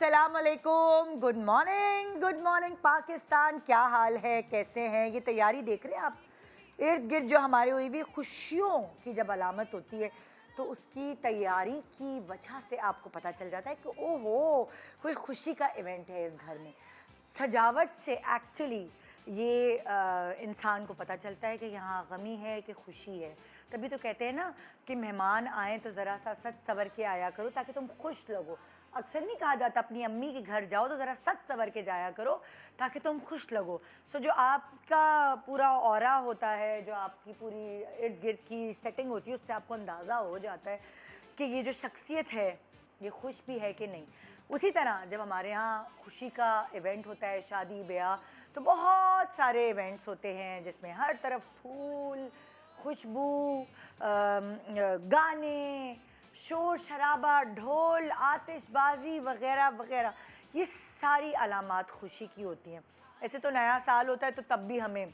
अस्सलाम वालेकुम, good morning Pakistan. क्या हाल है, कैसे हैं? ये तैयारी देख रहे हैं आप? इर्द गिर्द जो हमारी हुई भी खुशियों की जब अलामत होती है तो उसकी तैयारी की वजह से आपको पता चल जाता है कि ओहो कोई खुशी का इवेंट है इस घर में। सजावट से एक्चुअली ये इंसान को पता चलता है कि यहाँ गमी है कि खुशी है। तभी तो कहते हैं ना कि मेहमान आए तो ज़रा सा सज सवर के आया करो ताकि तुम खुश लगो। अक्सर नहीं कहा जाता अपनी अम्मी के घर जाओ तो ज़रा सज सवर के जाया करो ताकि तुम खुश लगो। सो जो आपका पूरा ऑरा होता है, जो आपकी पूरी इर्द गिर्द की सेटिंग होती है, उससे आपको अंदाज़ा हो जाता है कि ये जो शख्सियत है ये खुश भी है कि नहीं। उसी तरह जब हमारे यहाँ खुशी का इवेंट होता है, शादी ब्याह, तो बहुत सारे इवेंट्स होते हैं जिसमें हर तरफ फूल, खुशबू, गाने, शोर शराबा, ढोल, आतिशबाजी वगैरह वगैरह, ये सारी अलामात खुशी की होती हैं। ऐसे तो नया साल होता है तो तब भी हमें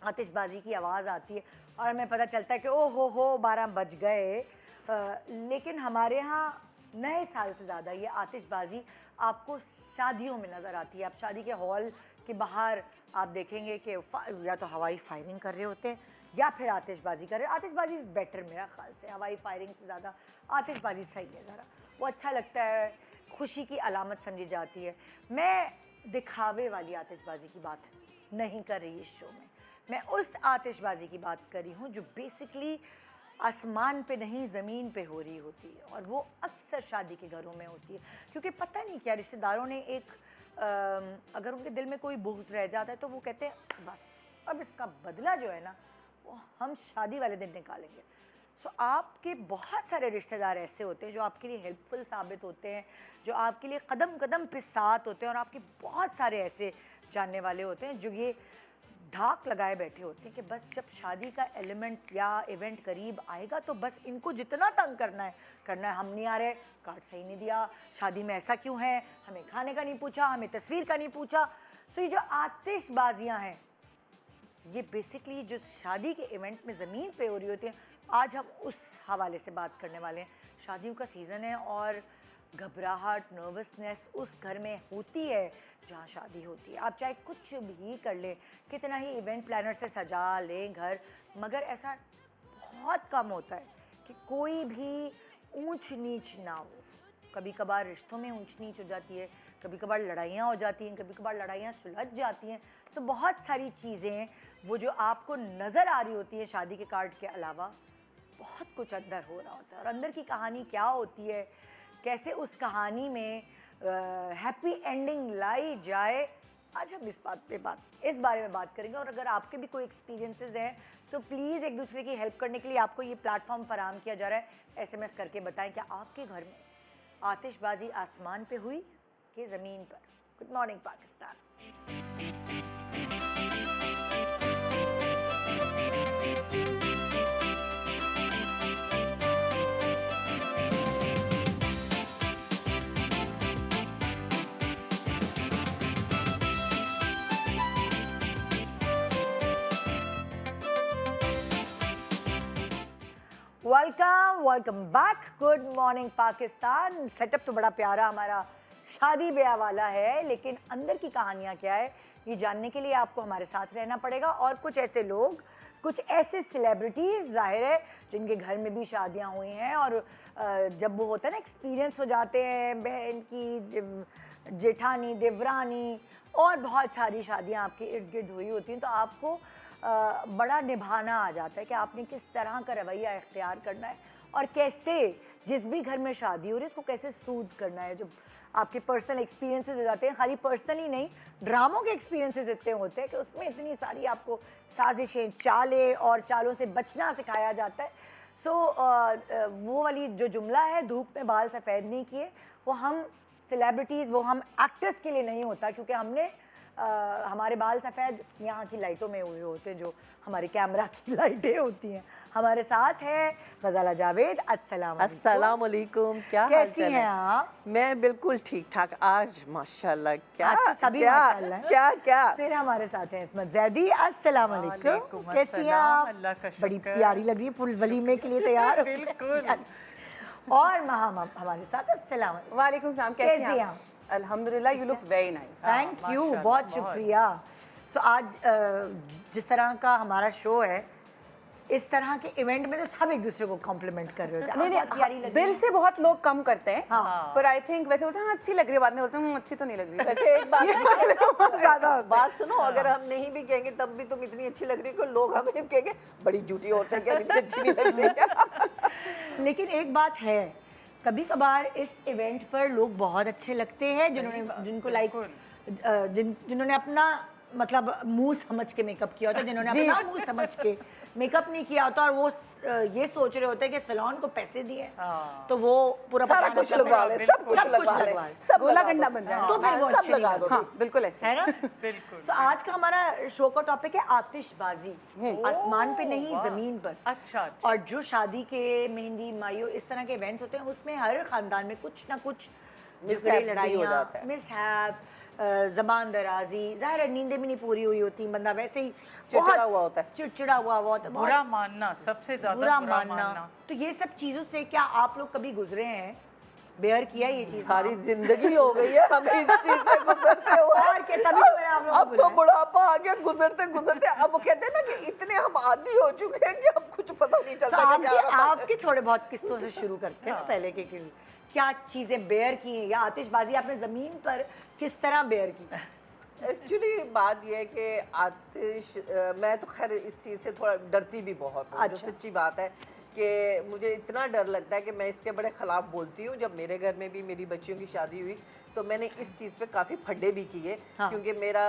आतिशबाजी की आवाज़ आती है और हमें पता चलता है कि ओ हो 12 बज गए। लेकिन हमारे यहाँ नए साल से ज़्यादा ये आतिशबाजी आपको शादियों में नज़र आती है। आप शादी के हॉल के बाहर आप देखेंगे कि या तो हवाई फायरिंग कर रहे होते हैं या फिर आतिशबाजी कर रहे हैं। आतिशबाजी इज़ बेटर मेरा ख्याल से, हवाई फायरिंग से ज़्यादा आतिशबाजी सही है। ज़रा वो अच्छा लगता है, खुशी की अलामत समझी जाती है। मैं दिखावे वाली आतिशबाजी की बात नहीं कर रही इस शो में, मैं उस आतिशबाजी की बात कर रही हूँ जो बेसिकली आसमान पे नहीं ज़मीन पे हो रही होती है और वो अक्सर शादी के घरों में होती है। क्योंकि पता नहीं क्या रिश्तेदारों ने एक अगर उनके दिल में कोई बुग़्ज़ रह जाता है तो वो कहते हैं बस अब इसका बदला जो है ना वो हम शादी वाले दिन निकालेंगे। सो आपके बहुत सारे रिश्तेदार ऐसे होते हैं जो आपके लिए हेल्पफुल साबित होते हैं, जो आपके लिए कदम कदम पे साथ होते हैं, और आपके बहुत सारे ऐसे जानने वाले होते हैं जो ये धाक लगाए बैठे होते हैं कि बस जब शादी का एलिमेंट या इवेंट करीब आएगा तो बस इनको जितना तंग करना है। हम नहीं आ रहे, कार्ड सही नहीं दिया, शादी में ऐसा क्यों है, हमें खाने का नहीं पूछा, हमें तस्वीर का नहीं पूछा। सो ये जो आतिशबाजियाँ हैं ये बेसिकली जो शादी के इवेंट में ज़मीन पे हो रही होती हैं, आज हम उस हवाले से बात करने वाले हैं। शादियों का सीज़न है और घबराहट, नर्वसनेस उस घर में होती है जहाँ शादी होती है। आप चाहे कुछ भी कर लें, कितना ही इवेंट प्लानर से सजा लें घर, मगर ऐसा बहुत कम होता है कि कोई भी ऊंच नीच ना हो। कभी कभार रिश्तों में ऊंच नीच हो जाती है, कभी कभार लड़ाइयाँ हो जाती हैं, कभी कभार लड़ाइयाँ सुलझ जाती हैं। सो बहुत सारी चीज़ें वो जो आपको नज़र आ रही होती है शादी के कार्ड के अलावा, बहुत कुछ अंदर हो रहा होता है। और अंदर की कहानी क्या होती है, कैसे उस कहानी में हैप्पी एंडिंग लाई जाए, आज हम इस बारे में बात करेंगे। और अगर आपके भी कोई एक्सपीरियंसेस हैं सो प्लीज़ एक दूसरे की हेल्प करने के लिए आपको ये प्लेटफॉर्म फराहम किया जा रहा है। SMS करके बताएं क्या आपके घर में आतिशबाजी आसमान पे हुई कि ज़मीन पर। Good morning Pakistan. Welcome back. Good morning Pakistan. Setup तो बड़ा प्यारा हमारा शादी ब्याह वाला है, लेकिन अंदर की कहानियाँ क्या है ये जानने के लिए आपको हमारे साथ रहना पड़ेगा। और कुछ ऐसे लोग, कुछ ऐसे सेलिब्रिटीज़ ज़ाहिर है जिनके घर में भी शादियाँ हुई हैं, और जब वो होता है ना एक्सपीरियंस हो जाते हैं, बहन की जेठानी, देवरानी और बहुत सारी शादियाँ आपके इर्द गिर्द हुई होती हैं, तो आपको बड़ा निभाना आ जाता है कि आपने किस तरह का रवैया इख्तियार करना है और कैसे जिस भी घर में शादी हो रही है उसको कैसे सूद करना है। जो आपके पर्सनल एक्सपीरियंसेस हो जाते हैं, खाली पर्सनली नहीं, ड्रामों के एक्सपीरियंसेस इतने होते हैं कि उसमें इतनी सारी आपको साजिशें, चालें और चालों से बचना सिखाया जाता है। सो वो वाली जो जुमला है धूप में बाल सफ़ेद नहीं किए, वो हम सेलिब्रिटीज़, वो हम एक्टर्स के लिए नहीं होता, क्योंकि हमने हमारे बाल सफ़ेद यहाँ की लाइटों में हुए होते हैं, जो हमारी कैमरा की लाइटें होती हैं। हमारे साथ है गज़ाला जावेद। अस्सलाम वालेकुम। क्या कैसी हैं आप? मैं बिल्कुल ठीक ठाक आज माशाल्लाह। क्या तो सभी माशाल्लाह। क्या क्या फिर हमारे साथ हैं इस्मत ज़ैदी। अस्सलाम वालेकुम। कैसी हैं आप? बड़ी प्यारी लग रही है, फुल वलीमे के लिए तैयार हो। और महम हमारे साथ। अस्सलाम वालेकुम सलाम। कैसी हैं आप? अल्हम्दुलिल्लाह, you look very nice. Thank you, माशाल्लाह, बहुत बहुत। शुक्रिया। सो आज जिस तरह का हमारा शो है, इस तरह के इवेंट में तो सब एक दूसरे को कॉम्प्लीमेंट कर रहे होते हैं। नहीं आप बहुत प्यारी नहीं, लग दिल रही हैं। से बहुत लोग कम करते हैं, हाँ। पर आई थिंक वैसे बोलते हैं हाँ अच्छी लग रही है, बाद में बोलते हैं अच्छी तो नहीं लग रही। वैसे एक बात ज्यादा होता है। बात सुनो, अगर हम नहीं भी कहेंगे तब भी तुम इतनी अच्छी लग रही हो कि लोग हमें कहेंगे बड़ी झूठी औरत है, क्या इतनी अच्छी नहीं लग रही है। लेकिन एक बात है, कभी कभार इस इवेंट पर लोग बहुत अच्छे लगते हैं जिनको लाइक जिन्होंने अपना मतलब मुंह समझ के मेकअप किया होता है, जिन्होंने जी। अपना मुंह समझ के मेकअप नहीं किया होता और वो ये सोच रहे होते हैं कि सैलून को पैसे दिए तो वो पूरा सारा पकाना कुछ अपना लगवा ले, सब कुछ लगवा ले, सब गोला लगा गंडा दो। बन जाए। तो फिर वो सब अच्छे लगा नहीं दो। हाँ बिल्कुल ऐसे। है ना। बिल्कुल। तो आज का हमारा शो का टॉपिक है आतिशबाजी, आसमान पे नहीं जमीन पर। अच्छा अच्छा। और जो शादी के, मेहंदी, मायो, इस तरह के इवेंट्स होते हैं उसमें हर खानदान में कुछ ना कुछ झगड़े, मिसहैप भी हो लड़ाइयाँ, जाता है। मिसहैप, जबान दराजी, ज़ाहिर है नींदें भी नहीं पूरी हुई होती, बंदा वैसे ही चिड़चिड़ा हुआ होता है। चिड़चिड़ा हुआ होता है, बुरा मानना, सबसे ज्यादा बुरा बुरा मानना। मानना। तो ये सब चीज़ों से क्या आप लोग कभी गुजरे हैं, बेयर किया ये चीज़? सारी जिंदगी हो गई है हमें इस चीज से गुजरते हुए। और क्या, तभी तो मैंने आप लोगों को अब तो बुलाया। बुढ़ापा आ गया, गुजरते गुजरते अब वो कहते हैं ना कि इतने हम आदी हो चुके हैं कि अब कुछ पता नहीं तो चलता कि क्या हो रहा है। आपके थोड़े बहुत किस्सों से शुरू करते हैं ना पहले के क्या चीजें बेयर की हैं, या आतिशबाजी आपने जमीन पर किस तरह बेयर की? एक्चुअली बात यह है कि आतिश मैं तो खैर इस चीज़ से थोड़ा डरती भी बहुत हूँ। जो अच्छा। सच्ची बात है कि मुझे इतना डर लगता है कि मैं इसके बड़े ख़िलाफ़ बोलती हूँ। जब मेरे घर में भी मेरी बच्चियों की शादी हुई तो मैंने इस चीज़ पे काफ़ी फड्डे भी किए। हाँ। क्योंकि मेरा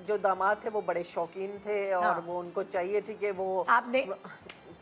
जो दामाद थे वो बड़े शौकीन थे और हाँ। वो उनको चाहिए थी कि वो आपने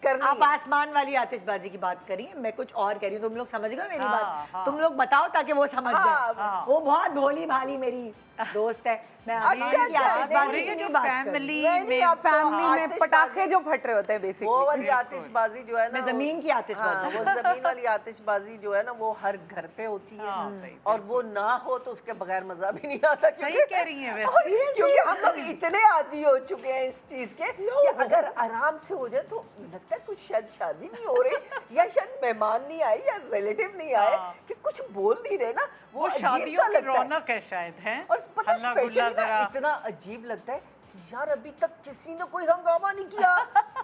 करनी आप आसमान वाली आतिशबाजी की बात करी, मैं कुछ और कह रही हूँ, तुम लोग समझ गए मेरी हाँ, बात? हाँ। तुम लोग बताओ ताकि वो समझ हाँ, जाए। वो बहुत भोली भाली मेरी दोस्त है, मैं आसमान की अच्छा, आतिशबाजी नहीं, की ये जो नहीं बात कर रही। फैमिली नहीं, में आप तो फैमिली में आतिशबाजी- पटाखे जो फट रहे होते हैं वो बेसिकली। वाली आतिशबाजी जो है ना, मैं जमीन की आतिशबाजी। हाँ, वो जमीन वाली आतिशबाजी जो है ना वो हर घर पे होती है। हाँ, सही, और वो ना हो तो उसके बगैर मजा भी नहीं आता। सही कह रही हैं वैसे। और क्योंकि हम लोग इतने आदी हो चुके हैं इस चीज के कि अगर आराम से हो जाए तो लगता है कुछ शायद शादी नहीं हो रही या शायद मेहमान नहीं आए या रिलेटिव नहीं आए हाँ। कि कुछ बोल नहीं रहे ना, वो अजीब शादियों सा की लगता है। रौनक है शायद है। और पता हल्ला गुल्ला स्पेशली ना जरा। इतना अजीब लगता है कि यार अभी तक किसी ने कोई हंगामा नहीं किया,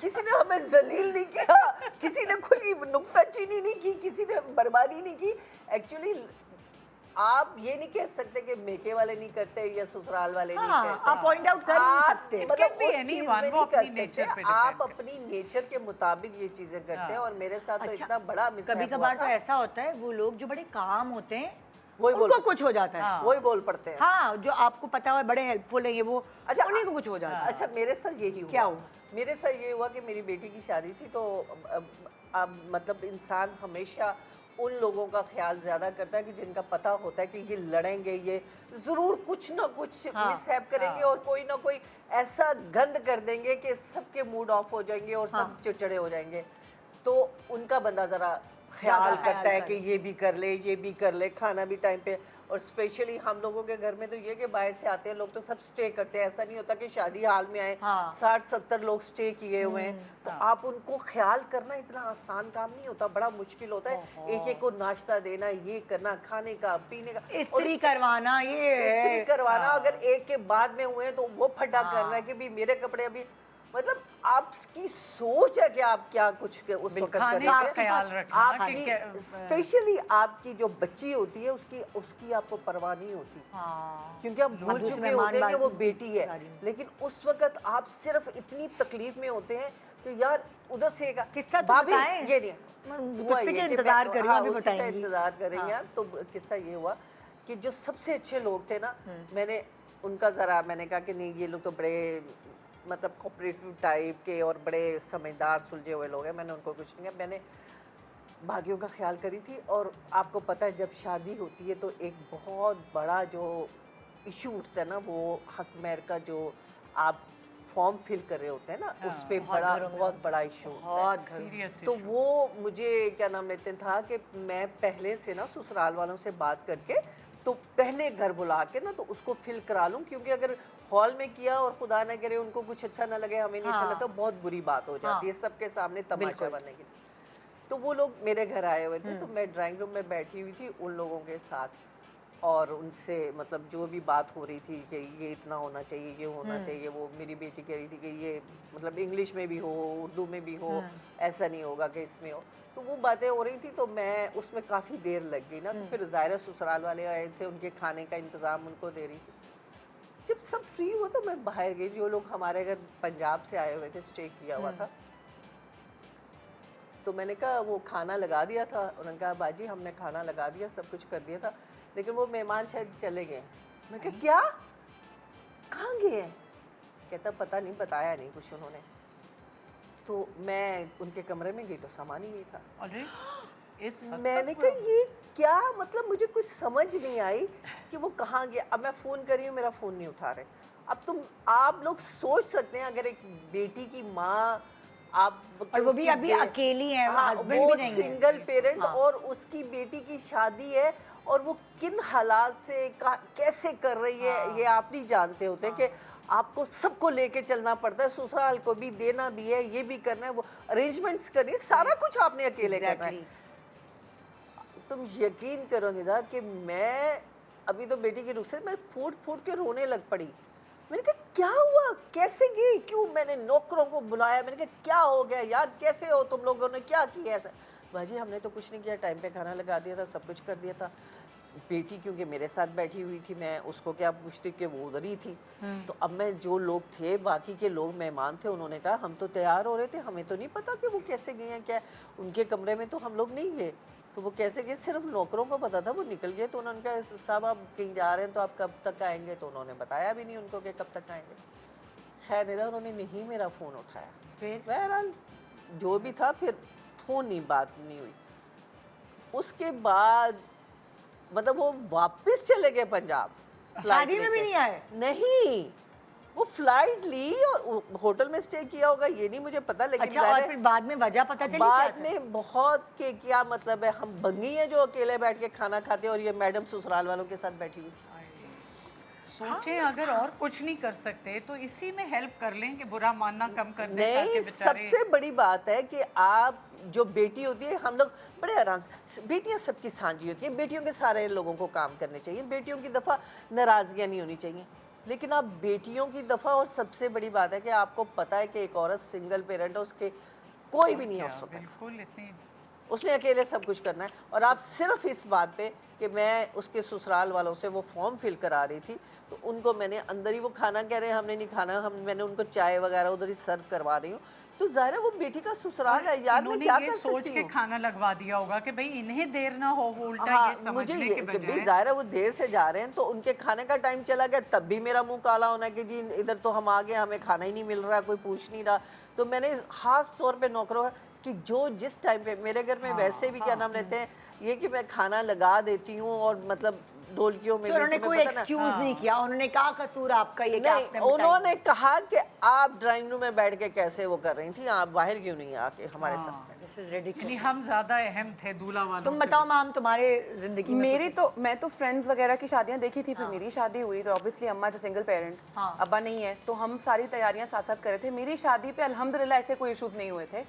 किसी ने हमें जलील नहीं किया, किसी ने कोई नुक्ताचीनी नहीं की, किसी ने बर्बादी नहीं की। एक्चुअली आप ये नहीं कह सकते कि मेके वाले नहीं करते या ससुराल वाले नहीं हाँ, करते। आप point out कर नहीं आप सकते। मतलब It can be उस anyone, चीज़ वो में नहीं अपनी कर nature सकते। पे आप depend अपनी नेचर के मुताबिक ये चीजें करते हैं। और मेरे साथ तो अच्छा, इतना बड़ा कभी मिसहैप हुआ कभार तो था, ऐसा होता है वो लोग जो बड़े काम होते हैं वही उनको बोल- कुछ हो जाता है। हाँ। वही बोल पड़ते हैं। हाँ, जो आपको पता है बड़े हेल्पफुल है ये वो, अच्छा, उन्हीं को कुछ हो जाता है। अच्छा, मेरे साथ यही हुआ। क्या हुआ? मेरे साथ ये हुआ कि मेरी बेटी की शादी थी तो अब मतलब इंसान हमेशा उन लोगों का ख्याल ज़्यादा करता है कि जिनका पता होता है कि ये लड़ेंगे, ये ज़रूर कुछ ना कुछ हाँ, मिसहैप करेंगे और कोई ना कोई ऐसा गंद कर देंगे कि सबके मूड ऑफ हो जाएंगे और सब चिड़चिड़े हो जाएंगे। तो उनका बंदा ज़रा ख्याल ख्याल करता है करे। कि ये भी कर ले, ये भी कर ले, खाना भी टाइम पे। और स्पेशली हम लोगों के घर में तो ये कि बाहर से आते हैं लोग तो सब स्टे करते हैं। ऐसा नहीं होता कि शादी हाल में आए हाँ। 60-70 लोग स्टे किए हुए हैं। तो आप उनको ख्याल करना इतना आसान काम नहीं होता, बड़ा मुश्किल होता है। एक एक को नाश्ता देना, ये करना, खाने का, पीने का, और इस्त्री करवाना, ये इस्त्री करवाना। अगर एक के बाद में हुए हैं तो वो फड्डा करना है कि भी मेरे कपड़े अभी, मतलब आपकी सोच है कि आप क्या कुछ उस वक्त खाने का करेंगे। ख्याल रखना कि आपकी क्या- स्पेशली आपकी जो बच्ची होती है उसकी आपको परवाह नहीं होती। हाँ। क्योंकि आप भूल दूसरे चुके मेहमान होते हैं कि वो बाजी- बेटी है, सारी। लेकिन उस वक्त आप सिर्फ इतनी तकलीफ में होते हैं कि यार उधर से एक किस्सा तो भाभी बताएं। ये नहीं मैं हुआ उसी ये के कि इंतजार मैं- कर रही हूँ, हाँ, अभी उसी का बताएंगी। इंतजार करेंगे आप। तो किस्सा ये हुआ कि जो सबसे अच्छे लोग थे ना, मैंने उनका ज़रा मैंने कहा कि नहीं ये लोग तो बड़े मतलब कोऑपरेटिव टाइप के और बड़े समझदार सुलझे हुए लोग हैं। मैंने उनको कुछ नहीं कहा, मैंने भाग्यों का ख्याल करी थी। और आपको पता है जब शादी होती है तो एक बहुत बड़ा जो इशू उठता है ना, वो हक मेहर का जो आप फॉर्म फिल कर रहे होते हैं ना, उस पे बड़ा बहुत बड़ा इशू होता है। सीरियस तो वो मुझे क्या नाम लेते था कि मैं पहले से ना ससुराल वालों से बात करके तो पहले घर बुला के ना तो उसको फिल करा लूँ। क्योंकि अगर हॉल में किया और खुदा ना करे उनको कुछ अच्छा ना लगे, हमें नहीं अच्छा लगता, तो बहुत बुरी बात हो जाती है सबके सामने तमाशा बनने की। तो वो लोग मेरे घर आए हुए थे तो मैं ड्राइंग रूम में बैठी हुई थी उन लोगों के साथ। और उनसे मतलब जो भी बात हो रही थी कि ये इतना होना चाहिए, ये होना चाहिए, वो मेरी बेटी कह रही थी कि ये मतलब इंग्लिश में भी हो, उर्दू में भी हो, ऐसा नहीं होगा कि इसमें हो। तो वो बातें हो रही थी, तो मैं उसमें काफ़ी देर लग गई ना। तो फिर ज़ाहिर है ससुराल वाले आए थे, उनके खाने का इंतज़ाम उनको दे रही थी। जब सब फ्री हुआ तो मैं बाहर गई। जो लोग हमारे घर पंजाब से आए हुए थे, स्टे किया हुआ था, तो मैंने कहा वो खाना लगा दिया था। उन्होंने कहा बाजी हमने खाना लगा दिया, सब कुछ कर दिया था, लेकिन वो मेहमान शायद चले गए। मैं कहा क्या, कहाँ गए? कहता पता नहीं, बताया नहीं कुछ उन्होंने। तो मैं उनके कमरे में गई तो सामान ही नहीं था। अरे इस हद मैंने तक कहा ये क्या, मतलब मुझे कुछ समझ नहीं आई कि वो कहाँ गया। अब मैं फ़ोन कर रही हूँ, मेरा फ़ोन नहीं उठा रहे। अब आप लोग सोच सकते हैं अगर एक बेटी की माँ, आप और वो भी अभी अकेली हैं, हाँ, हस्बैंड वो भी नहीं है। सिंगल पेरेंट, हाँ। और उसकी बेटी की शादी है, और वो किन हालात से कैसे कर रही है, ये आप नहीं जानते होते कि आपको सबको लेके चलना पड़ता है, ससुराल को भी देना भी है, ये भी करना है, वो अरेंजमेंट्स करनी, सारा कुछ आपने अकेले करना है। तुम यकीन करो निदा कि मैं अभी तो बेटी की रुख से मैं फूट फूट के रोने लग पड़ी। मैंने कहा क्या हुआ, कैसे गई, क्यों? मैंने नौकरों को बुलाया, मैंने कहा क्या हो गया यार, कैसे हो तुम लोगों ने, क्या किया ऐसा? बाजी हमने तो कुछ नहीं किया, टाइम पे खाना लगा दिया था, सब कुछ कर दिया था। बेटी क्योंकि मेरे साथ बैठी हुई थी, मैं उसको क्या पूछती कि वो उधर ही थी। तो अब मैं, जो लोग थे बाकी के लोग मेहमान थे, उन्होंने कहा हम तो तैयार हो रहे थे, हमें तो नहीं पता कि वो कैसे गए हैं, क्या उनके कमरे में तो हम लोग नहीं गए, तो वो कैसे गए सिर्फ नौकरों को पता था, वो निकल गए। तो उन्होंने कहा साहब आप कहीं जा रहे हैं तो आप कब तक आएंगे? तो उन्होंने बताया भी नहीं उनको कि कब तक आएंगे। खैर निदा उन्होंने नहीं मेरा फ़ोन उठाया। फिर बहरहाल जो भी था, फिर फ़ोन नहीं, बात नहीं हुई। उसके बाद मतलब वो वापस चले गए पंजाब, फ्लाइट शादी में भी लेके। नहीं आए? नहीं, वो फ्लाइट ली और होटल में स्टे किया होगा, ये नहीं मुझे पता, लेकिन अच्छा, और ज़ाहिर है फिर बाद में वजह पता चली बाद क्या था? में बहुत के क्या मतलब है, हम बंगी हैं जो अकेले बैठ के खाना खाते हैं और ये मैडम ससुराल वालों के साथ बैठी हुई थी। सोचें अगर और कुछ नहीं कर सकते तो इसी में हेल्प कर लें कि बुरा मानना कम कर दें, ताकि नहीं, बेचारे सबसे बड़ी बात है कि आप जो बेटी होती है, हम लोग बड़े आराम से, बेटियां सबकी सांझी होती हैं, बेटियों के सारे लोगों को काम करने चाहिए, बेटियों की दफ़ा नाराज़गियाँ नहीं होनी चाहिए। लेकिन आप बेटियों की दफ़ा, और सबसे बड़ी बात है कि आपको पता है कि एक औरत सिंगल पेरेंट है, उसके कोई भी नहीं है उस वक्त, बिल्कुल इतनी उसने अकेले सब कुछ करना है। और आप सिर्फ इस बात पे कि मैं उसके ससुराल वालों से वो फॉर्म फिल करा रही थी, तो उनको मैंने अंदर ही, वो खाना कह रहे हैं हमने नहीं खाना, मैंने उनको चाय वगैरह उधर ही सर्व करवा रही हूँ। तो ज़ाहिर है वो बेटी का ससुराल है यार, मैं इन्होंने क्या ये कर सोच सकती के हूँ। खाना लगवा दिया होगा कि भाई इन्हें देर ना हो, वो उल्टा हाँ, ये मुझे समझने ये के कि भाई बजाय ज़ाहिर है वो देर से जा रहे हैं, तो उनके खाने का टाइम चला गया, तब भी मेरा मुंह काला होना है कि जी इधर तो हम आ गए, हमें खाना ही नहीं मिल रहा, कोई पूछ नहीं रहा। तो मैंने ख़ास तौर पे नौकरों कि जो जिस टाइम पे मेरे घर में वैसे भी क्या नाम लेते हैं, ये कि मैं खाना लगा देती हूँ और मतलब ढोलकियों में तो उन्होंने तुम्हें कोई पता ना- एक्सक्यूज नहीं किया, उन्होंने कहा कसूर आपका ये कि नहीं, आपने बताई? उन्होंने कहा कि आप ड्राइंग रूम में बैठ के कैसे वो कर रही थी, आप बाहर क्यों नहीं आके हमारे साथ? This is ridiculous. यानी हम ज्यादा अहम थे दूल्हा वालों तुम से। बताओ मैम, तुम्हारे जिंदगी में मेरी तो, मैं तो फ्रेंड्स वगैरह की शादियां देखी थी, फिर मेरी शादी हुई, तो ऑब्वियसली अम्मा इज सिंगल पेरेंट, हाँ। अब्बा नहीं है, तो हम सारी तैयारियां साथ साथ कर रहे थे। मेरी शादी पे अल्हम्दुलिल्लाह ऐसे कोई इश्यूज नहीं हुए थे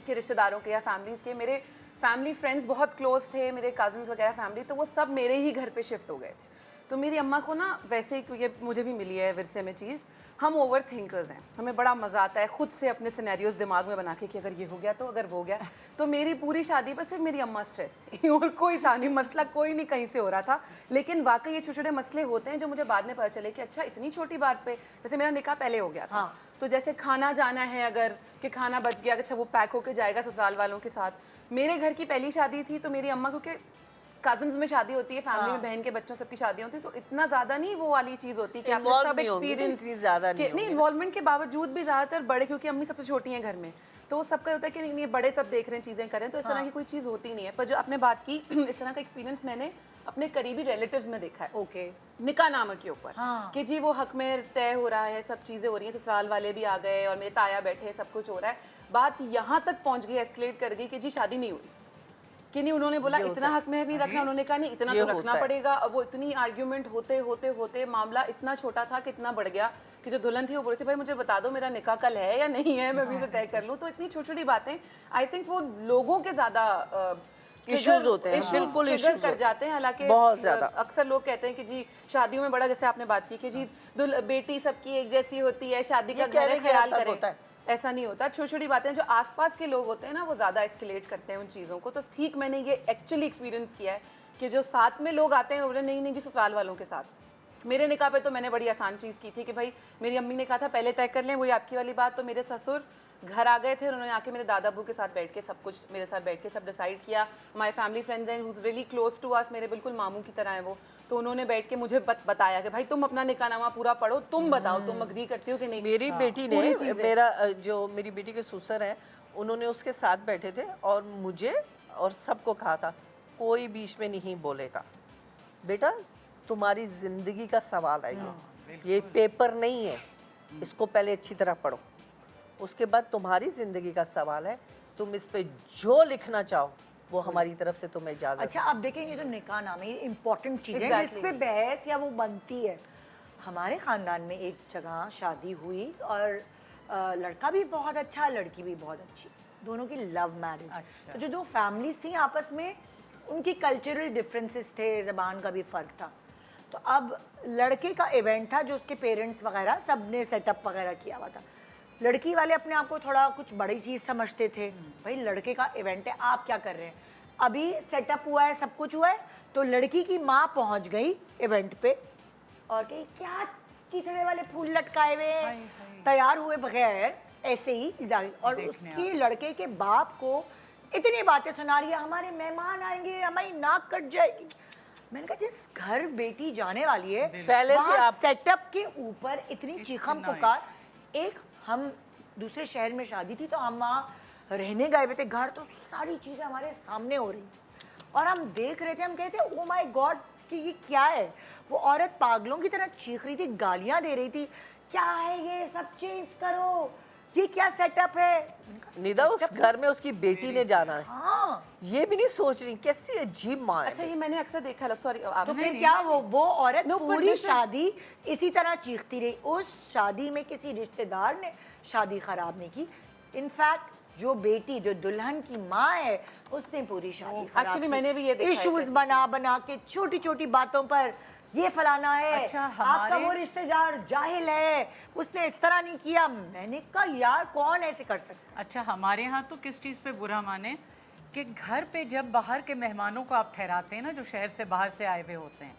कि रिश्तेदारों के या फैमिलीज़ के। मेरे फैमिली फ्रेंड्स बहुत क्लोज थे, मेरे कज़न्स वगैरह फैमिली, तो वो सब मेरे ही घर पे शिफ्ट हो गए थे। तो मेरी अम्मा को ना वैसे ही, ये मुझे भी मिली है विरसे में चीज़, हम ओवर थिंकर्स हैं, हमें बड़ा मज़ा आता है खुद से अपने सिनेरियोज दिमाग में बना के कि अगर ये हो गया तो, अगर वो हो गया तो। मेरी पूरी शादी पर सिर्फ मेरी अम्मा स्ट्रेस थी और कोई था नहीं, मसला कोई नहीं कहीं से हो रहा था। लेकिन वाकई ये छोटे छोटे मसले होते हैं जो मुझे बाद में पता चले कि अच्छा इतनी छोटी बात पे, जैसे मेरा निकाह पहले हो गया था, तो जैसे खाना जाना है अगर, कि खाना बच गया, अच्छा वो पैक होके जाएगा ससुराल वालों के साथ। मेरे घर की पहली शादी थी, तो मेरी अम्मा, क्योंकि कजन्स में शादी होती है, फैमिली में बहन के बच्चों सबकी शादी होती है, तो इतना ज़्यादा नहीं वो वाली चीज़ होती कि आपने Involved सब नहीं होंगी, एक्सपीरियंस इतनी ज़्यादा नहीं नहीं, होंगी। इन्वॉल्वमेंट के बावजूद भी ज़्यादातर बड़े, क्योंकि अम्मी सबसे छोटी हैं घर में, तो वो सबका होता है कि नहीं बड़े सब देख रहे हैं, चीज़ें करें, तो इस तरह की कोई चीज़ होती नहीं है। पर जो आपने बात की, इस तरह का एक्सपीरियंस मैंने अपने करीबी रिलेटिव्स में देखा है। ओके, निकाह नामा के ऊपर, हाँ। कि जी वो हक में तय हो रहा है, सब चीज़ें हो रही हैं, ससुराल वाले भी आ गए और मेरे ताया बैठे, सब कुछ हो रहा है। बात यहाँ तक पहुँच गई, एस्केलेट कर गई कि जी शादी नहीं हुई, कि नहीं, उन्होंने बोला इतना हक मेहर नहीं रखना, उन्होंने कहा नहीं इतना ये तो रखना होता है। पड़ेगा। अब वो इतनी आर्ग्यूमेंट होते होते होते मामला इतना छोटा था कि इतना बढ़ गया कि जो दुल्हन थी वो बोल रही थी भाई मुझे बता दो मेरा निकाह कल है या नहीं है, मैं अभी से तय कर लूँ। तो इतनी छोटी छोटी बातें, आई थिंक वो लोगों के ज़्यादा इश्यूज होते हैं, issues बिल्कुल trigger issues कर होते जाते हैं। हालांकि बहुत ज़्यादा। अक्सर लोग कहते हैं कि जी शादियों में बड़ा, जैसे आपने बात की कि जी बेटी सबकी एक जैसी होती है, शादी का ये घर है, कहने के ख्याल हद तक करें। होता है। ऐसा नहीं होता, छोटी छोटी बातें जो आसपास के लोग होते हैं ना वो ज़्यादा एस्केलेट करते हैं उन चीज़ों को। तो ठीक, मैंने ये एक्चुअली एक्सपीरियंस किया है कि जो साथ में लोग आते हैं वो बोले नहीं नहीं जी ससुराल वालों के साथ। मेरे निकाह पे तो मैंने बड़ी आसान चीज़ की थी कि भाई मेरी अम्मी ने कहा था पहले तय कर लें, वही आपकी वाली बात। तो मेरे ससुर घर आ गए थे, उन्होंने आके मेरे दादा अबू के साथ बैठ के सब कुछ मेरे साथ बैठ के सब डिसाइड किया। हमारे फैमिली फ्रेंड्स हैं who's really close to us, मेरे बिल्कुल मामू की तरह हैं वो। तो उन्होंने बैठ के मुझे बताया कि भाई तुम अपना निकाहनामा पूरा पढ़ो, तुम बताओ तुम अग्री करती हो कि नहीं। मेरी बेटी ने पूरी चीज़ें। मेरी बेटी के ससुर हैं, उन्होंने उसके साथ बैठे थे और मुझे और सबको कहा था कोई बीच में नहीं बोलेगा, बेटा तुम्हारी जिंदगी का सवाल है ये पेपर नहीं है, इसको पहले अच्छी तरह पढ़ो, उसके बाद तुम्हारी जिंदगी का सवाल है, तुम इस पे जो लिखना चाहो वो हमारी तरफ से तुम्हें इजाजत अच्छा, आप देखेंगे तो निकाहनामा ये इम्पोर्टेंट चीज़ है जिस Exactly. पे बहस या वो बनती है। हमारे ख़ानदान में एक जगह शादी हुई और लड़का भी बहुत अच्छा, लड़की भी बहुत अच्छी, दोनों की लव मैरिज। अच्छा। तो जो दो फैमिलीज थी आपस में उनकी कल्चरल डिफरेंसेस थे, ज़बान का भी फ़र्क था। तो अब लड़के का इवेंट था जो उसके पेरेंट्स वगैरह सब ने सेटअप वगैरह किया हुआ था। लड़की वाले अपने आप को थोड़ा कुछ बड़ी चीज़ समझते थे, भाई लड़के का इवेंट है, आप क्या कर रहे हैं, अभी सेटअप हुआ है, सब कुछ हुआ है। तो लड़की की माँ पहुँच गई इवेंट पे और कही क्या चिथड़े वाले फूल लटकाए हुए हैं, तैयार हुए बगैर ऐसे ही और देखने उसके लड़के के बाप को इतनी बातें सुना रही है, हमारे मेहमान आएंगे, हमारी नाक कट जाएगी। मैंने कहा जिस घर बेटी जाने वाली है पहले से वहाँ आप सेटअप के ऊपर इतनी चीखम इतना पुकार। एक हम दूसरे शहर में शादी थी तो हम वहाँ रहने गए हुए थे घर, तो सारी चीज़ें हमारे सामने हो रही और हम देख रहे थे, हम कहते ओ माय गॉड कि ये क्या है। वो औरत पागलों की तरह चीख रही थी, गालियाँ दे रही थी, क्या है ये, सब चेंज करो, ये क्या सेटअप है। मैंने कहा, निदा उस setup? घर में उसकी बेटी ने जाना है, हाँ, ये भी नहीं सोच रही कैसी अजीब माँ है। अच्छा, ये मैंने अक्सर देखा है, सॉरी तो आप फिर क्या वो औरत No, but पूरी this is- शादी इसी तरह चीखती रही। उस शादी में किसी रिश्तेदार ने शादी खराब नहीं की, इनफैक्ट जो बेटी जो दुल्हन की माँ है उसने पूरी शादी खराब Actually, की। मैंने भी ये देखा है इश्यूज ऐसी बना बना के छोटी छोटी बातों पर ये फलाना है, अच्छा, आपका हमारे- वो रिश्तेदार जाहिल है, उसने इस तरह नहीं किया। मैंने कहा यार कौन ऐसे कर सकता। अच्छा, हमारे यहाँ तो किस चीज़ पे बुरा माने कि घर पे जब बाहर के मेहमानों को आप ठहराते हैं ना, जो शहर से बाहर से आए हुए होते हैं,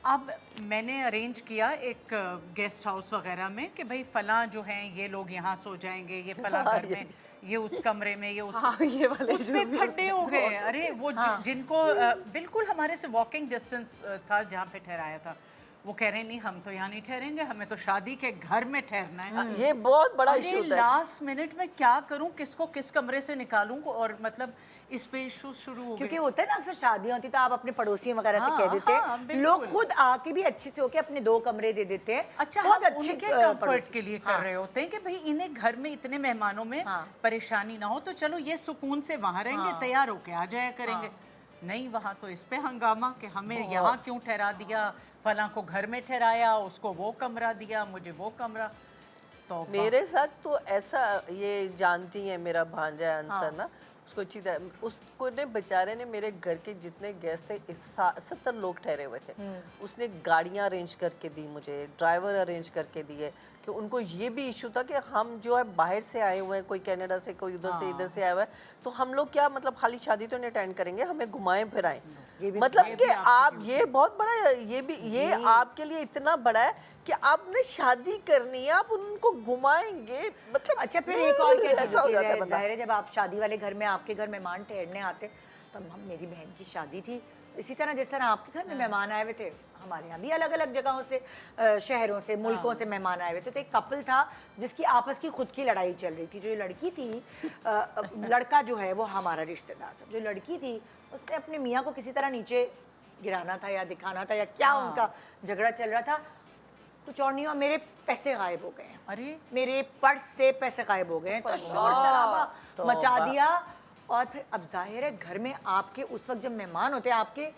अब मैंने अरेंज किया एक गेस्ट हाउस वगैरह में कि भाई फलां जो हैं ये लोग यहाँ सो जाएंगे, ये फलां घर में, ये उस कमरे में, ये उस हाँ, ये वाले उस पे फड्डे हो गए। अरे वो जिनको बिल्कुल हमारे से वॉकिंग डिस्टेंस था जहाँ पे ठहराया था, वो कह रहे नहीं हम तो यहाँ नहीं ठहरेंगे, हमें तो शादी के घर में ठहरना है। ये बहुत बड़ा अरे इशू होता है। लास्ट मिनट में क्या करूं, किसको किस कमरे से निकालूं, और मतलब इस पे इशू शुरू हो क्योंकि गए। होता है ना अक्सर शादियां होती तो आप अपने पड़ोसियों वगैरह से हाँ, कह देते हाँ, हैं, बिल्कुल। लोग खुद आके भी अच्छे से होके अपने 2 कमरे दे देते हैं। अच्छा, बहुत हम अच्छे उनके पड़ोसी। कंफर्ट के लिए कर रहे होते हैं कि भाई इन्हें घर में इतने मेहमानों में हाँ। परेशानी ना हो, तो चलो ये सुकून से वहां रहेंगे, तैयार होके आ जाया करेंगे। नहीं, वहां तो इस पे हंगामा कि हमें यहाँ क्यों ठहरा दिया, फलां को घर में ठहराया, उसको वो कमरा दिया, मुझे वो कमरा। तो मेरे साथ तो ऐसा, ये जानती है मेरा भांजा है अंसर ना, उसको अच्छी तरह, उसको ने बेचारे ने मेरे घर के जितने गेस्ट थे 70 लोग ठहरे हुए थे, उसने गाड़ियाँ अरेंज करके दी, मुझे ड्राइवर अरेंज करके दिए, कि उनको ये भी इशू था कि हम जो है बाहर से आए हुए हैं, कोई कनाडा से, कोई उधर से इधर से आया हुआ है, तो हम लोग क्या मतलब खाली शादी तो नहीं अटेंड करेंगे, हमें घुमाएं फिराएं। मतलब कि आप ये बहुत बड़ा, ये आपके लिए इतना बड़ा है कि आपने शादी करनी है, आप उनको घुमाएंगे, मतलब अच्छा, फिर एक और ऐसा हो जाता है बंदा। जाहिर है जब आप शादी वाले घर में आपके घर मेहमान ठहरने आते, तब हम मेरी बहन की शादी थी, इसी तरह जिस तरह आपके घर में मेहमान आए हुए थे, हमारे यहाँ भी अलग अलग जगहों से, शहरों से, मुल्कों से मेहमान आए हुए थे। तो एक कपल था जिसकी आपस की खुद की लड़ाई चल रही थी। जो लड़की थी, लड़का जो है वो हमारा रिश्तेदार था, जो लड़की थी उसने अपने मियाँ को किसी तरह नीचे गिराना था या दिखाना था या क्या उनका झगड़ा चल रहा था, कुछ और नहीं हुआ, मेरे पैसे गायब हो गए हैं। अरे मेरे पर्स से पैसे गायब हो गए हैं। तो शोर शराबा मचा दिया। और फिर अब जाहिर है घर में आपके उस वक्त जब मेहमान होते हैं, आपके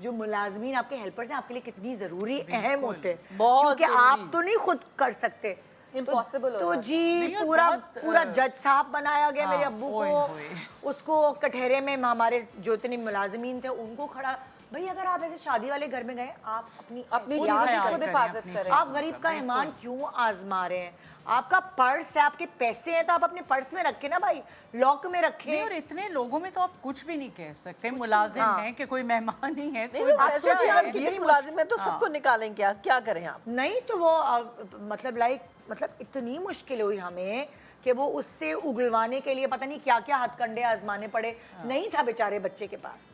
जो मुलाजमीन, आपके हेल्पर्स हैं, आपके लिए कितनी ज़रूरी, अहम होते हैं, बहुत क्योंकि आप तो नहीं खुद कर सकते। Impossible हो तो जाता है। जी नहीं, और पूरा बहुत, पूरा जज साहब बनाया गया मेरे अब्बू ओए को, होए। उसको कटहरे में हमारे जो इतने मुलाजिमीन थे उनको खड़ा। भाई अगर आप ऐसे शादी वाले घर में गए, आप अपनी अपनी एहतियात चीज़ों की करें। खुद करें, हिफाजत अपनी करें। आप गरीब का ईमान क्यों आजमा रहे हैं? आपका पर्स है, आपके पैसे हैं, तो आप अपने पर्स में रखें ना भाई, लॉक में नहीं, रखें। और इतने लोगों में तो आप कुछ भी नहीं कह सकते, मुलाजिम हाँ। हैं कि कोई मेहमान ही है, नहीं कोई नहीं, वैसे भी बच्चा आप है। 20 मुलाजिम हैं तो सबको निकालें, क्या क्या करें आप? नहीं तो वो मतलब मतलब इतनी मुश्किल हुई हमें कि वो उससे उगलवाने के लिए पता नहीं क्या क्या हथकंडे आजमाने पड़े। नहीं था बेचारे बच्चे के पास,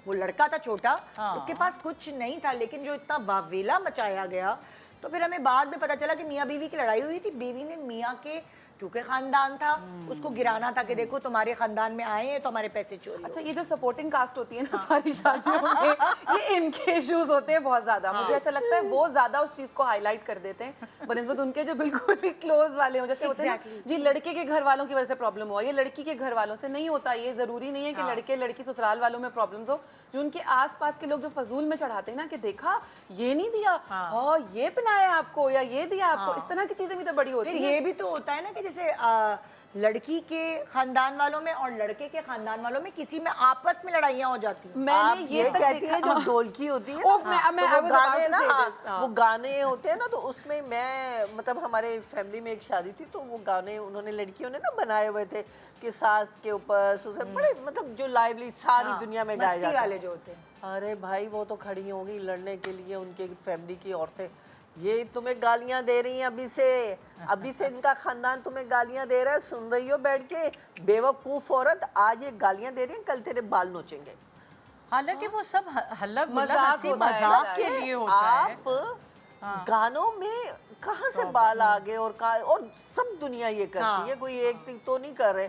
वो लड़का था छोटा, उसके पास कुछ नहीं था, लेकिन जो इतना वावेला मचाया गया, तो फिर हमें बाद में पता चला कि मियाँ बीवी की लड़ाई हुई थी। बीवी ने मियाँ के, क्योंकि खानदान था, उसको गिराना था कि देखो तुम्हारे खानदान में आए हैं तो हमारे पैसे चोरी हो अच्छा, ये जो सपोर्टिंग कास्ट होती है ना सारी शादियों में, ये इनके इश्यूज होते हैं बहुत ज्यादा। मुझे ऐसा लगता है वो ज्यादा उस चीज को हाईलाइट कर देते हैं बनस्बत उनके जो बिल्कुल ही क्लोज वाले हो। जैसे होते हैं ना, जी लड़के के घर वालों की वजह से प्रॉब्लम हुआ, ये लड़की के घर वालों से नहीं होता। ये जरूरी नहीं है कि लड़के लड़की ससुराल वालों में प्रॉब्लम्स हो। जो उनके आसपास के लोग जो फजूल में चढ़ाते हैं ना कि देखा ये नहीं दिया, हाँ ये पहनाया आपको, या ये दिया आपको, इस तरह की चीजें भी तो बड़ी होती फिर है। ये भी तो होता है ना कि जैसे लड़की के खानदान वालों में और लड़के के खानदान वालों में किसी में आपस में लड़ाइयाँ हो जाती हैं। आप मैंने ये तक कहती देखा- है जो ढोलकी होती है ओफ, ना, मैं तो I वो was about गाने to ना, say हाँ, this, हाँ। वो गाने होते हैं ना, तो उसमें मैं मतलब हमारे फैमिली में एक शादी थी, तो वो गाने उन्होंने लड़कियों ने ना बनाए हुए थे कि सास के ऊपर ससुर, बड़े मतलब जो लाइवली सारी दुनिया में गाए मस्ती जाते वाले हैं। जो होते हैं। अरे भाई वो तो खड़ी होंगी लड़ने के लिए, उनके फैमिली की औरतें, ये तुम्हें गालियां दे रही हैं अभी से इनका खानदान तुम्हें गालियां दे रहा है, सुन रही हो बैठ के, बेवकूफ औरत, आज ये गालियां दे रही हैं, कल तेरे बाल नोचेंगे। हालांकि वो सब हल्ला गुल्ला मजाक हंसी होता है, मजाक के लिए होता है। आप गानों में कहाँ से बाल आ गए, और सब दुनिया ये करती है, कोई एक तो नहीं कर रहे।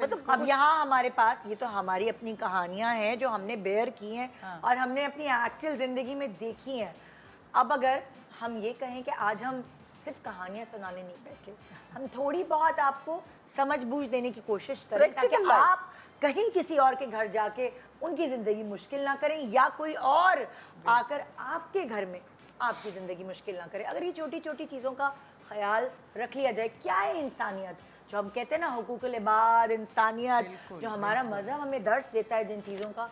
मतलब अब यहाँ हमारे पास ये तो हमारी अपनी कहानियां हैं जो हमने बेयर की हैं और हमने अपनी एक्चुअल जिंदगी में देखी हैं। अब अगर हम ये कहें कि आज हम सिर्फ कहानियां सुनाने नहीं बैठे, हम थोड़ी बहुत आपको समझ बूझ देने की कोशिश करें ताकि Practical life। आप कहीं किसी और के घर जाके उनकी जिंदगी मुश्किल ना करें, या कोई और आकर आपके घर में आपकी ज़िंदगी मुश्किल ना करे। अगर ये छोटी छोटी चीज़ों का ख्याल रख लिया जाए, क्या है इंसानियत जो हम कहते हैं ना, हुकूकुल इबाद, इंसानियत, जो हमारा मज़हब हमें दर्स देता है जिन चीज़ों का,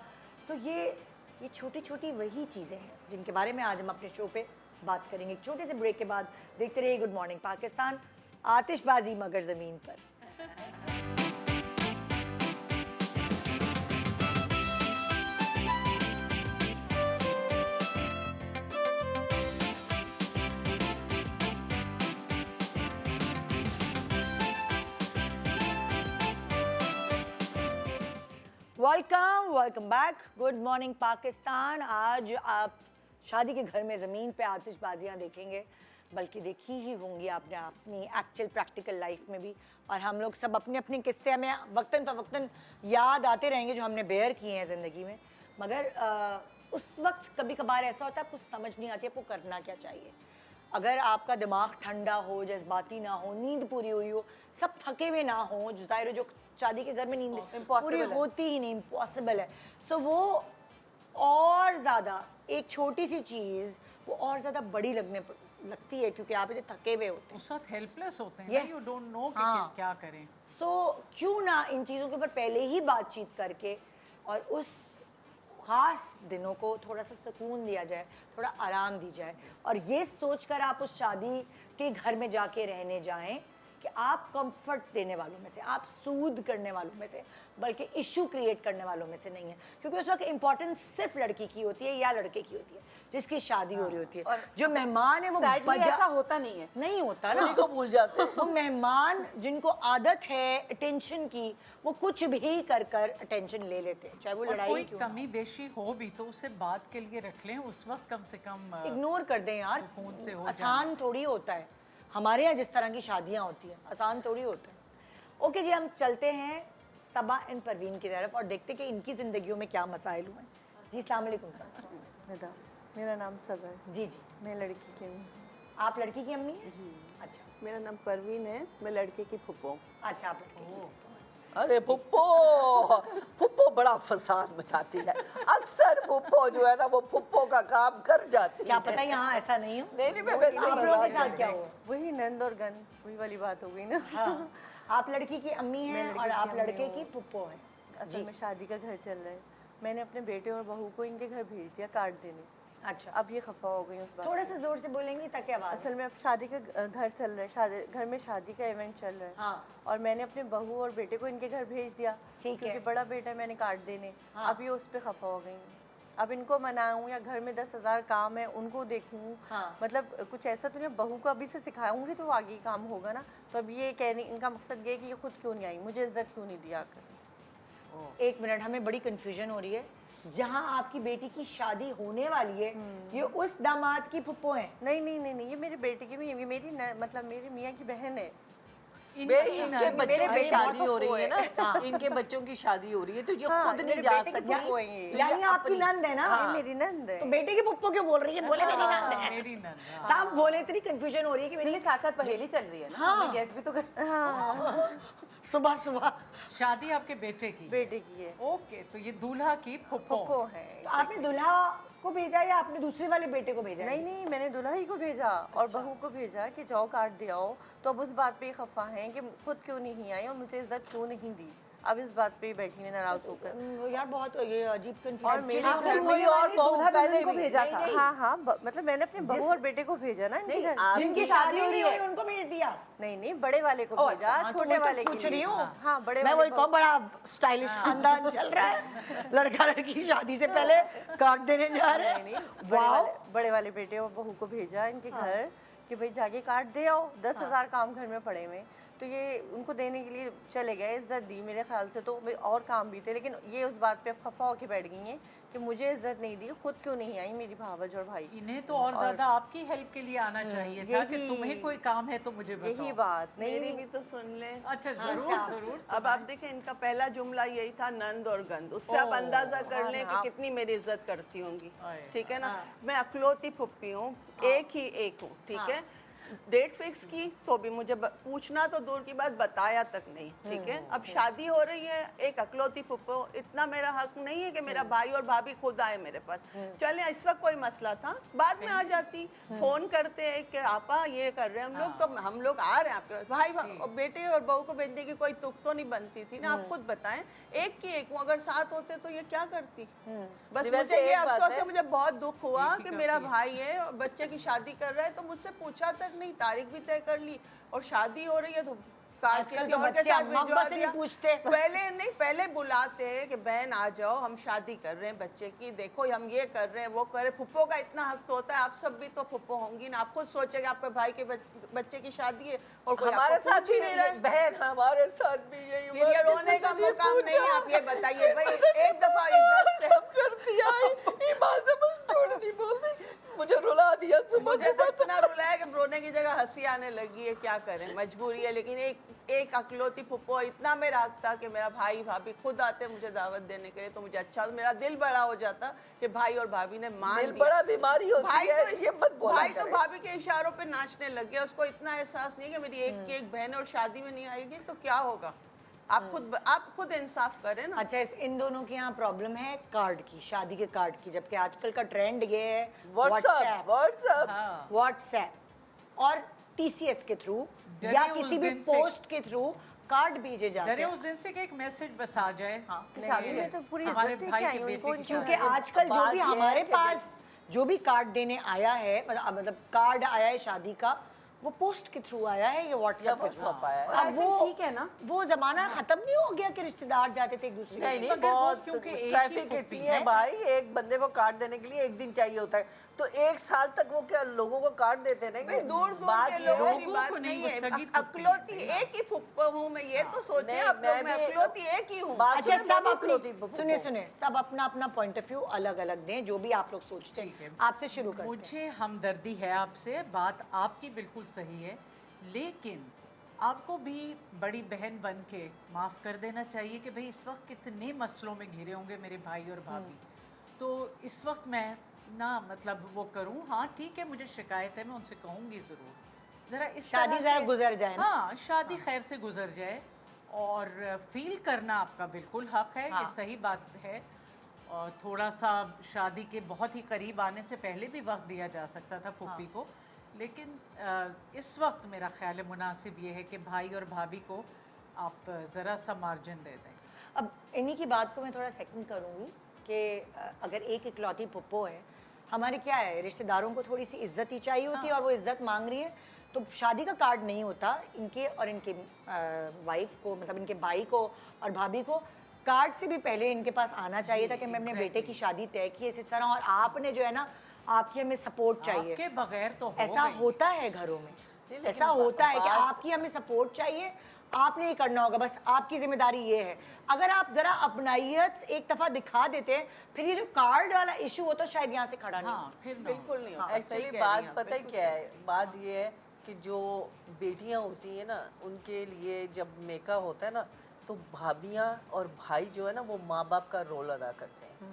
सो ये छोटी छोटी वही चीज़ें हैं जिनके बारे में आज हम अपने शो पे बात करेंगे। एक छोटे से ब्रेक के बाद देखते रहिए गुड मॉर्निंग पाकिस्तान, आतिशबाजी मगर ज़मीन पर। Welcome back, good morning Pakistan. आज आप शादी के घर में ज़मीन पे आतिशबाजियाँ देखेंगे, बल्कि देखी ही होंगी आपने अपनी एक्चुअल प्रैक्टिकल लाइफ में भी, और हम लोग सब अपने अपने किस्से हमें वक्तन फ़वक्तन याद आते रहेंगे जो हमने बेयर किए हैं ज़िंदगी में। मगर उस वक्त कभी कभार ऐसा होता है आपको समझ नहीं आती आपको करना क्या चाहिए। अगर आपका दिमाग ठंडा हो, जज्बाती ना हो, नींद पूरी हुई हो, सब थके हुए ना हो, जो ज़ाहिर जो शादी के घर में नींद पूरी होती ही नहीं, इम्पॉसिबल है। सो वो और ज़्यादा एक छोटी सी चीज़ वो और ज़्यादा बड़ी लगती है, क्योंकि आप इतने थके हुए होते हैं, उस वक्त हेल्पलेस होते हैं, Yes. यू डोंट नो कि हाँ। क्या करें। सो क्यों ना इन चीज़ों के ऊपर पहले ही बातचीत करके और उस ख़ास दिनों को थोड़ा सा सुकून दिया जाए, थोड़ा आराम दी जाए, और ये सोचकर आप उस शादी के घर में जाके रहने जाएं कि आप कंफर्ट देने वालों में से, आप सूद करने वालों में से, बल्कि इशू क्रिएट करने वालों में से नहीं है। क्योंकि उस वक्त इंपॉर्टेंस सिर्फ लड़की की होती है या लड़के की होती है जिसकी शादी हो रही होती है, और जो मेहमान है वो Sadly ऐसा होता नहीं है। नहीं होता ना, उन्हीं को भूल जाते हैं। वो मेहमान जिनको आदत है अटेंशन की, वो कुछ भी कर अटेंशन ले लेते हैं, चाहे वो और लड़ाई कोई क्यों ना कमी बेशी हो भी तो उसे बात के लिए रख लें, उस वक्त कम से कम इग्नोर कर दें यार। सुकून से हो आसान थोड़ी होता है, हमारे यहाँ जिस तरह की शादियाँ होती हैं आसान थोड़ी होता है। ओके जी, हम चलते हैं सबा एंड परवीन की तरफ और देखते हैं कि इनकी ज़िंदगियों में क्या मसाइल हुए हैं। जी अस्सलाम वालेकुम साहब। मेरा नाम सब है, जी जी, मैं लड़की की हूँ। आप लड़की की अम्मी हैं? अच्छा मेरा नाम परवीन है, मैं लड़के की फुप्पो हूँ। अच्छा, आप लड़की की। अरे फुप्पो बड़ा फसाद मचाती है। अक्सर फुप्पो जो है ना वो फुप्पो का काम कर जाती क्या है। पता यहाँ ऐसा नहीं हो। नहीं मैं वैसे ही आप लोगों के मजाक साथ कर क्या रही हुआ? वही नंद और गन, वही वाली बात हो गई ना। हाँ, आप लड़की की अम्मी हैं लड़की और की आप अम्मी लड़के हूँ। की पुप्पो हैं। असल में शादी का घर चल रहा है, मैंने अपने बेटे और बहू को इनके घर भेज दिया कार्ड देने। अच्छा, अब ये खफा हो गई उस बात थोड़ा से। से जोर से बोलेंगी ताकि आवाज असल में अब शादी का घर चल रहा है, घर में शादी का इवेंट चल रहा है। हाँ। और मैंने अपने बहू और बेटे को इनके घर भेज दिया, ठीक है। क्योंकि बड़ा बेटा है, मैंने कार्ड देने। हाँ। अब ये उस पर खफा हो गई हैं। अब इनको मनाऊं या घर में 10,000 काम है उनको देखूं, हाँ। मतलब कुछ ऐसा तो नहीं, बहू को अभी से सिखाऊंगी तो वो आगे काम होगा ना। तो अब ये कहने इनका मकसद ये है कि ये खुद क्यों नहीं आई, मुझे इज्जत क्यों नहीं दिया आकर। एक मिनट, हमें बड़ी कंफ्यूजन हो रही है। जहाँ आपकी बेटी की शादी होने वाली है, ये उस दामाद की पुप्पो हैं। नहीं नहीं नहीं नहीं, ये मेरे बेटे की भी, ये मेरी मतलब मेरे मियाँ की बहन है। इनके बच्चों मेरे की बेटे शादी बहुत हो रही है फुप्पो ना, इनके बच्चों की शादी हो रही है तो ये हाँ, खुद नहीं मेरे जा बेटे की सकती। फुप्पो है ये। यानी आपकी नंद है ना? ये मेरी नंद है। तो बेटे की पुप्पो क्यों बोल रही है? बोले मेरी नंद है। मेरी नंद, हाँ। साहब बोले, इतनी कंफ्यूजन हो रही है कि मेरे मेरी साथ साथ पहेली चल रही है ना, हाँ। मैं गैस भी तो कर। सुबह सुबह। शादी आपके बेटे की? बेटे की है, ओके, तो ये दूल्हा की फुप्पो। फुप्पो है। तो आपने दुल्हा को भेजा या आपने दूसरे वाले बेटे को भेजा? नहीं नहीं, मैंने दुल्हा ही को भेजा और बहू को भेजा कि जाओ कार्ड दे आओ। तो अब उस बात पे खफा हैं कि खुद क्यों नहीं आई और मुझे इज्जत क्यों नहीं दी। अब इस बात पे बैठी है नाराज होकर। यार बहुत ये अजीब और कंफ्यूजन। मेरी आपने कोई और बहू दूल्हा पहले दुल्हन को भी भेजा नहीं, था। नहीं, हाँ हाँ, मतलब मैंने अपने बहू और बेटे को भेजा ना इनके नहीं, घर। आप- जिनकी शादी नहीं हुई उनको भेज दिया। नहीं नहीं, बड़े वाले को भेजा, हाँ, तो छोटे वही तो वाले पूछ के रही लिए। हूँ। हाँ, बड़े मैं वाले वही को। कहूँ, बड़ा स्टाइलिश खानदान चल रहा है। लड़का लड़की शादी से पहले कार्ड देने जा रहे नहीं हैं। नहीं, वाह, बड़े वाले बेटे और बहू को भेजा इनके घर कि भाई जाके कार्ड दे आओ। 10,000 काम घर में पड़े हुए। तो ये उनको देने के लिए चले गए, इज्जत दी मेरे ख्याल से। तो और काम भी थे, लेकिन ये उस बात पे अब खफा होके बैठ गई हैं कि मुझे इज्जत नहीं दी, खुद क्यों नहीं आई मेरी भावज और भाई। इन्हें तो और ज्यादा आपकी हेल्प के लिए आना चाहिए था कि तुम्हें कोई काम है तो मुझे यही बताओ। बात मेरी नहीं। भी तो सुन लें। अच्छा, जरूर जरूर। अब आप देखें, इनका पहला जुमला यही था नंद और गंद। उससे आप अंदाजा कर लें कि कितनी मेरी इज्जत करती होंगी। आए, ठीक है ना? मैं अकलौती फुप्पी हूँ, एक ही एक हूँ। ठीक है, डेट फिक्स की तो भी मुझे पूछना तो दूर की बात, बताया तक नहीं। ठीक है, अब शादी हो रही है, एक अकलौती फुप्पो, इतना मेरा हक नहीं है कि मेरा भाई और भाभी खुद आए मेरे पास। चले, इस वक्त कोई मसला था, बाद में आ जाती। फोन करते हैं कि आपा ये कर रहे हैं हम लोग, तो हम लोग आ रहे हैं आपके पास। भाई और बेटे और बहू को भेजने की कोई तुक तो नहीं बनती थी ना। आप खुद बताएं, एक की एक हूँ, अगर साथ होते तो ये क्या करती? बस वैसे मुझे ये एक बात अफसोस है, है, मुझे बहुत दुख हुआ कि मेरा भाई है और बच्चे की शादी कर रहा है तो मुझसे पूछा तक नहीं, तारीख भी तय कर ली और शादी हो रही है तो कार्ड आजकल किसी तो और के बच्चे साथ अम्मा भिजवा अब्बा से नहीं दिया। पूछते। पहले बुलाते हैं कि बहन आ जाओ, हम शादी कर रहे हैं बच्चे की, देखो हम ये कर रहे हैं वो कर रहे हैं। फुप्पो का इतना हक तो होता है, आप सब भी तो फुप्पो होंगी ना। आप खुद सोचे कि आपके भाई के बच्चे की शादी है और कोई हमारे आपको साथ पूछ ही भी नहीं रहा है। बहन, हमारे साथ भी यही फिर ये रोने का मुकाम नहीं है। आप ये बताइए भाई, एक दफा इज्जत से सब कर दिया है। ईमान से बस झूठ नहीं बोलती, मुझे रुला दिया समझ। मुझे तो इतना रुलाया कि रोने की जगह हंसी आने लगी है। क्या करें, मजबूरी है। लेकिन एक अकलौती फुप्पो, इतना मेरा हक था कि मेरा भाई भाभी खुद आते मुझे दावत देने के लिए, तो मुझे अच्छा, मेरा दिल बड़ा हो जाता कि भाई और भाभी ने मान दिल दिया। बड़ा बीमारी होती भाई है, तो ये मत बोला भाई तो करें। भाभी के इशारों पे नाचने लग गया। उसको इतना एहसास नहीं कि मेरी एक की एक बहन और शादी में नहीं आएगी तो क्या होगा। आप खुद इंसाफ करें ना। अच्छा, इन दोनों के यहाँ प्रॉब्लम है कार्ड की, शादी के कार्ड की, जबकि आजकल का ट्रेंड ये है व्हाट्सएप और टीसीएस के थ्रू डरे या उस किसी भी दिन से- पोस्ट के थ्रू कार्ड भेजे जाते डरे हैं। उस दिन से कि एक मैसेज बस आ जाए शादी में तो पूरी हमारे इज्जत भाई लेके के आई बेटे उनको, की क्योंकि शादी। आजकल जो बात भी ये है हमारे कि पास जो भी कार्ड देने आया है, मतलब कार्ड आया है शादी का, वो पोस्ट के थ्रू आया है या व्हाट्सएप के थ्रू WhatsApp आया है। और I think ठीक है ना। वो जमाना खत्म नहीं हो गया कि रिश्तेदार जाते थे एक दूसरे के नहीं नहीं, मगर वो बहुत क्योंकि एक ही ट्रैफिक फुप्पी इतनी है भाई, एक बंदे को कार्ड देने के लिए एक दिन चाहिए होता है, तो एक साल तक वो क्या लोगों को कार्ड देते रहेंगे? भाई दूर दूर बात के ये लोगों है- की लोगों बात को नहीं, नहीं वो है। सगी अकलौती एक ही फुप्पो हूँ मैं, ये तो सोचे नहीं, आप लोग, मैं मैं भी- अकलौती एक ही हूँ। बात अच्छा, सुनो, सब मैं भी इकलौती अपनी फुप्पो सुने हूँ। सुने सब अपना अपना पॉइंट ऑफ व्यू अलग अलग दें, जो भी आप लोग सोचते ठीक है। हैं। आपसे शुरू करते हैं। मुझे हमदर्दी है आपसे, बात आपकी बिल्कुल सही है, लेकिन आपको भी बड़ी बहन बन के माफ़ कर देना चाहिए कि भाई इस वक्त कितने मसलों में घिरे होंगे मेरे भाई और भाभी। तो इस वक्त मैं ना मतलब वो करूं, हाँ ठीक है, मुझे शिकायत है, मैं उनसे कहूँगी ज़रूर, ज़रा इस शादी तरह ज़रा से- गुजर जाए ना। हाँ, शादी खैर से गुजर जाए। और फील करना आपका बिल्कुल हक है, ये सही बात है। और थोड़ा सा शादी के बहुत ही करीब आने से पहले भी वक्त दिया जा सकता था फूफी को, लेकिन इस वक्त मेरा ख्याल है मुनासिब ये है कि भाई और भाभी को आप ज़रा सा मार्जिन दे दें। अब इन्हीं की बात को मैं थोड़ा सेकंड करूँगी कि अगर एक इकलौती पुप्पो है, हमारे क्या है, रिश्तेदारों को थोड़ी सी इज्जत ही चाहिए होती है और वो इज्जत मांग रही है, तो शादी का कार्ड नहीं होता इनके और इनके वाइफ को, मतलब इनके भाई को और भाभी को कार्ड से भी पहले इनके पास आना चाहिए था कि मैं अपने बेटे की शादी तय की है इस तरह, और आपने जो है ना, आपकी हमें सपोर्ट चाहिए। आपके बगैर तो हो ऐसा गई। होता है घरों में, ऐसा होता है कि आपकी हमें सपोर्ट चाहिए, आपने ये करना होगा, बस आपकी जिम्मेदारी ये है। अगर आप जरा अपनाइयत एक दफा दिखा देते हैं, फिर ये जो कार्ड वाला इशू हो तो शायद यहाँ से खड़ा नहीं हाँ, फिर ना। बिल्कुल नहीं होता, सही एक्चुअली कह रही बात हैं आप, पता है बिल्कुल क्या है, बात ये है कि जो बेटियां होती हैं ना, उनके लिए जब मेका होता है ना, तो भाभियां और भाई जो है ना, वो माँ बाप का रोल अदा करते हैं।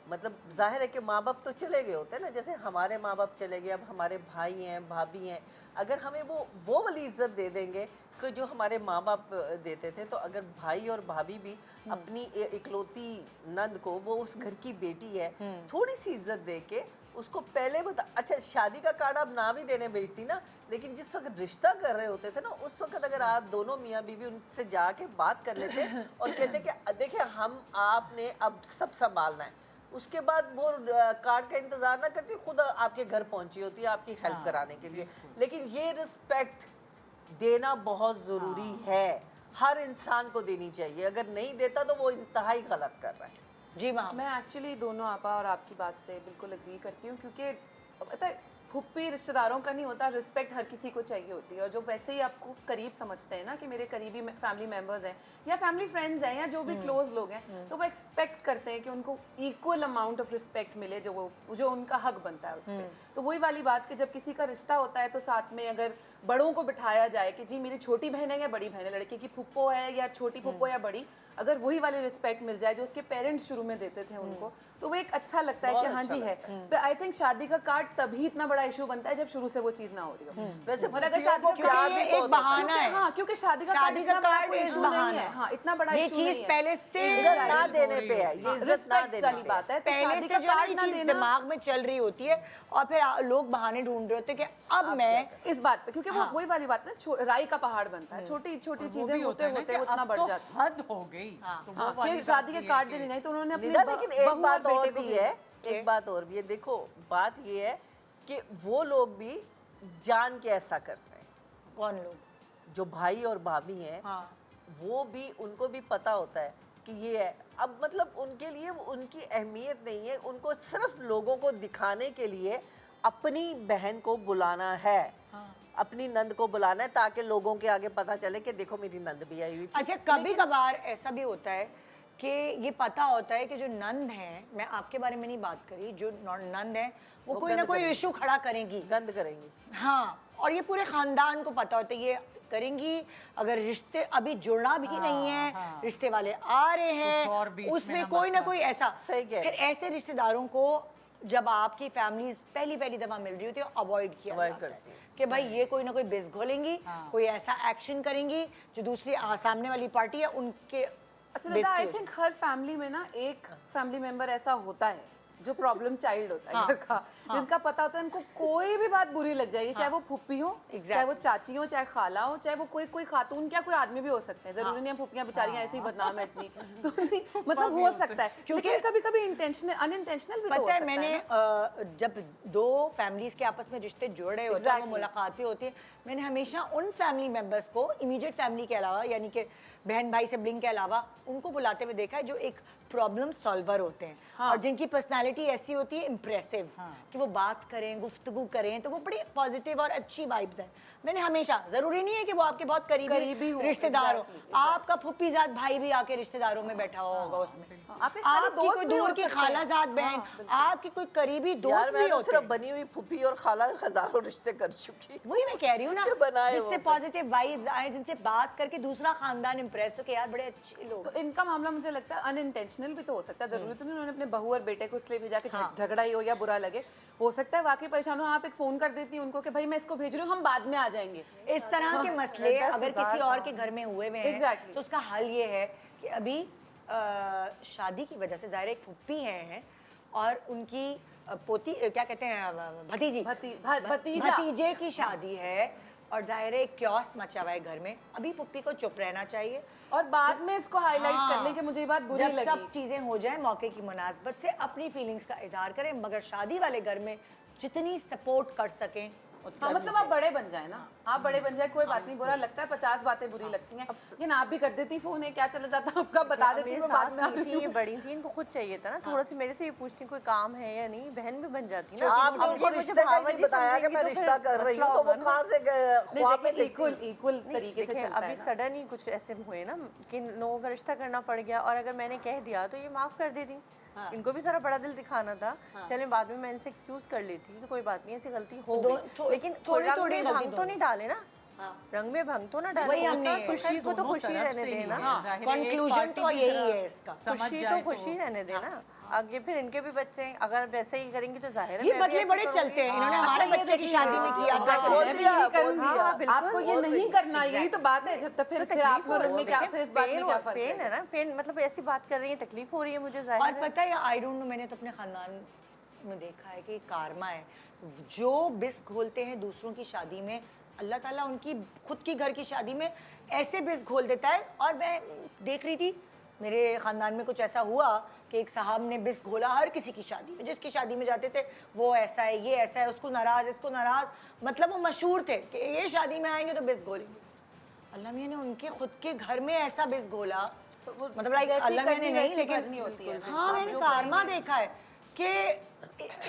मतलब जाहिर है कि माँ बाप तो चले गए होते हैं ना, जैसे हमारे माँ बाप चले गए, अब हमारे भाई हैं, भाभी हैं, अगर हमें वो वाली इज्जत दे देंगे कि जो हमारे माँ बाप देते थे, तो अगर भाई और भाभी भी अपनी इकलौती नंद को, वो उस घर की बेटी है, थोड़ी सी इज्जत दे के उसको पहले बता। अच्छा, शादी का कार्ड आप ना भी देने भेजती ना, लेकिन जिस वक्त रिश्ता कर रहे होते थे ना, उस वक्त अगर आप दोनों मियाँ बीवी उनसे जाके बात कर लेते और कहते कि देखिए हम आपने अब सब संभालना है, उसके बाद वो कार्ड का इंतजार ना करती, खुद आपके घर पहुंची होती है आपकी हेल्प कराने के लिए। लेकिन ये रिस्पेक्ट देना बहुत ज़रूरी है, हर इंसान को देनी चाहिए, अगर नहीं देता तो वो इंतहाई गलत कर रहा है। जी माँ। मैं एक्चुअली दोनों आपा और आपकी बात से बिल्कुल एग्री करती हूँ, क्योंकि पता है फुप्पी रिश्तेदारों का नहीं होता, रिस्पेक्ट हर किसी को चाहिए होती है। और जो वैसे ही आपको करीब समझते हैं ना कि मेरे करीबी फैमिली मेम्बर्स हैं या फैमिली फ्रेंड्स हैं या जो भी क्लोज लोग हैं, तो वो एक्सपेक्ट करते हैं कि उनको इक्वल अमाउंट ऑफ रिस्पेक्ट मिले जो उनका हक बनता है उस पर। तो वही वाली बात कि जब किसी का रिश्ता होता है तो साथ में अगर बड़ों को बिठाया जाए कि जी मेरी छोटी बहन है या बड़ी बहन है, लड़के की फुप्पो है या छोटी फुप्पो या बड़ी, अगर वही वाली रिस्पेक्ट मिल जाए जो उसके पेरेंट्स शुरू में देते थे उनको, तो वो एक अच्छा लगता है कि हाँ जी है। पर आई थिंक शादी का कार्ड तभी इतना बड़ा इशू बनता है जब शुरू से वो चीज ना हो रही हो। वैसे और अगर शादी का क्योंकि कार्ड ये एक बहाना है। हाँ, क्योंकि शादी का कार्ड इतना बड़ा कोई इशू नहीं है। हाँ, इतना बड़ा ये इशू चीज नहीं है। पहले से इज्जत ना देने पे है, ये इज्जत ना रिस्पेक्ट देने वाली पे बात है। तो पहले शादी से का जो है ना कार्ड ये ना चीज देना दिमाग में चल रही होती है और फिर लोग बहाने ढूंढ रहे होते हैं कि अब मैं इस बात पे, क्योंकि वो वही वाली बात ना, राई का पहाड़ बनता है, छोटी छोटी वो चीजें भी होते है ना होते कि वो इतना अब बढ़ तो जाती है। हद हो गई। तो वो हाँ, वाली कि बात शादी के ये कार्ड है देने नहीं तो उन्होंने अपनी निदा, लेकिन एक बहू और बात और बेटे को भी है, एक बात और भी है, देखो बात ये है कि वो लोग भी जान के ऐसा करते हैं, कौन लोग, जो भाई और भाभी हैं, हाँ वो भी, उनको भी पता होता है कि ये है। अब मतलब उनके लिए उनकी अहमियत नहीं है, उनको सिर्फ लोगों को दिखाने के लिए अपनी बहन को बुलाना है, अपनी नंद को बुलाना है, ताकि लोगों के आगे पता चले कि देखो मेरी नंद भी आई हुई थी। अच्छा, कभी कभार ऐसा भी होता है कि ये पता होता है कि जो नंद हैं, मैं आपके बारे में नहीं बात करी, जो नंद है वो कोई ना गंद कोई करेंगी। इशू खड़ा करेंगी, गंद करेंगी। हाँ, और ये पूरे खानदान को पता होता है ये करेंगी। अगर रिश्ते अभी जुड़ना भी नहीं है, रिश्ते वाले आ रहे कुछ और हैं, बीच में उसमें ना कोई ना मसला। कोई ऐसा, सही कह रहे फिर ऐसे रिश्तेदारों को जब आपकी फैमिली पहली दफा मिल रही होती है अवॉइड किया Avoid जाता है करती है। कि भाई ये कोई ना कोई बिस घोलेंगी, कोई ऐसा एक्शन करेंगी जो दूसरी सामने वाली पार्टी है उनके अच्छा बेइज्जती लता, आई हो थिंक हर फैमिली में ना एक फैमिली मेंबर ऐसा होता है जो प्रॉब्लम चाइल्ड होता है घर का, जिनका पता होता है इनको कोई भी बात बुरी लग जाएगी, चाहे वो फुप्पी हो, चाहे वो चाची हो, चाहे खाला हो, चाहे वो कोई खातून, क्या कोई आदमी भी हो सकते हैं, जरूरी नहीं है फुप्पियां बेचारियां ऐसी बदनाम है इतनी, तो नहीं, मतलब हो सकता है, क्योंकि कभी कभी इंटेंशनल अनइंटेंशनल भी तो हो पता है, सकता मैंने है ना। जब दो फैमिलीज के आपस में रिश्ते जुड़ रहे होते हैं, वो Exactly. मुलाकातें होती है, मैंने हमेशा उन फैमिली मेंबर्स को इमीडिएट फैमिली के अलावा, यानी कि बहन भाई सिबलिंग के अलावा, उनको बुलाते हुए देखा है जो एक प्रॉब्लम सॉल्वर होते हैं और जिनकी पर्सनालिटी ऐसी होती है इम्प्रेसिव, कि वो बात करें, गुफ्तगू करें, तो वो बड़ी पॉजिटिव और अच्छी वाइब्स हैं। मैंने हमेशा, जरूरी नहीं है कि वो आपके बहुत करीबी करीबी हो, रिश्तेदार हो, exactly. आपका फुप्पीजाद भाई भी आके रिश्तेदारों में बैठा हुआ होगा उसमें, आपके खाली आपकी दोस्त कोई भी हो दूर की सकते हैं। खालाजाद बहन, आपकी कोई करीबी यार दोस्त भी मैं तो होते सिर्फ हैं। बनी हुई फुप्पी और खाला हजारों रिश्ते कर चुकी। वही मैं कह रही हूँ ना, जो बनाए जिससे वो। पॉजिटिव वाइब्स आए, जिनसे बात करके दूसरा खानदान इंप्रेस हो कि यार बड़े अच्छे लोग तो इनका मामला मुझे लगता है अनइंटेंशनल भी तो हो सकता है, जरूरी तो नहीं उन्होंने अपने बहू और बेटे को इसलिए इसलिए भेजा कि झगड़ा ही हो या बुरा लगे, हो सकता है वाकई परेशान हो, आप एक फ़ोन कर देती हैं उनको कि भाई मैं इसको भेज रही हूँ, हम बाद में आ जाएंगे। इस तरह के मसले अगर किसी और के घर में हुए हुए हैं Exactly. तो उसका हल ये है कि अभी शादी की वजह से ज़ाहिर एक फुप्पी हैं और उनकी पोती क्या कहते हैं भतीजी भतीजा। भतीजे की शादी है और ज़ाहिर है क्योस मचा हुआ है घर में। अभी पुप्पी को चुप रहना चाहिए और बाद में इसको हाईलाइट हाँ, करने की मुझे ये बात बुरी जब लगी। सब चीज़ें हो जाए मौके की मुनासबत से अपनी फीलिंग्स का इजहार करें, मगर शादी वाले घर में जितनी सपोर्ट कर सकें उतना हाँ, मतलब आप बड़े बन जाए ना, आप बड़े बन जाए, कोई बात नहीं, बुरा लगता है, 50 बातें बुरी लगती हैं, लेकिन आप भी कर देती फ़ोन है क्या चला जाता, आपका बता देती मेरी वो बाद सास में नहीं थी, ये बड़ी थी, इनको खुद चाहिए था ना, थोड़ा सी मेरे से ये पूछती कोई काम है या नहीं, बहन भी बन जाती ना। आपने अब उनको ये मुझे रिश्ते का ही भावना नहीं बताया कि समझेंगी मैं तो रिश्ता फिर कर रही हूँ, मसला तो वो होगा ना। कहाँ से ख्वाब में देखती इक्वल तरीके से देखिए, चलता अभी है ना। सडन ही कुछ ऐसे हुए ना कि लोगों का रिश्ता करना पड़ गया, और अगर मैंने कह दिया तो ये माफ कर देती। इनको भी सारा बड़ा दिल दिखाना था। चले बाद में मैं इनसे एक्सक्यूज कर लेती, तो कोई बात नहीं, ऐसी गलती हो गई, लेकिन थोड़ी रंग थोड़ी में गलती भंग तो नहीं डाले ना, रंग में भंग तो ना डाले। वही हमने खुशी को तो खुशी रहने देना, कंक्लूजन तो यही है इसका। खुशी तो खुशी रहने देना। आगे फिर इनके भी बच्चे हैं, अगर वैसे ही करेंगी तो जाहिर है ये मैं भी बदले ऐसे बड़े करूंगी। चलते हैं, इन्होंने हमारे बच्चे की शादी में किया था। मैं भी यही करूंगी, बिल्कुल। आपको ये नहीं करना, यही तो बात है। जब तक फिर आप में और उनमें क्या, फिर इस बात में क्या फर्क पेन है? है ना, पेन मतलब ऐसी बात कर रही है, तकलीफ हो रही है मुझे, और जाहिर है। पता है आई डोंट नो, मैंने तो अपने खानदान में देखा है कि कारमा है, जो बिस घोलते हैं दूसरों की शादी में, अल्लाह ताला उनकी खुद की घर की शादी में ऐसे बिस घोल देता है। और मैं देख रही थी मेरे ख़ानदान में कुछ ऐसा हुआ कि एक साहब ने बिस घोला हर किसी की शादी में, जिसकी शादी में जाते थे वो ऐसा है, ये ऐसा है, उसको नाराज़, इसको नाराज़, मतलब वो मशहूर थे कि ये शादी में आएंगे तो बिस घोलेंगे। अल्लाह मियाँ ने उनके खुद के घर में ऐसा बिस घोला, मतलब लाइक जैसी अल्लाह मियाँ ने करनी नहीं, वैसी लेकिन करनी होती है। हाँ मैंने कारमा देखा है कि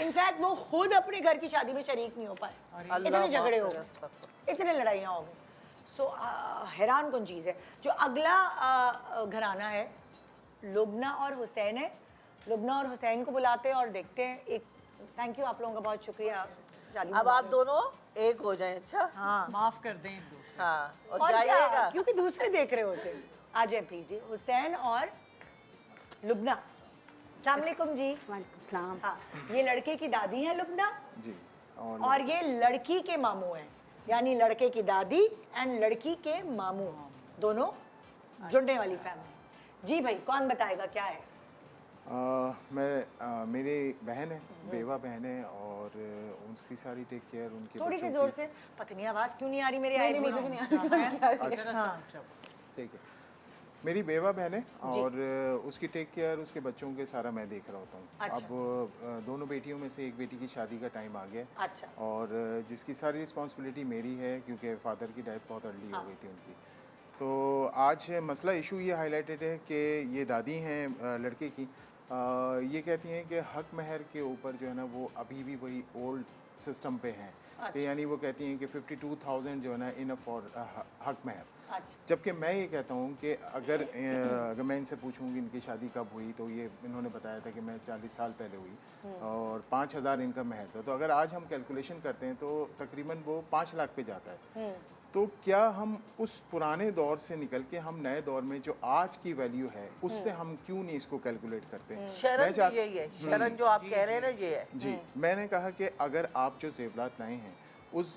इनफैक्ट वो खुद अपने घर की शादी में शरीक नहीं हो पाए, इतने झगड़े हो गए, इतने लड़ाइयाँ हो गई। सो हैरान कौन चीज़ है। जो अगला घराना है लुबना और हुसैन है, लुबना और हुसैन को बुलाते हैं और देखते हैं। एक थैंक यू, आप लोगों का बहुत शुक्रिया। शादी अब आप दोनों एक हो जाएं। अच्छा, हाँ माफ कर दें एक दूसरे। हाँ, और और क्या, जाइएगा। क्योंकि दूसरे देख रहे होते हैं। आ जाए प्लीज जी, हुसैन और लुबना। अस्सलामुअलैकुम जी। वालेकुम सलाम। हाँ, ये लड़के की दादी है लुबना जी। और ये लड़की के मामू हैं, यानी लड़के की दादी एंड लड़की के मामू, दोनों जुड़ने वाली फैमिली। जी भाई, कौन बताएगा क्या है? मेरी बहन है, बेवा बहन है, और उसकी सारी टेक केयर उनके थोड़ी सी बच्चों जोर की। से, पता नहीं आवाज़ क्यों नहीं आ रही मेरी। नहीं, मुझे भी नहीं आ रही। हाँ, ठीक है, मेरी बेवा बहन है और उसकी टेक केयर, उसके बच्चों के सारा मैं देख रहा होता हूँ। अच्छा। अब दोनों बेटियों में से एक बेटी की शादी का टाइम आ गया, अच्छा। और जिसकी सारी रिस्पॉन्सिबिलिटी मेरी है, क्योंकि फादर की डेथ बहुत अर्ली हो गई थी उनकी। तो आज मसला इशू ये हाईलाइटेड है कि ये दादी हैं लड़के की, ये कहती हैं कि हक महर के ऊपर जो है ना वो अभी भी वही ओल्ड सिस्टम पे हैं। कि यानी वो कहती हैं कि 52,000 जो है ना इनफ फॉर हक महर। अच्छा। जबकि मैं ये कहता हूँ कि अगर मैं इनसे पूछूँ कि इनकी शादी कब हुई, तो ये इन्होंने बताया था कि मैं 40 साल पहले हुई और 5,000 इनका महर था। तो अगर आज हम कैलकुलेशन करते हैं तो तकरीबन वो 5 लाख पे जाता है। तो क्या हम उस पुराने दौर से निकल के हम नए दौर में जो आज की वैल्यू है उससे हम क्यों नहीं इसको कैलकुलेट करते? शरण भी यही है, शरण जो आप कह रहे हैं ना ये है। जी, मैंने कहा कि अगर आप जो जेवरात लाए हैं उस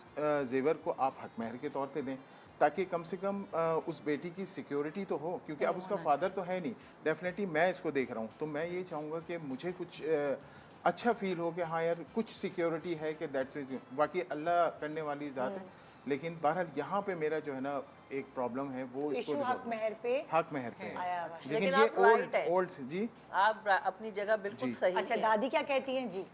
जेवर को आप हक महर के तौर पे दें, ताकि कम से कम उस बेटी की सिक्योरिटी तो हो, क्योंकि अब उसका फादर तो है नहीं। डेफिनेटली मैं इसको देख रहा हूँ, तो मैं ये चाहूँगा कि मुझे कुछ अच्छा फील हो कि हाँ यार कुछ सिक्योरिटी है, कि दैट्स बाकी अल्लाह करने वाली ज़ात है। लेकिन बहरहाल यहाँ पे मेरा जो है ना एक प्रॉब्लम है, वो इसको इशू हक महर पे हक महर पे है। आया हुआ है। लेकिन लेकिन ये आप right है। ओल्ड जी आप अपनी जगह बिल्कुल सही अच्छा, हैं। दादी क्या कहती हैं जी?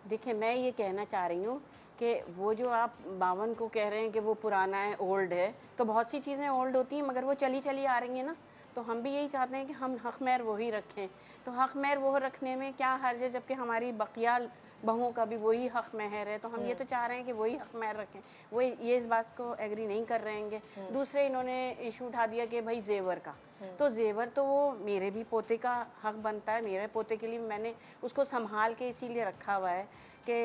देखिए, मैं ये कहना चाह रही हूँ कि वो जो आप 52 को कह रहे हैं कि वो पुराना है, ओल्ड है, तो बहुत सी चीज़ें ओल्ड होती हैं मगर वो चली चली आ रही हैं ना। तो हम भी यही चाहते हैं कि हम हक महर वही रखें। तो हक महर वो रखने में क्या हर्ज है, जबकि हमारी बकिया बहुओं का भी वही हक महर है। तो हम ये तो चाह रहे हैं कि वही हक महर रखें। वो ये इस बात को एग्री नहीं कर रहे हैं। दूसरे इन्होंने इशू उठा दिया कि भाई जेवर का, तो जेवर तो वो मेरे भी पोते का हक बनता है। मेरे पोते के लिए मैंने उसको संभाल के इसीलिए रखा हुआ है कि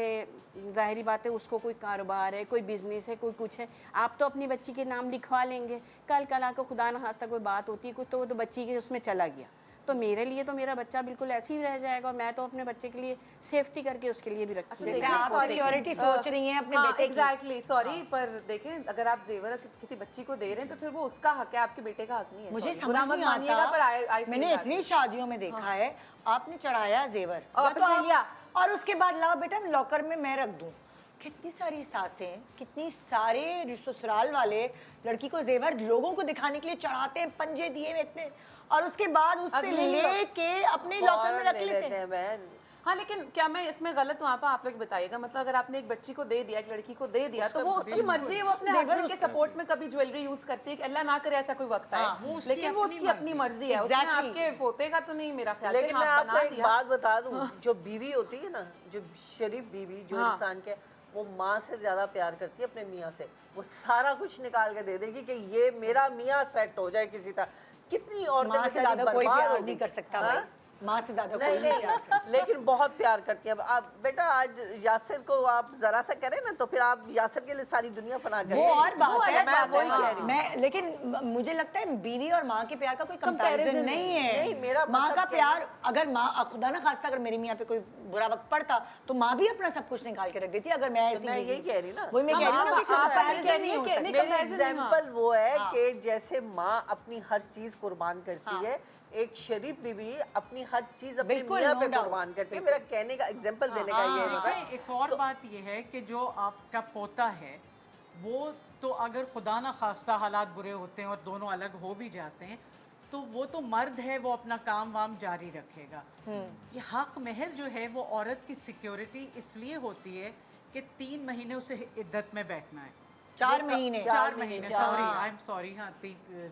ज़ाहिरी बात है उसको कोई कारोबार है, कोई बिज़नेस है, कोई कुछ है। आप तो अपनी बच्ची के नाम लिखवा लेंगे, कल आकर खुदा न खास्ता कोई बात होती है कुछ, तो वो तो बच्ची के उसमें चला गया, तो मेरे लिए तो मेरा बच्चा बिल्कुल ऐसे ही रह जाएगा, और मैं तो अपने बच्चे के लिए सेफ्टी करके उसके लिए भी रखी है। जैसे आप सिक्योरिटी सोच रही हैं अपने बेटे की। एग्जैक्टली, सॉरी, पर देखें अगर आप जेवर किसी बच्ची को दे रहे हैं तो फिर वो उसका हक है, आपके बेटे का हक नहीं है। मुझे Sorry, बुरा समझ मत नहीं मानिएगा, पर आता, I मैंने feel इतनी शादियों में देखा है, आपने चढ़ाया जेवर और या वापस तो ले आप- लिया। और उसके बाद लाओ बेटा लॉकर में मैं रख दूं। कितनी सारी सासें, कितनी सारे ससुराल वाले लड़की को जेवर लोगों को दिखाने के लिए चढ़ाते हैं, पंजे दिए हुए इतने, और उसके बाद उससे अगले ही लेके अपने लॉकर में रख ले लेते हैं। बहन। हाँ, लेकिन क्या मैं इसमें गलत हूँ? आप लोग बताइएगा। मतलब अगर आपने एक बच्ची को दे दिया, एक लड़की को दे दिया, तो वो उसकी मर्जी है, वो अपने जेवर हस्बैंड के उसका सपोर्ट में कभी ज्वेलरी यूज करती है कि अल्लाह ना करे ऐसा कोई वक्त आए, लेकिन वो उसकी अपनी मर्जी है। उसने Exactly. आपके पोते का तो नहीं, मेरा ख्याल से लेकिन हाँ, मैं आपको बना एक दिया। बात बता दूं, जो बीवी होती है ना, जो शरीफ बीवी, जो हाँ। इंसान के, वो माँ से ज्यादा प्यार करती है अपने मियाँ से। वो सारा कुछ निकाल के दे देगी कि ये मेरा मियाँ सेट हो जाए किसी तरह। कितनी औरतें माँ से बेचारी ज्यादा कोई बर्बाद प्यार हो नहीं गई। कर सकता हाँ? भाई, माँ से ज्यादा नहीं कोई नहीं प्यार करता। नहीं, लेकिन बहुत प्यार करती है। अब आप बेटा आज यासिर को आप जरा सा करें ना, तो फिर आप यासिर के लिए सारी दुनिया फना करें। वो और बात है, मैं वही हाँ, कह रही हूँ। मैं लेकिन मुझे लगता है बीवी और माँ के प्यार का कोई कंपैरिजन Comparison नहीं है। नहीं, मेरा माँ मतलब का क्या प्यार, अगर माँ खुदा ना खास्ता अगर मेरी मियाँ पे कोई बुरा वक्त पड़ता तो माँ भी अपना सब कुछ निकाल के रख देती है। अगर मैं ऐसी मैं बीवी यही कह रही ना। वही मैं कह रही हूँ ना कि आप कह कंपैरिजन रही नहीं हैं हो कि सकता। नहीं, मेरी comparison नहीं, एग्जाम्पल वो है कि जैसे माँ अपनी हर चीज कुर्बान करती है, एक शरीफ बीवी अपनी हर चीज अपने बिल्कुल, मियाँ no पे doubt। कुर्बान करती है। मेरा कहने का एग्जाम्पल देने का ये है। देखिए, एक और बात ये है कि जो आपका पोता है वो तो अगर खुदा ना खास्ता हालात बुरे होते हैं और दोनों अलग हो भी जाते हैं तो वो तो मर्द है, वो अपना काम वाम जारी रखेगा। ये हक महर जो है वो औरत की सिक्योरिटी इसलिए होती है कि 3 महीने उसे इद्दत में बैठना है। 4 महीने 4 महीने, सॉरी, आई एम सॉरी, हाँ,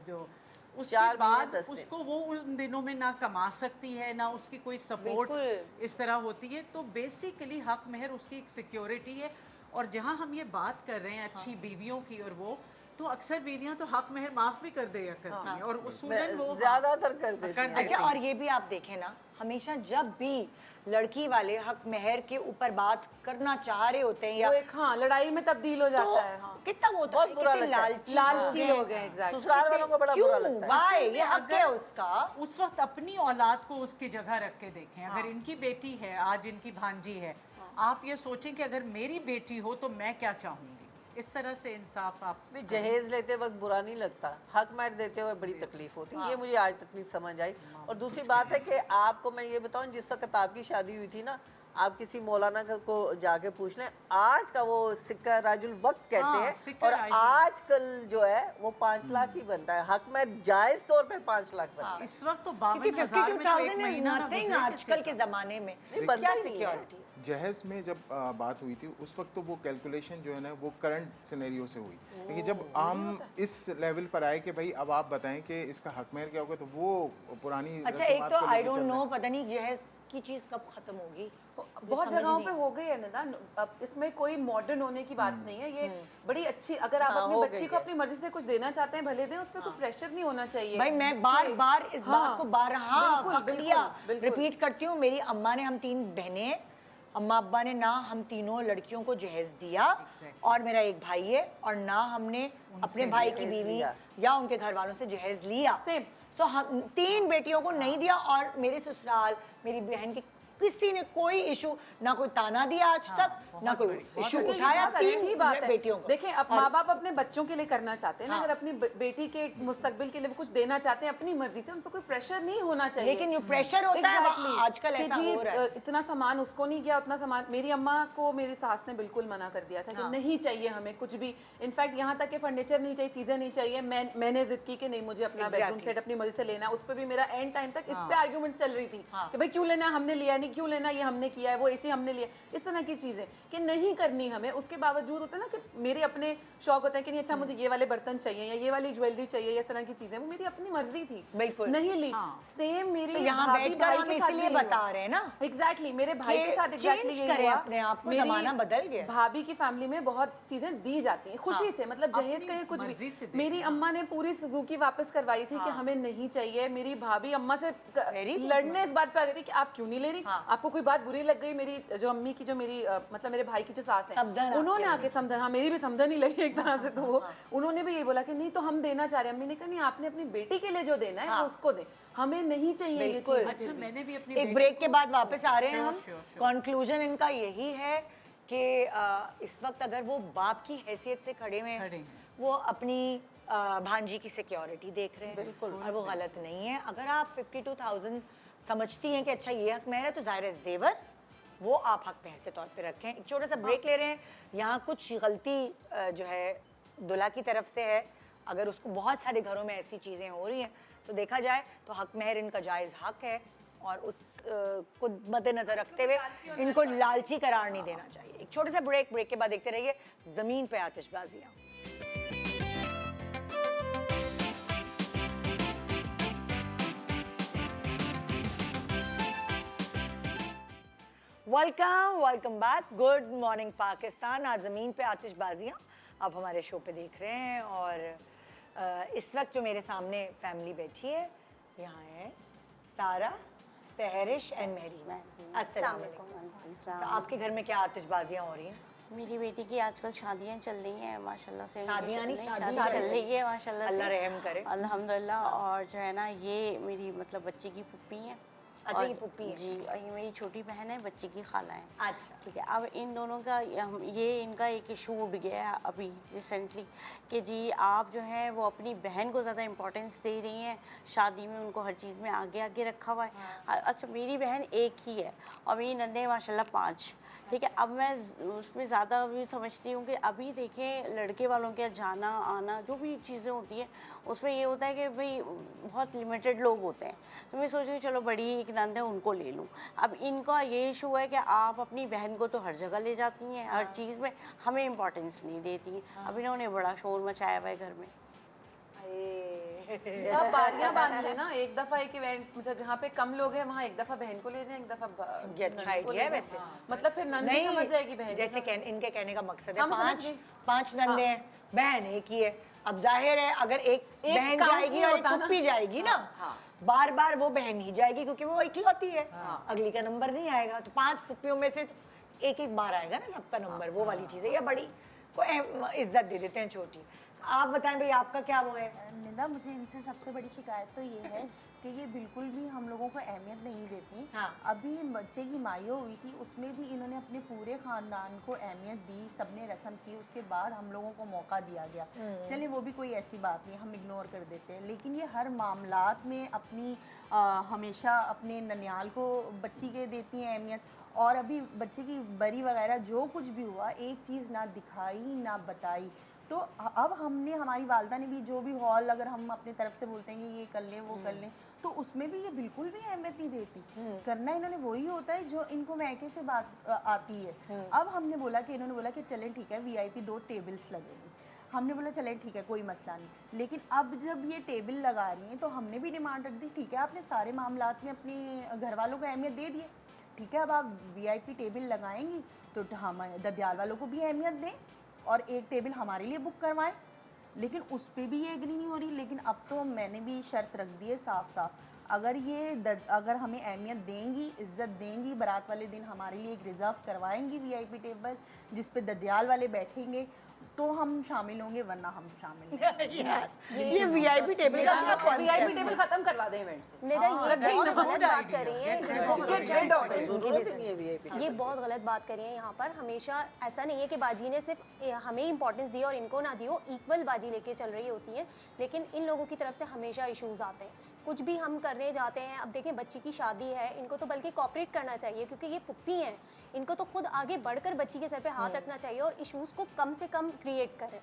जो उसके 4 महीने बाद 10 दिन। उसको वो उन दिनों में ना कमा सकती है, ना उसकी कोई सपोर्ट बिल्कुल। इस तरह होती है। तो बेसिकली हक महर उसकी एक सिक्योरिटी है। और जहाँ हम ये बात कर रहे हैं अच्छी बीवियों की, और वो तो अक्सर बीवियां तो हक महर माफ भी कर दिया करती हैं, और उसूलन वो ज्यादातर कर देती कर हैं। अच्छा, और ये भी आप देखें ना, हमेशा जब भी लड़की वाले हक महर के ऊपर बात करना चाह रहे होते हैं या वो एक हाँ लड़ाई में तब्दील हो तो जाता है। हाँ, कितना वो होता बहुत है, बुरा कितने लगता है। लालची लोग हैं, एग्जैक्टली। ससुराल वालों को बड़ा बुरा क्यों, लगता है। वाई, ये हक अगर है उसका। उस वक्त अपनी औलाद को उसकी जगह रख के देखें। अगर इनकी बेटी है, आज इनकी भांजी है, आप ये सोचें कि अगर मेरी बेटी हो तो मैं क्या चाहूँगी। इस तरह से इंसाफ आप भी जहेज लेते वक्त बुरा नहीं लगता, हक महर देते हुए बड़ी तकलीफ होती है। ये मुझे आज तक नहीं समझ आई। और दूसरी बात है कि आपको मैं ये बताऊं, जिस वक्त आपकी शादी हुई थी ना, आप किसी मौलाना को जाके पूछ लें, आज का वो सिक्का राजुल वक्त कहते हैं, सिक्का और राजुल। आजकल जो है वो 5 लाख ही बनता है। हक महर जायज तौर पे 5 लाख बनता है। इस वक्त तो क्योंकि 52,000 में तो एक 52,000 इज महीना ना नथिंग गुजरे आजकल किसी के का। जमाने में। बनता क्या ही नहीं है। सिक्योरिटी? जहेज में जब बात हुई थी उस वक्त तो वो कैलकुलेशन जो है ना वो करंट सिनेरियो से हुई, लेकिन जब हम इस लेवल पर आए कि भाई अब आप बताएं कि इसका हक महर क्या होगा, तो वो पुरानी अच्छा, एक रस्मात तो को आई लेके डोंट चल रहे नो, हैं। पता नहीं जहेज की चीज कब खत्म होगी। बहुत जगहों पे हो गई है निदा। अब इसमें कोई मॉडर्न होने की बात नहीं है। ये बड़ी अच्छी, अगर आप अपनी बच्ची को अपनी मर्जी से कुछ देना चाहते हैं भले दें, उस पर कोई प्रेशर नहीं होना चाहिए। भाई मैं बार बार इस बात को बारहा बिल्कुल, फकरिया बिल्कुल। रिपीट करती हूँ। मेरी अम्मा ने, हम 3 बहनें, अम्मा अब्बा ने ना हम तीनों लड़कियों को जहेज दिया, और मेरा एक भाई है, और ना हमने अपने भाई की बीवी या उनके घर वालों से जहेज लिया। Same। सो हम 3 बेटियों को नहीं दिया, और मेरे ससुराल मेरी बहन की किसी ने कोई इशू, ना कोई ताना दिया आज तक, ना कोई इशू क्योंकि ये उठाया। बहुत अच्छी 3 बात है। बेटियों को देखें, अब माँ बाप अपने बच्चों के लिए करना चाहते हैं ना, हाँ। अगर अपनी बेटी के मुस्तकबिल के लिए वो कुछ देना चाहते हैं अपनी मर्जी से, उन पर कोई प्रेशर नहीं होना चाहिए। लेकिन जो प्रेशर होता है Exactly। आजकल कि ऐसा जी, हो रहा है। इतना सामान उसको नहीं गया, उतना सामान मेरी अम्मा को मेरी सास ने बिल्कुल मना कर दिया था कि नहीं चाहिए हमें कुछ भी। इनफैक्ट यहाँ तक कि फर्नीचर नहीं चाहिए, चीजें नहीं चाहिए। मैंने जिद की कि नहीं, मुझे अपना बेडरूम सेट अपनी मर्जी से लेना। उस पर भी मेरा एंड टाइम तक इस पे आर्ग्यूमेंट चल रही थी कि भाई क्यों लेना, हमने लिया नहीं, क्यों लेना, ये हमने किया है, वो ऐसे हमने लिया। इस तरह की चीजें कि नहीं करनी हमें। उसके बावजूद होता है ना कि मेरे अपने शौक होते हैं कि नहीं, अच्छा मुझे ये वाले बर्तन चाहिए या ये वाली ज्वेलरी चाहिए, इस तरह की चीजें, वो मेरी अपनी मर्जी थी, बिल्कुल। नहीं ली। सेम मेरी तो यहाँ भाभी बैठकर भाई हम के साथ इसलिए यही हुआ। बता रहे हैं ना। एग्जैक्टली मेरे भाई कि के साथ एग्जैक्टली change यही करें हुआ। अपने आप को, मेरी ज़माना बदल गया। भाभी की फैमिली में बहुत चीजें दी जाती हैं खुशी से, मतलब जहेज अपनी का ये कुछ मर्जी से भी। देते मेरी अम्मा ने पूरी सुजुकी वापस करवाई थी कि हमें नहीं चाहिए। मेरी भाभी अम्मा से Very good। लड़ने इस बात पे आ गई थी कि आप क्यों नहीं ले रही, आपको कोई बात बुरी लग गई, मेरी जो अम्मी की जो मेरी मतलब मेरे भाई की जो सास है समझन उन्होंने आके समझन, हाँ मेरी भी समझन ही लगी एक तरह से, तो वो उन्होंने भी ये बोला कि नहीं तो हम देना चाह रहे हैं। अम्मी ने कहा नहीं, आपने अपनी बेटी के लिए जो देना है वो उसको दे, हमें नहीं चाहिए ये चीज़। अच्छा, मैंने भी अपनी एक ब्रेक के बाद वापस आ रहे हैं हम। कंक्लूजन इनका यही है कि इस वक्त अगर वो बाप की हैसियत से खड़े हुए हैं, वो अपनी भांजी की सिक्योरिटी देख रहे हैं, बिल्कुल, और वो गलत नहीं है। अगर आप 52,000 समझती हैं कि अच्छा ये हक महर है, तो ज़ाहिर है जेवर वो आप हक महर के तौर पे रखें। एक छोटा सा ब्रेक ले रहे हैं। यहाँ कुछ गलती जो है दुल्हा की तरफ से है, अगर उसको बहुत सारे घरों में ऐसी चीज़ें हो रही हैं तो देखा जाए तो हक महर इनका जायज़ हक है, और उस को मद्देनजर रखते हुए इनको लालची करार नहीं देना चाहिए। एक छोटा सा ब्रेक के बाद देखते रहिए ज़मीन पे आतिशबाजियाँ। Welcome back. Good morning Pakistan. आज ज़मीन पे आतिशबाजियाँ आप हमारे शो पे देख रहे हैं, और इस वक्त जो मेरे सामने फैमिली बैठी है, यहाँ है सारा, सहरिश एंड मेरी। अस्सलाम वालेकुम। तो आपके घर में क्या आतिशबाजियाँ हो रही हैं? मेरी बेटी की आजकल शादियां चल रही हैं माशाल्लाह से। शादियाँ नहीं, शादी शादी चल रही है माशाल्लाह से, अल्लाह रहम करे। अल्हम्दुलिल्लाह। और जो है ना, ये मेरी मतलब बच्चे की पुप्पी हैं। अच्छा, और ये पुप्पी है। जी, और ये मेरी छोटी बहन है, बच्चे की खाला है। अच्छा, ठीक है। अब इन दोनों का ये इनका एक इशू उठ गया है अभी रिसेंटली कि जी आप जो है वो अपनी बहन को ज़्यादा इम्पोर्टेंस दे रही हैं, शादी में उनको हर चीज़ में आगे आगे रखा हुआ है। अच्छा, मेरी बहन एक ही है और मेरी नंदे माशाल्लाह 5। ठीक है। अब मैं उसमें ज़्यादा भी समझती हूँ कि अभी देखें लड़के वालों के जाना आना जो भी चीज़ें होती हैं उसमें ये होता है कि भाई बहुत लिमिटेड लोग होते हैं, तो मैं सोच रही हूँ चलो बड़ी एक नंद है उनको ले लूँ। अब इनका ये इशू है कि आप अपनी बहन को तो हर जगह ले जाती हैं, हर चीज़ में हमें इम्पोर्टेंस नहीं देती हैं। अब इन्होंने बड़ा शोर मचाया हुआ है घर में। आप बारियां बांध लेना, एक दफा एक इवेंट, मतलब जहाँ पे कम लोग हैं वहाँ एक दफा बहन को ले जाएं, एक दफा ये अच्छा आइडिया है वैसे। मतलब फिर नंद भी समझ जाएगी बहन। जैसे इनके कहने का मकसद है हम समझ गए। पांच नंदे हैं, बहन एक ही है। अब जाहिर है अगर एक बहन count जाएगी नहीं और एक होता ना। पुप्पी जाएगी ना, बार बार वो बहन ही जाएगी क्योंकि वो इकलौती है, अगली का नंबर नहीं आएगा। तो 5 पुप्पियों में से एक एक बार आएगा ना सबका नंबर, वो वाली चीज़ है। या बड़ी को इज्जत दे देते हैं छोटी। आप बताएं भाई आपका क्या वो है? निदा, मुझे इनसे सबसे बड़ी शिकायत तो ये है कि ये बिल्कुल भी हम लोगों को अहमियत नहीं देती। हाँ। अभी बच्चे की माइयो हुई थी, उसमें भी इन्होंने अपने पूरे ख़ानदान को अहमियत दी, सबने रस्म की, उसके बाद हम लोगों को मौका दिया गया। चलिए वो भी कोई ऐसी बात नहीं, हम इग्नोर कर देते हैं, लेकिन ये हर मामलात में अपनी हमेशा अपने ननियाल को बच्ची के देती हैं अहमियत। और अभी बच्चे की बरी वगैरह जो कुछ भी हुआ, एक चीज़ ना दिखाई ना बताई। तो अब हमने, हमारी वालदा ने भी जो भी हॉल अगर हम अपनी तरफ से बोलते हैं कि ये कर लें वो कर लें, तो उसमें भी ये बिल्कुल भी अहमियत नहीं देती। करना इन्होंने वही होता है जो इनको मैके से बात आती है। अब हमने बोला कि इन्होंने बोला कि चलें ठीक है VIP 2 टेबल्स लगेंगी। हमने बोला चलें ठीक है कोई मसला नहीं, लेकिन अब जब ये टेबल लगा रही हैं तो हमने भी डिमांड रख दी, ठीक है आपने सारे मामलात में अपने घर वालों को अहमियत दे दिए, ठीक है अब आप VIP टेबल लगाएंगी तो हम ददियाल वालों को भी अहमियत दें और एक टेबल हमारे लिए बुक करवाएं। लेकिन उस पर भी ये एग्री नहीं हो रही। लेकिन अब तो मैंने भी शर्त रख दी है साफ साफ, अगर अगर हमें अहमियत देंगी, इज़्ज़त देंगी, बारात वाले दिन हमारे लिए एक रिज़र्व करवाएंगी VIP टेबल जिस पे ददियाल वाले बैठेंगे तो हम शामिल होंगे, वरना हम शामिल नहीं। ये VIP टेबल का क्या कॉन्सेप्ट है? VIP टेबल खत्म करवा दें इवेंट से। निदा, ये बहुत गलत बात कर रही है। ये बहुत गलत बात कर रही है। यहाँ पर हमेशा ऐसा नहीं है कि बाजी ने सिर्फ हमें इंपॉर्टेंस दी और इनको ना दी हो, इक्वल बाजी लेके चल रही होती है। लेकिन इन लोगों की तरफ से हमेशा इश्यूज आते हैं, कुछ भी हम करने जाते हैं। अब देखें बच्ची की शादी है, इनको तो बल्कि कॉपरेट करना चाहिए क्योंकि ये पुप्पी हैं, इनको तो खुद आगे बढ़कर बच्ची के सर पे हाथ रखना चाहिए और इश्यूज को कम से कम क्रिएट करें।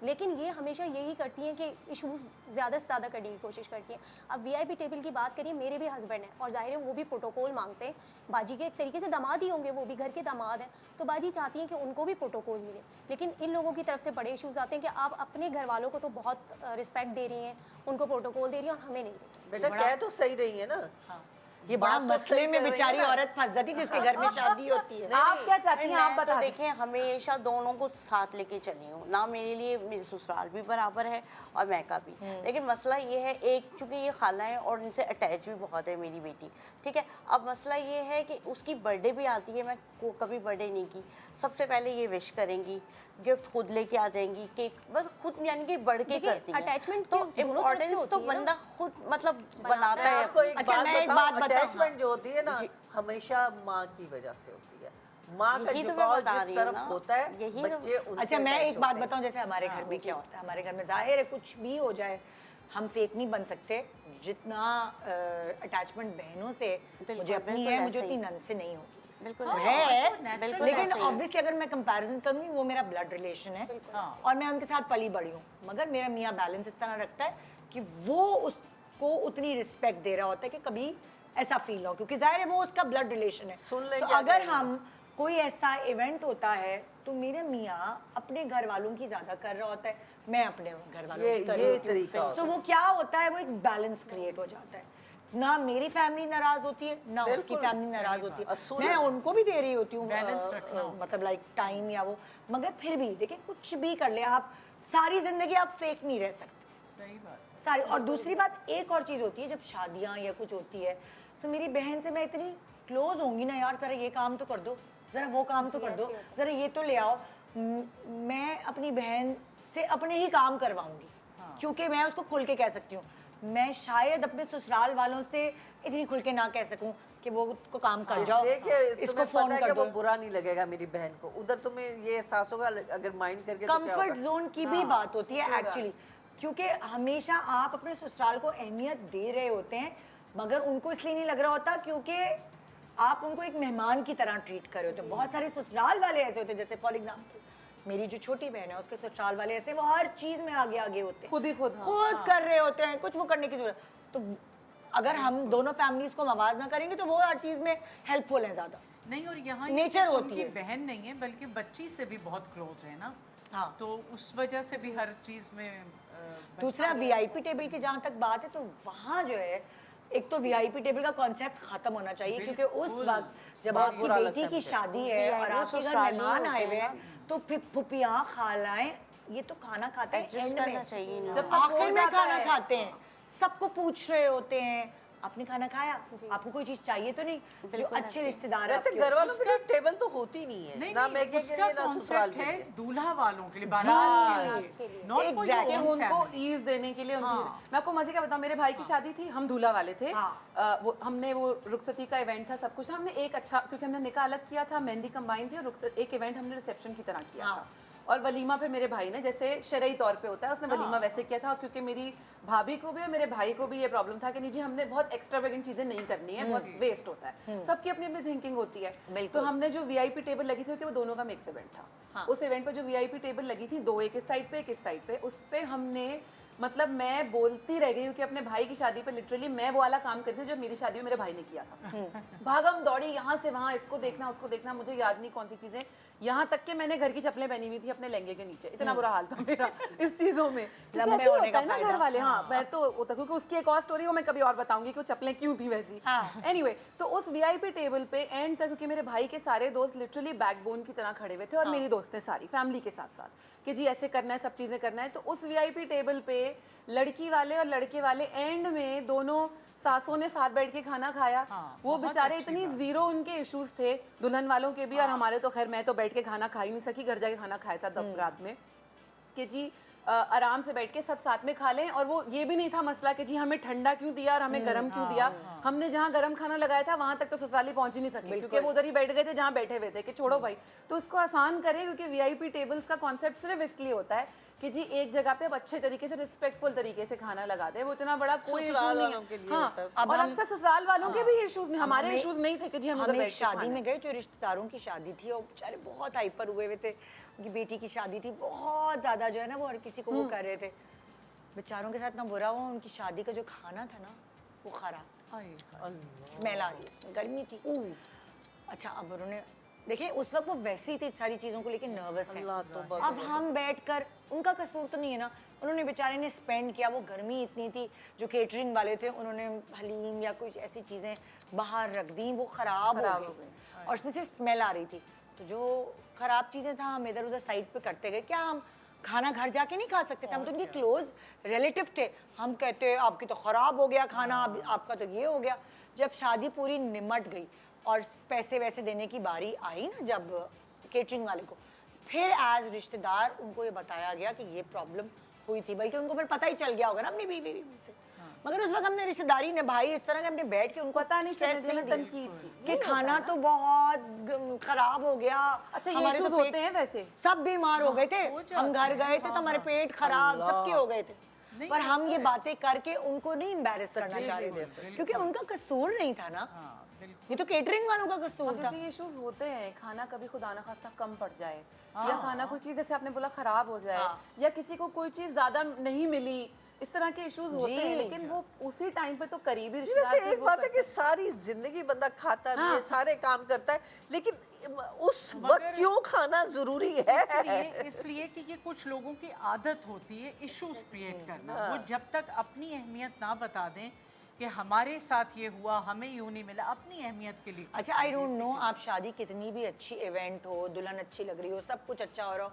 लेकिन ये हमेशा यही करती हैं कि इश्यूज ज़्यादा से ज़्यादा करने की कोशिश करती हैं। अब VIP टेबल की बात करिए, मेरे भी हस्बैंड हैं और जाहिर है वो भी प्रोटोकॉल मांगते हैं। बाजी के एक तरीके से दामाद ही होंगे, वो भी घर के दामाद हैं, तो बाजी चाहती हैं कि उनको भी प्रोटोकॉल मिले। लेकिन इन लोगों की तरफ से बड़े इश्यूज आते हैं कि आप अपने घर वालों को तो बहुत रिस्पेक्ट दे रही हैं, उनको प्रोटोकॉल दे रही हैं और हमें नहीं दे रही। बेटा कह तो सही रही है ना। हाँ। ये बड़ा बात तो मसले सही में कर रही है बेचारी ना। औरत फंस जाती जिसके घर में शादी होती है। आप क्या चाहती हैं, आप मैं तो बता दें। देखिए हमेशा दोनों को साथ लेके चली हूँ ना, मेरे लिए मेरे ससुराल भी बराबर है और मैका भी। लेकिन मसला ये है, एक चूंकि ये खाला है और इनसे अटैच भी बहुत है मेरी बेटी, ठीक है। अब मसला ये है कि उसकी बर्थडे भी आती है, मैं को कभी बर्थडे नहीं की, सबसे पहले ये विश करेंगी, गिफ्ट खुद लेके आ जाएंगी, केक बस खुद यानी कि बढ़ के देखिए, करती है। attachment तो दोनों तरफ से इम्पोर्टेंस तो होती है ना। बंदा खुद मतलब बनाता मैं है। आपको एक अच्छा, मैं एक बात बात बताऊं, अटैचमेंट जो होती है ना हमेशा माँ की वजह से होती है। माँ का यही तो मैं झुकाव बता जिस रही हूँ तरफ ना, होता है यही तो- बच्चे उनसे अच्छा, मैं attach एक बात होते हैं। बताऊं, जैसे हमारे घर में क्या होता है, हमारे घर में जाहिर है कुछ भी हो जाए हम फेक नहीं बन सकते, जितना अटैचमेंट बहनों से मुझे अपनी बिल्कुल है, मुझे ऐसे उतनी ही। नन से नहीं होगी। बिल्कुल है, बिल्कुल लेकिन ऐसे ही है। ऑब्वियसली अगर मैं कंपैरिजन करूंगी, वो मेरा ब्लड रिलेशन है और मैं उनके साथ पली बड़ी हूँ, मगर मेरा मियाँ बैलेंस इस तरह रखता है कि वो उसको उतनी रिस्पेक्ट दे रहा होता है कि कभी ऐसा फील हो, क्योंकि जाहिर है वो उसका ब्लड रिलेशन है। सुन लेंगे तो अगर आगे। हम कोई ऐसा इवेंट होता है तो मेरे मियाँ अपने घर वालों की ज्यादा कर रहा होता है, मैं अपने घर वालों की कर रही ये होती हूँ। तरीका होता तो वो क्या होता है, वो एक बैलेंस क्रिएट हो जाता है, ना मेरी फैमिली नाराज होती है ना उसकी बिल्कुल, फैमिली नाराज होती है, असूल मैं है। उनको भी दे रही होती हूँ Balance रखना होता मतलब लाइक टाइम या वो, मगर फिर भी देखिए कुछ भी कर ले आप, सारी जिंदगी आप फेक नहीं रह सकते सही बात है। सारी। और दूसरी बात एक और चीज़ होती है, जब शादियाँ या कुछ होती है तो मेरी बहन से मैं इतनी क्लोज होंगी ना यार, जरा ये काम तो कर दो, जरा वो काम तो कर दो, जरा ये तो ले आओ, मैं अपनी बहन से अपने ही काम करवाऊंगी क्योंकि मैं उसको खुल के कह सकती हूँ। मैं शायद अपने ससुराल वालों से इतनी खुल के ना कह सकूं कि वो को काम कर जाओ, इसलिए कि इसको तुम्हें फोन पता है कर कि वो दो। बुरा नहीं लगेगा मेरी बहन को, उधर तुम्हें ये एहसास होगा अगर माइंड करके तो क्या कंफर्ट होगा। जोन की भी बात होती है एक्चुअली, क्योंकि हमेशा आप अपने ससुराल को अहमियत दे रहे होते हैं, मगर उनको इसलिए नहीं लग रहा होता क्योंकि आप उनको एक मेहमान की तरह ट्रीट कर रहे होते हैं। बहुत सारे ससुराल वाले ऐसे होते हैं, जैसे फॉर एग्जाम्पल मेरी जो छोटी बहन है उसके ससुराल वाले ऐसे, वो हर चीज में आगे आगे होते हैं, खुद ही खुद, हाँ। खुद कर रहे होते हैं, कुछ वो करने की जरूरत। तो अगर हम दोनों फैमिलीज को आवाज ना करेंगे तो वो हर चीज में हेल्पफुल है ज्यादा। नहीं, और यहाँ Nature ये सिर्फ होती उनकी है। बहन नहीं है बल्कि बच्ची से भी बहुत क्लोज है ना। हाँ। तो उस वजह से भी हर चीज में दूसरा वीआईपी टेबल की जहाँ तक बात है तो वहाँ जो है, एक तो वीआईपी टेबल का कॉन्सेप्ट खत्म होना चाहिए, क्योंकि उस बिल्कुल। वक्त जब बहुत आपकी बुरा लगता बेटी है की मुझे। शादी है और VIP आपके घर ससुराली मेहमान होते आए हैं हुए ना। हैं तो फिर फुपियाँ खालाएं ये तो खाना खाते हैं एडजस्ट एंड करना में, चाहिए ना। जब सब हो आखिर में जाता खाना है। खाते हैं, सबको पूछ रहे होते हैं आपने खाना खाया, आपको कोई चीज चाहिए तो नहीं, जो बिल्कुल अच्छे ऐसे। रिश्तेदार वैसे आपके घर वालों होते के लिए टेबल तो होती नहीं है, नहीं ना नहीं, मैके के उसका लिए ना ससुराल कॉन्सेप्ट के है लिए। दूल्हा वालों के लिए, बारात के लिए, नॉट फॉर Exactly. कि योर उनको फैमिली। ईज देने के लिए उनकी मैं आपको मजे का बताऊं, मेरे भाई की शादी थी, हम दूल्हा वाले थे। हाँ। वो हमने वो रुखसती का इवेंट था, सब कुछ था, हमने एक अच्छा, क्योंकि हमने निकाह अलग किया था, मेहंदी कंबाइन थी, और एक इवेंट हमने रिसेप्शन की तरह किया था। और वलीमा फिर मेरे भाई ने, जैसे शरई तौर पे होता है, उसने वलीमा वैसे किया था, क्योंकि मेरी भाभी को भी और मेरे भाई को भी ये प्रॉब्लम था कि नहीं जी हमने बहुत एक्स्ट्रावेगेंट चीजें नहीं करनी है, बहुत वेस्ट होता है, सबकी अपनी अपनी थिंकिंग होती है। तो हमने जो वीआईपी टेबल लगी थी, कि वो दोनों का मिक्स इवेंट था, उस इवेंट पर जो वीआईपी टेबल लगी थी, दो, एक इस साइड पे एक इस साइड पे, उस पे हमने मतलब मैं बोलती रह गई क्योंकि अपने भाई की शादी पे लिटरली मैं वो वाला काम करती थी जो मेरी शादी में मेरे भाई ने किया था। भागम दौड़ी यहाँ से वहाँ, इसको देखना उसको देखना, मुझे याद नहीं कौन सी चीजें, यहाँ तक कि मैंने घर की चप्पलें पहनी हुई थी अपने लहंगे के नीचे, इतना बुरा हाल था मेरा इस चीजों में। क्योंकि लंबे ऐसे होने होता का है ना घर फायदा। वाले, हाँ मैं तो होता, क्योंकि उसकी एक और स्टोरी वो मैं कभी और बताऊंगी कि वो चप्पलें क्यों थी वैसी। एनीवे, तो उस वीआईपी टेबल पे एंड तक, क्योंकि मेरे भाई के सारे दोस्त लिटरली बैकबोन की तरह खड़े हुए थे, और मेरी दोस्तें सारी फैमिली के साथ साथ, कि जी ऐसे करना है, सब चीजें करना है। तो उस वीआईपी टेबल पे लड़की वाले और लड़के वाले एंड में दोनों सासों ने साथ बैठ के खाना खाया। वो बेचारे इतनी जीरो उनके इश्यूज थे दुल्हन वालों के भी, और हमारे तो खैर, मैं तो बैठ के खाना खा ही नहीं सकी, घर जाके खाना खाया था तब रात में, कि जी आराम से बैठ के सब साथ में खा लें। और वो ये भी नहीं था मसला कि जी हमें ठंडा क्यों दिया और हमें गर्म क्यों दिया, हमने जहाँ गर्म खाना लगाया था वहां तक तो ससुराली पहुंच ही नहीं सके, क्योंकि वो उधर ही बैठ गए थे जहाँ बैठे हुए थे, कि छोड़ो भाई। तो उसको आसान करें, क्योंकि वीआईपी टेबल्स का कॉन्सेप्ट सिर्फ इसलिए होता है कि जी एक जगह पे आप अच्छे तरीके से रिस्पेक्टफुल तरीके से खाना लगा दे, वो इतना बड़ा कोई इशू ससुराल नहीं वालों के है। लिए हाँ, होता है। अब और हम- अक्सर ससुराल वालों के भी इश्यूज नहीं, हमारे हमें- इश्यूज नहीं थे कि जी हम उधर हम एक बैठ के शादी खाना में गए जो रिश्तेदारों की शादी थी और बेचारे बहुत हाइपर हुए हुए थे, उनकी बेटी की शादी थी, बहुत ज़्यादा जो है ना वो हर किसी को वो कर रहे थे, बेचारों के साथ इतना बुरा हुआ, उनकी शादी का जो खाना था ना वो खराब, स्मेल आ रही, इसमें गर्मी थी। अच्छा, अब उन्होंने देखिए उस वक्त वो वैसे ही थी सारी चीज़ों को लेके नर्वस है। अब हम बैठकर उनका कसूर तो नहीं है ना, उन्होंने बेचारे ने स्पेंड किया, वो गर्मी इतनी थी, जो केटरिंग वाले थे उन्होंने हलीम या कुछ ऐसी चीज़ें बाहर रख दी, वो ख़राब हो गई और उसमें से स्मेल आ रही थी। तो जो ख़राब चीज़ें था हम इधर उधर साइड पे करते गए। क्या हम खाना घर जाके नहीं खा सकते थे? हम तो उनके क्लोज रिलेटिव थे, हम कहते आपकी तो ख़राब हो गया खाना, आपका तो ये हो गया। जब शादी पूरी निमट गई और पैसे वैसे देने की बारी आई ना जब केटरिंग वाले को, फिर एज रिश्तेदार उनको ये बताया गया कि ये प्रॉब्लम हुई थी, बल्कि उनको फिर पता ही चल गया होगा ना अपनी बीवी से, मगर उस वक्त हमने रिश्तेदारी निभाई इस तरह के, हमने बैठ के उनको पता नहीं stress चलने दिया, दिया तनकीद की। कि खाना तो बहुत खराब हो गया। अच्छा, ये हमारे तो issues पेट- होते हैं वैसे? सब बीमार हो गए थे, हम घर गए थे तो हमारे पेट खराब सबके हो गए थे, पर हम ये बातें करके उनको नहीं एम्बैरेस करना चाह रहे थे, क्योंकि उनका कसूर नहीं था ना, ये तो केटरिंग वालों का कसूर था। क्योंकि ये इश्यूज होते हैं, खाना कभी खुदा ना खास्ता कम पड़ जाए या खाना कोई चीज़ जैसे आपने बोला ख़राब हो जाए या किसी को कोई चीज़ ज़्यादा नहीं मिली, इस तरह के इश्यूज होते हैं, लेकिन वो उसी टाइम पे तो करीबी रिश्तेदार वैसे थे, एक वो बात है करते कि सारी जिंदगी बंदा खाता भी है, सारे काम करता है, लेकिन उस वक्त क्यों खाना जरूरी है? इसलिए कि ये कुछ लोगों की आदत होती है इश्यूज क्रिएट करना। वो जब तक अपनी अहमियत ना बता दें कि हमारे साथ ये हुआ, हमें यूं नहीं मिला, अपनी अहमियत के लिए। अच्छा, आई डोंट नो, आप शादी कितनी भी अच्छी इवेंट हो, दुल्हन अच्छी लग रही हो, सब कुछ अच्छा हो रहा हो,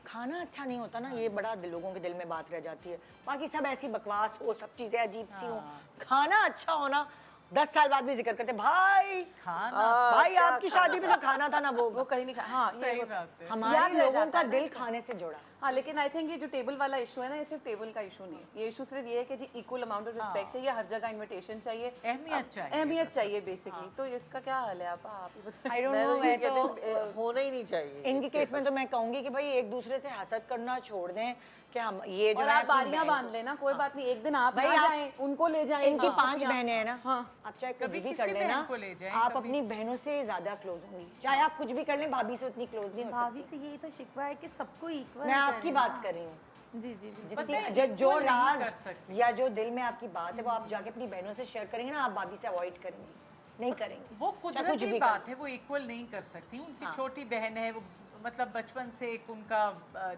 खाना अच्छा नहीं होता ना, ये बड़ा लोगों के दिल में बात रह जाती है। बाकी सब ऐसी बकवास हो, सब चीज़ें अजीब सी हो, खाना अच्छा होना 10 साल बाद भी जिक्र करते भाई खाना भाई आपकी शादी में जो खाना था ना वो कहीं नहीं खा। हाँ, ये सही होता है। बात है। हमारे याद रह लोगों जाता का है ना दिल इसे। खाने से जुड़ा। हाँ, लेकिन आई थिंक ये जो टेबल वाला इशू है ना, ये सिर्फ टेबल का इशू नहीं है, ये इशू सिर्फ ये है कि जी इक्वल अमाउंट ऑफ रिस्पेक्ट चाहिए, हर जगह इनविटेशन चाहिए, अहमियत चाहिए, अहमियत चाहिए बेसिकली। तो इसका क्या हल है? आप ही बताइए। आई डोंट मैं नो, तो ये मैं कहती तो हूँ, होना ही नहीं चाहिए। इनके केस में तो मैं कहूंगी कि भाई एक दूसरे से हसद करना छोड़ दें कि हम ये जो और है आप अपनी बारियां बहन बांध को- लेना, कोई बात नहीं, एक दिन आप भाई ना आप- जाएं, उनको ले जाएं। इनकी हाँ, 5 बहनें हैं ना, हाँ। आप चाहे कुछ कभी भी किसी कर लेना, बहन को ले जाएं, आप कभी- अपनी बहनों से ज्यादा क्लोज होंगी, चाहे आप कुछ भी कर लें, भाभी से उतनी क्लोज नहीं हो भाभी सकती। से यही तो शिकवा है कि सबको इक्वल मैं आपकी बात कर रही हूँ, जी जी बिल्कुल। पता है, जितनी जो equal नहीं कर राज सकती। या जो दिल में आपकी बात है वो आप जाके अपनी बहनों से शेयर करेंगे ना, आप भाभी से अवॉइड करेंगे, नहीं करेंगे। वो चाहे कुछ कुदरती भी बात करें। है, वो इक्वल नहीं कर सकती। उनकी छोटी बहन है, वो मतलब बचपन से एक उनका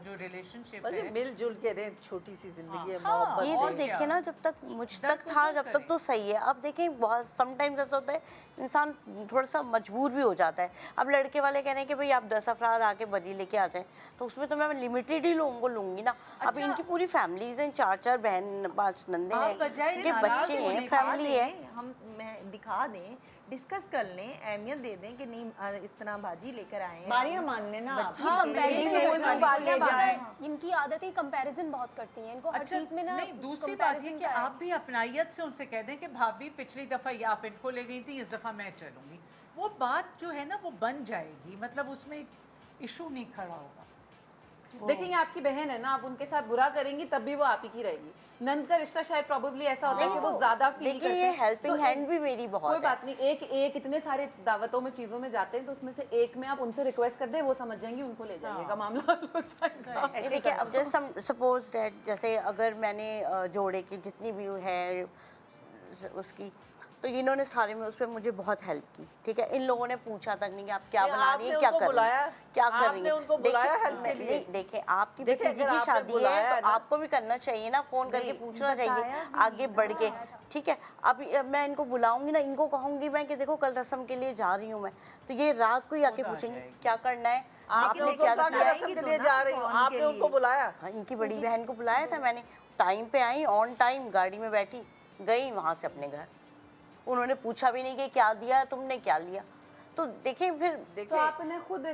जो रिलेशनशिप बस है, मिलजुल के रहें, छोटी सी जिंदगी है, हाँ, मोहब्बत ये है। तो और क्या? देखिए ना, जब तक मुझ दर्द तक को था सह जब तक करें। तो सही है। अब देखें बहुत समटाइम्स ऐसा होता है, इंसान थोड़ा सा मजबूर भी हो जाता है। अब लड़के वाले कह रहे हैं कि भाई आप 10 अफराद आके बरी लेके आ जाएं, तो उसमें तो मैं लिमिटेड ही लोगों को लूंगी ना। अब अच्छा। इनकी पूरी फैमिलीज हैं, 4 बहन 5 नंदे आप हैं, बजाय इनके नाराज बच्चे होने हैं, का फैमिली है। हम मैं दिखा दें, डिस्कस कर लें, अहमियत दे दें कि नहीं इस तरह बाजी लेकर आए हैं। बारियां मान लेना आप। ये कंपैरिजन ये करती बोल हैं, बारियां इनको बांधें। पता है, इनकी आदत है कंपैरिजन बहुत करती हैं, इनको हर अच्छा, चीज में ना नहीं, दूसरी बात ये comparison कि का है। आप भी अपनाइयत से उनसे कह दें कि भाभी पिछली दफ़ा ये आप इनको ले गई थी, इस दफ़ा मैं चलूंगी। वो बात जो है ना वो बन जाएगी, मतलब उसमें इशू नहीं खड़ा होगा। देखेंगे आपकी बहन है ना, आप उनके साथ बुरा करेंगी तब भी वो आप ही की रहेगी। नंद का रिश्ता शायद प्रोबेबली ऐसा होता है कि वो ज्यादा फील देखिए करते ये हैं। हेल्पिंग तो हैंड भी मेरी बहुत कोई है। बात नहीं, एक एक इतने सारे दावतों में चीजों में जाते हैं, तो उसमें से एक में आप उनसे रिक्वेस्ट कर दे, वो समझ जाएंगी, उनको ले जाइएगा, मामला हल हो जाएगा। ये देखिए, अब जैसे सपोज डैट, जैसे अगर मैंने जोड़े की जितनी भी है उसकी, तो इन्होंने सारे में उस पर मुझे बहुत हेल्प की। ठीक है, इन लोगों ने पूछा तक नहीं कि आप क्या नहीं, बना रही हैं, आपने क्या उनको कर रही बुलाया? हैं, क्या कर आपने रही हैं। उनको देखिए, बुलाया help के नहीं, लिए? देखिए आपकी देखिए, भतीजी अगर की आपने शादी बुलाया है है तो ना- आपको भी करना चाहिए ना, फोन करके पूछना चाहिए आगे बढ़ के। ठीक है, अब मैं इनको बुलाऊंगी ना, इनको कहूंगी मैं कि देखो कल रस्म के लिए जा रही हूँ मैं, तो ये रात को ही आके पूछेंगे क्या करना है, आपने आपने उनको क्या कहा कि किया। रस्म के लिए जा रही हूँ, आपने उनको बुलाया? हाँ, इनकी बड़ी बहन को बुलाया था मैंने, टाइम पे आई, ऑन टाइम गाड़ी में बैठी, गई वहाँ से अपने घर। उन्होंने पूछा भी नहीं कि क्या दिया तुमने, क्या लिया। तो देखें फिर तो आप इन्हें खुद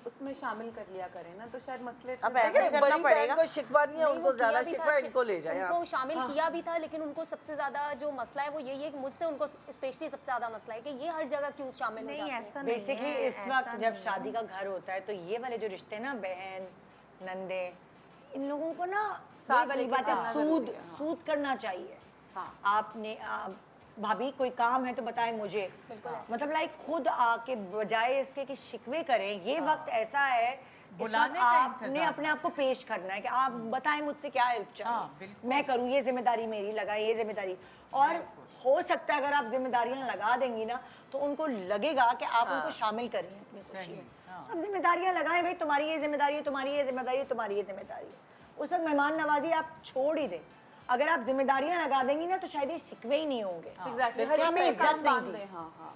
उसमें शामिल कर लिया करें ना, तो शायद मसले अब ऐसे देखिए, करना बड़ी पड़ेगा। बहन को शिकवा नहीं है, नहीं, उनको वो ज्यादा किया भी शिकवा, था, इनको ले जाए उनको आप। शामिल किया भी था, लेकिन उनको सबसे ज्यादा जो मसला है वो यही है कि मुझसे उनको स्पेशली सबसे ज्यादा मसला है कि ये हर जगह क्यों शामिल हो नहीं जाती हैं। ऐसा नहीं बेसिकली है, इस ऐसा वक्त जब नहीं शादी है। का घर होता है तो ये वाले जो रिश्ते हैं ना, बहन नंदे, इन लोगों को ना साथ वही वाली लेके बात है, चलना सूद जरूरी है, सूद करना चाहिए। हाँ। आपने भाभी कोई काम है तो बताएं मुझे, बिल्कुल ऐसे। मतलब लाइक खुद आके बजाय इसके कि शिकवे करें, ये वक्त ऐसा है इस बुलाने वक्त का आपने इंतज़ार। अपने आप को पेश करना है कि आप बताएं मुझसे क्या हेल्प हाँ, चाहिए, बिल्कुल। मैं करूँ, ये जिम्मेदारी मेरी, लगाए ये जिम्मेदारी। और हो सकता है अगर आप जिम्मेदारियां लगा देंगी ना तो उनको लगेगा कि आप उनको शामिल कर रही हैं अपनी खुशी में। सब जिम्मेदारियां लगाएं भाई, तुम्हारी ये जिम्मेदारी है, तुम्हारी ये जिम्मेदारी है, तुम्हारी ये जिम्मेदारी है। उस वक्त मेहमान नवाजी आप छोड़ ही दें। अगर आप जिम्मेदारियां लगा देंगी ना तो शायद ये शिकवे ही नहीं होंगे। एग्जैक्टली, तो हमें इज्जत नहीं दी।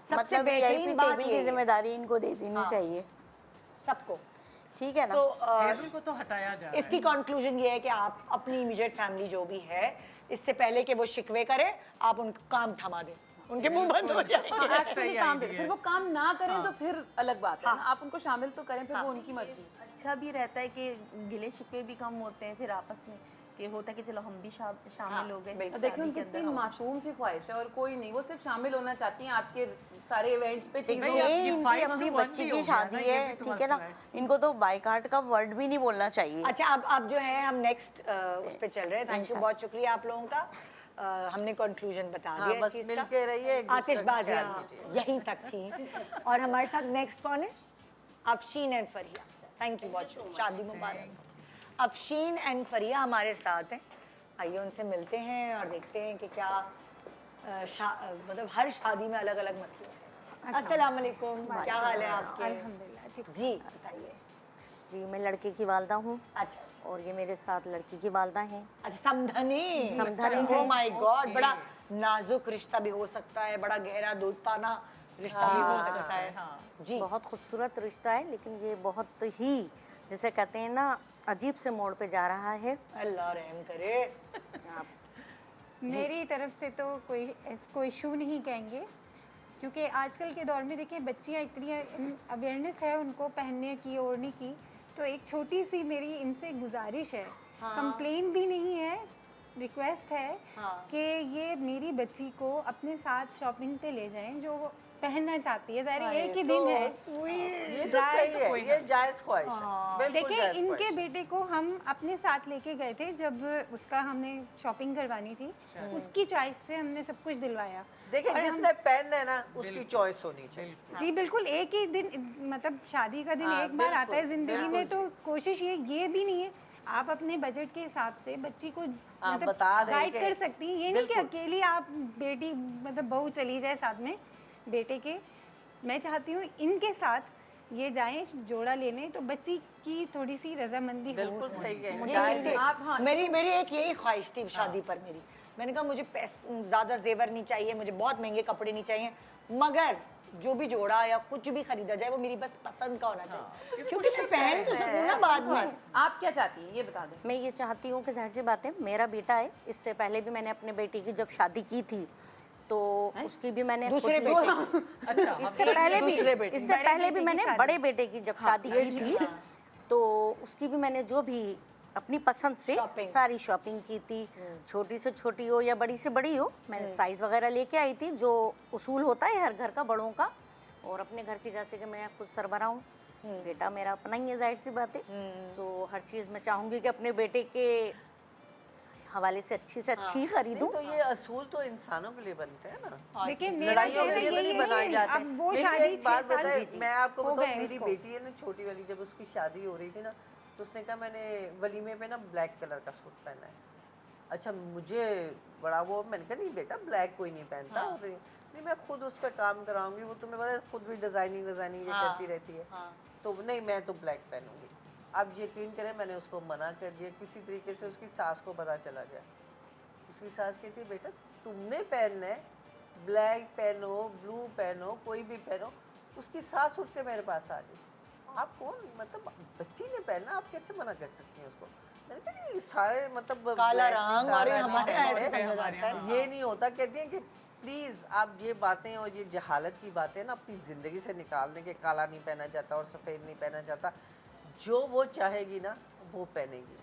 सबसे मतलब बेहतरीन बात टेबल की ये जिम्मेदारी इनको दे देनी चाहिए, सबको। ठीक है ना। टेबल को तो हटाया जा रहा है। इसकी कंक्लूजन ये है कि आप अपनी इमीडिएट फैमिली जो भी है, इससे पहले कि वो शिकवे करे, आप उनका काम थमा दें, उनके मुंह बंद हो जाएंगे। एक्चुअली काम दे, फिर वो काम ना करें तो फिर अलग बात है ना, आप उनको शामिल तो करें, फिर वो उनकी मर्जी। अच्छा भी रहता है कि गिले शिकवे भी कम होते हैं फिर आपस में, कि होता है कि चलो हम भी शामिल हो गए। और देखिए उनकी इतनी मासूम सी ख्वाहिश है और कोई नहीं, वो सिर्फ शामिल होना चाहती हैं आपके सारे इवेंट्स पे, चीज़ों ये ये इनकी 5 अपनी to 1 बच्ची भी हो की गया शादी ना, ये है, भी तो ठीक है ना। मसला है। इनको तो बाइकाट का वर्ड भी नहीं बोलना चाहिए। अच्छा, अब जो है हम नेक्स्ट उस पे चल रहे हैं। थैंक यू, बहुत शुक्रिया आप लोगों का। हमने कंक्लूजन बता हाँ, दिया बस इस चीज़ मिल का। के रहिए, एक दूसरे का आतिशबाजियाँ ख्याल कीजिए। यहीं तक थी। और हमारे साथ नेक्स्ट कौन है? Afsheen and Fariya. Thank you, बहुत शुक्रिया, शादी मुबारक। अफशीन एंड फरिया हमारे साथ हैं। आइए उनसे मिलते हैं और देखते हैं कि क्या मतलब हर शादी में अलग अलग मसले हैं। अस्सलाम वालेकुम, क्या हाल है आपके? अल्हम्दुलिल्लाह ठीक। जी बताइए। जी, मैं लड़के की वालदा हूँ अच्छा और ये मेरे साथ लड़की की वालदा हैं। अच्छा, समधनी। समधनी ओह है। माय गॉड, बड़ा नाजुक रिश्ता भी हो सकता है, बड़ा गहरा दोस्ताना रिश्ता भी हो सकता है। जी, बहुत खूबसूरत रिश्ता है, लेकिन ये बहुत ही, जिसे कहते हैं ना, अजीब से मोड़ पे जा रहा है। अल्लाह रहम करे। मेरी तरफ से तो कोई इशू नहीं कहेंगे, क्योंकि आजकल के दौर में देखिए बच्चियां इतनी अवेयरनेस है उनको पहनने की, ओढ़ने की, तो एक छोटी सी मेरी इनसे गुजारिश है, कंप्लेन भी नहीं है, रिक्वेस्ट है कि ये मेरी बच्ची को अपने साथ शॉपिंग पे ले जाएं, जो वो पहनना चाहती है। ज़ाहिर है एक ही दिन है, ये तो सही है, ये जायज़ ख्वाहिश है, बिल्कुल देखिए जायज़ इनके ख्वाहिश है। बेटे को हम अपने साथ लेके गए थे जब उसका हमने शॉपिंग करवानी थी, उसकी चॉइस से हमने सब कुछ दिलवाया। देखिए और जिसने पहनना है ना उसकी चॉइस होनी चाहिए। जी बिल्कुल, एक ही दिन, मतलब शादी का दिन हाँ, एक बार आता है बिल्कुल, जिंदगी में, तो कोशिश ये भी नहीं है, आप अपने बजट के हिसाब से बच्ची को मतलब बता दें गाइड कि- कर सकती हैं। ये नहीं कि बिल्कुल। अकेली आप बेटी मतलब बहू चली जाए साथ में बेटे के। मैं चाहती हूँ इनके साथ ये जाएं जोड़ा लेने, तो बच्ची की थोड़ी सी रजामंदी हो बिल्कुल उसमें। सही है, मुझे जायज़ है। आप हाँ मेरी एक यही ख्वाहिश थी शादी पर मेरी। मैंने कहा मुझे ज़्यादा जेवर नहीं चाहिए, मुझे बहुत महंगे कपड़े नहीं चाहिए, मगर जो भी जोड़ा या कुछ भी खरीदा जाए वो मेरी बस पसंद का होना चाहिए, क्योंकि मैं पहन तो सकूँ ना बाद में। आप क्या चाहती हैं ये बता दें। मैं ये चाहती हूँ कि जाहिर सी बात है, मेरा बेटा है, इससे पहले भी मैंने अपने बेटी की जब शादी की थी तो उसकी भी मैंने दूसरे खुद- बेटे अच्छा, इससे पहले भी दूसरे बेटे। इससे पहले भी मैंने बड़े बेटे की जब शादी की थी तो उसकी भी मैंने जो भी अपनी पसंद से Shopping। सारी शॉपिंग की थी, छोटी से छोटी हो या बड़ी से बड़ी हो, मैंने साइज वगैरह लेके आई थी, जो उसूल होता है हर घर का बड़ों का। और अपने घर की जैसे कि मैं खुद सरबराह हूँ, बेटा मेरा अपना ही है, जाहिर सी बात है, तो हर चीज़ मैं चाहूँगी कि अपने बेटे के हवाले से अच्छी खरीदूं। नहीं तो ये असूल तो इंसानों के लिए बनते हैं ना, देखिए मेरा लड़ाइयों के कहना लिए तो यही नहीं है, बनाए जाते। अब वो मेरी शादी एक बात 6 साल बताए, मैं आपको हो बताऊं, गए मेरी उसको। बेटी है ना छोटी वाली, जब उसकी शादी हो रही थी ना तो उसने कहा मैंने वलीमे पे ना ब्लैक कलर का सूट पहना है। अच्छा मुझे बड़ा वो, मैंने कहा नहीं बेटा ब्लैक कोई नहीं पहनता, नहीं मैं खुद उस पर काम कराऊंगी, वो तुम्हें पता है खुद भी डिज़ाइनिंग ये करती रहती है, तो नहीं मैं तो ब्लैक पहनूंगी। अब यकीन करें मैंने उसको मना कर दिया, किसी तरीके से उसकी सास को पता चला गया। उसकी सास कहती है बेटा तुमने पहनना है, ब्लैक पहनो, ब्लू पहनो, कोई भी पहनो। उसकी सास उठ के मेरे पास आ गई, आप कौन, मतलब बच्ची ने पहनना, आप कैसे मना कर सकती हैं उसको। मैंने कहा नहीं सारे मतलब काला black रंग काला और नहीं हमारे पहनते। ऐसे समझा जाता है। ये नहीं होता। कहती हैं कि प्लीज़ आप ये बातें और ये जहालत की बातें ना अपनी ज़िंदगी से निकाल दें कि काला नहीं पहना जाता और सफ़ेद नहीं पहना जाता। जो वो चाहेगी ना वो पहनेगी।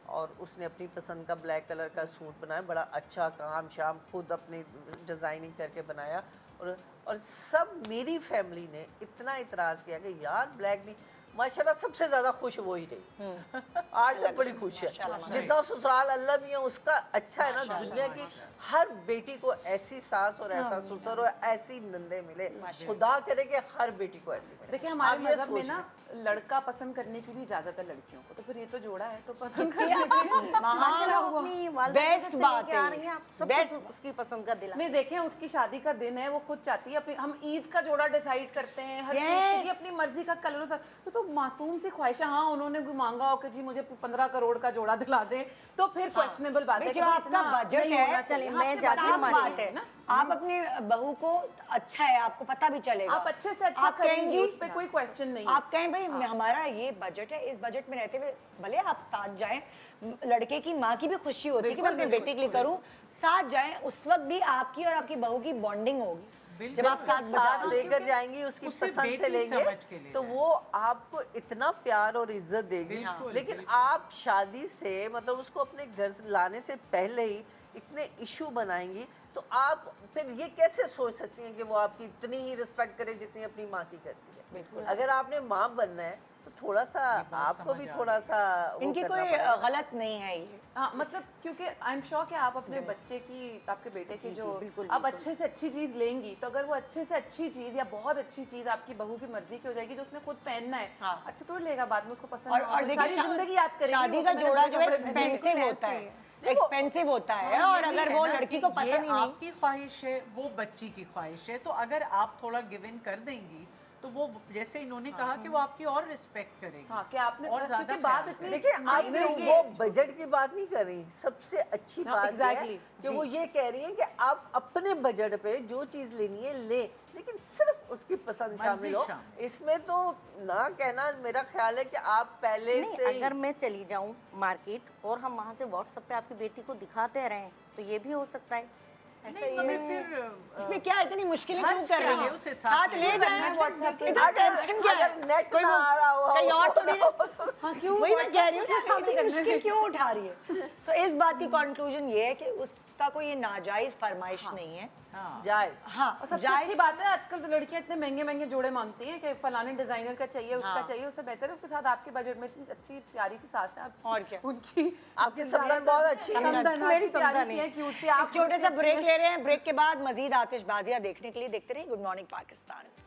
और उसने अपनी पसंद का ब्लैक कलर का सूट बनाया, बड़ा अच्छा काम शाम खुद अपनी डिज़ाइनिंग करके बनाया। और सब मेरी फैमिली ने इतना इतराज़ किया कि यार ब्लैक नहीं, माशाल्लाह सबसे ज़्यादा खुश वो ही रही। आज तक बड़ी खुश है। जितना ससुराल अल्लाह भी है उसका अच्छा है ना। दुनिया की हर बेटी को ऐसी सास और ऐसा ससुर और ऐसी नंदे मिले, खुदा करे कि हर बेटी को ऐसी मिले। देखिए हमारे आप ये मजहब में सोच ना लें। लड़का पसंद करने की भी इजाजत है लड़कियों को, तो फिर ये तो जोड़ा है तो पसंद माशाल्लाह अपनी साल बेस्ट से बात लेके आ है रही हैं आप, सब बेस्ट कुछ उसकी पसंद का दिला। नहीं देखें, उसकी शादी का दिन है, वो खुद चाहती है अपनी, हम ईद का जोड़ा डिसाइड करते हैं, हर चीज की अपनी मर्जी का कलर तो मासूम सी ख्वाहिश है। हाँ, उन्होंने कोई मांगा हो कि जी मुझे 15 करोड़ का जोड़ा दिला दें, तो फिर क्वेश्चनेबल बात है कि जो आपका बजट है, चलिए मैं जाती साफ हूँ बात है, आप अपनी बहू को अच्छा है, आपको पता भी चलेगा, आप अच्छे से अच्छा करेंगी, उस पे कोई क्वेश्चन नहीं है। आप कहें भाई हमारा ये बजट है, इस बजट में रहते हुए भले आप साथ जाएं, लड़के की माँ की भी खुशी होती है कि मैं अपने बेटे के लिए करूं, साथ जाएं, उस वक्त भी आपकी और आपकी बहू की बॉन्डिंग होगी जब आप साथ लेकर जाएंगी, उसकी पसंद से लेंगे तो वो आपको इतना प्यार और इज्जत देगी। लेकिन आप शादी से मतलब उसको अपने घर से लाने से पहले ही इतने इशू बनाएंगी, तो आप फिर ये कैसे सोच सकती हैं कि वो आपकी इतनी ही रिस्पेक्ट करे जितनी अपनी माँ की करती है। अगर आपने माँ बनना है तो थोड़ा सा आपको भी थोड़ा सा इनकी कोई गलत नहीं है ये। हाँ, मतलब क्योंकि आई एम श्योर कि आप अपने बच्चे की, आपके बेटे की जो आप अच्छे से अच्छी चीज़ लेंगी, तो अगर वो अच्छे से अच्छी चीज़ या बहुत अच्छी चीज़ आपकी बहू की मर्जी की हो जाएगी, जो उसने खुद पहनना है, अच्छा तो लेगा, बाद में उसको पसंद और सारी जिंदगी याद करेगी। शादी का जोड़ा जो एक्सपेंसिव होता है, एक्सपेंसिव होता है, और अगर वो लड़की को पसंद ही नहीं, आपकी ख्वाहिश है, वो बच्ची की ख्वाहिश है, तो अगर आप थोड़ा गिव इन कर देंगी तो वो जैसे इन्होंने कहा कि वो आपकी और रिस्पेक्ट करेगी। हाँ, कि आपने और ज्यादा बात इतनी, देखिए आपने वो बजट की बात नहीं कर रही, सबसे अच्छी बात है कि वो ये कह रही है कि आप अपने बजट पे जो चीज लेनी है ले, लेकिन सिर्फ उसकी पसंद शामिल हो। इसमें तो ना कहना, मेरा ख्याल है कि आप पहले से अगर मैं चली जाऊं मार्केट और हम वहाँ से व्हाट्सएप पे आपकी बेटी को दिखाते रहें तो ये भी हो सकता है। ऐसा इसमें क्या इतनी मुश्किलें क्यों कर रही है? साथ ले जाएं व्हाट्सएप पे, टेंशन क्या है? नेट ना आ रहा हो कहीं और थोड़ी वही मैं कह रही हूँ कि इतनी मुश्किल क्यों उठा रही है। सो इस बात की कंक्लूजन ये है कि उसका कोई नाजायज फरमाइश नहीं है, जायज। हाँ, और सबसे अच्छी बात है आजकल तो लड़कियां इतने महंगे महंगे जोड़े मांगती हैं कि फलाने डिजाइनर का चाहिए, उसका चाहिए, उससे बेहतर है उसके साथ आपके बजट में इतनी अच्छी प्यारी सी सास है आप, और क्या, उनकी आपकी समदन बहुत अच्छी है, मेरी प्यारी सी है, क्यूट सी। आप छोटे सा ब्रेक ले रहे हैं, ब्रेक के बाद मजीद आतिशबाजियां देखने के लिए देखते रहिए good morning Pakistan.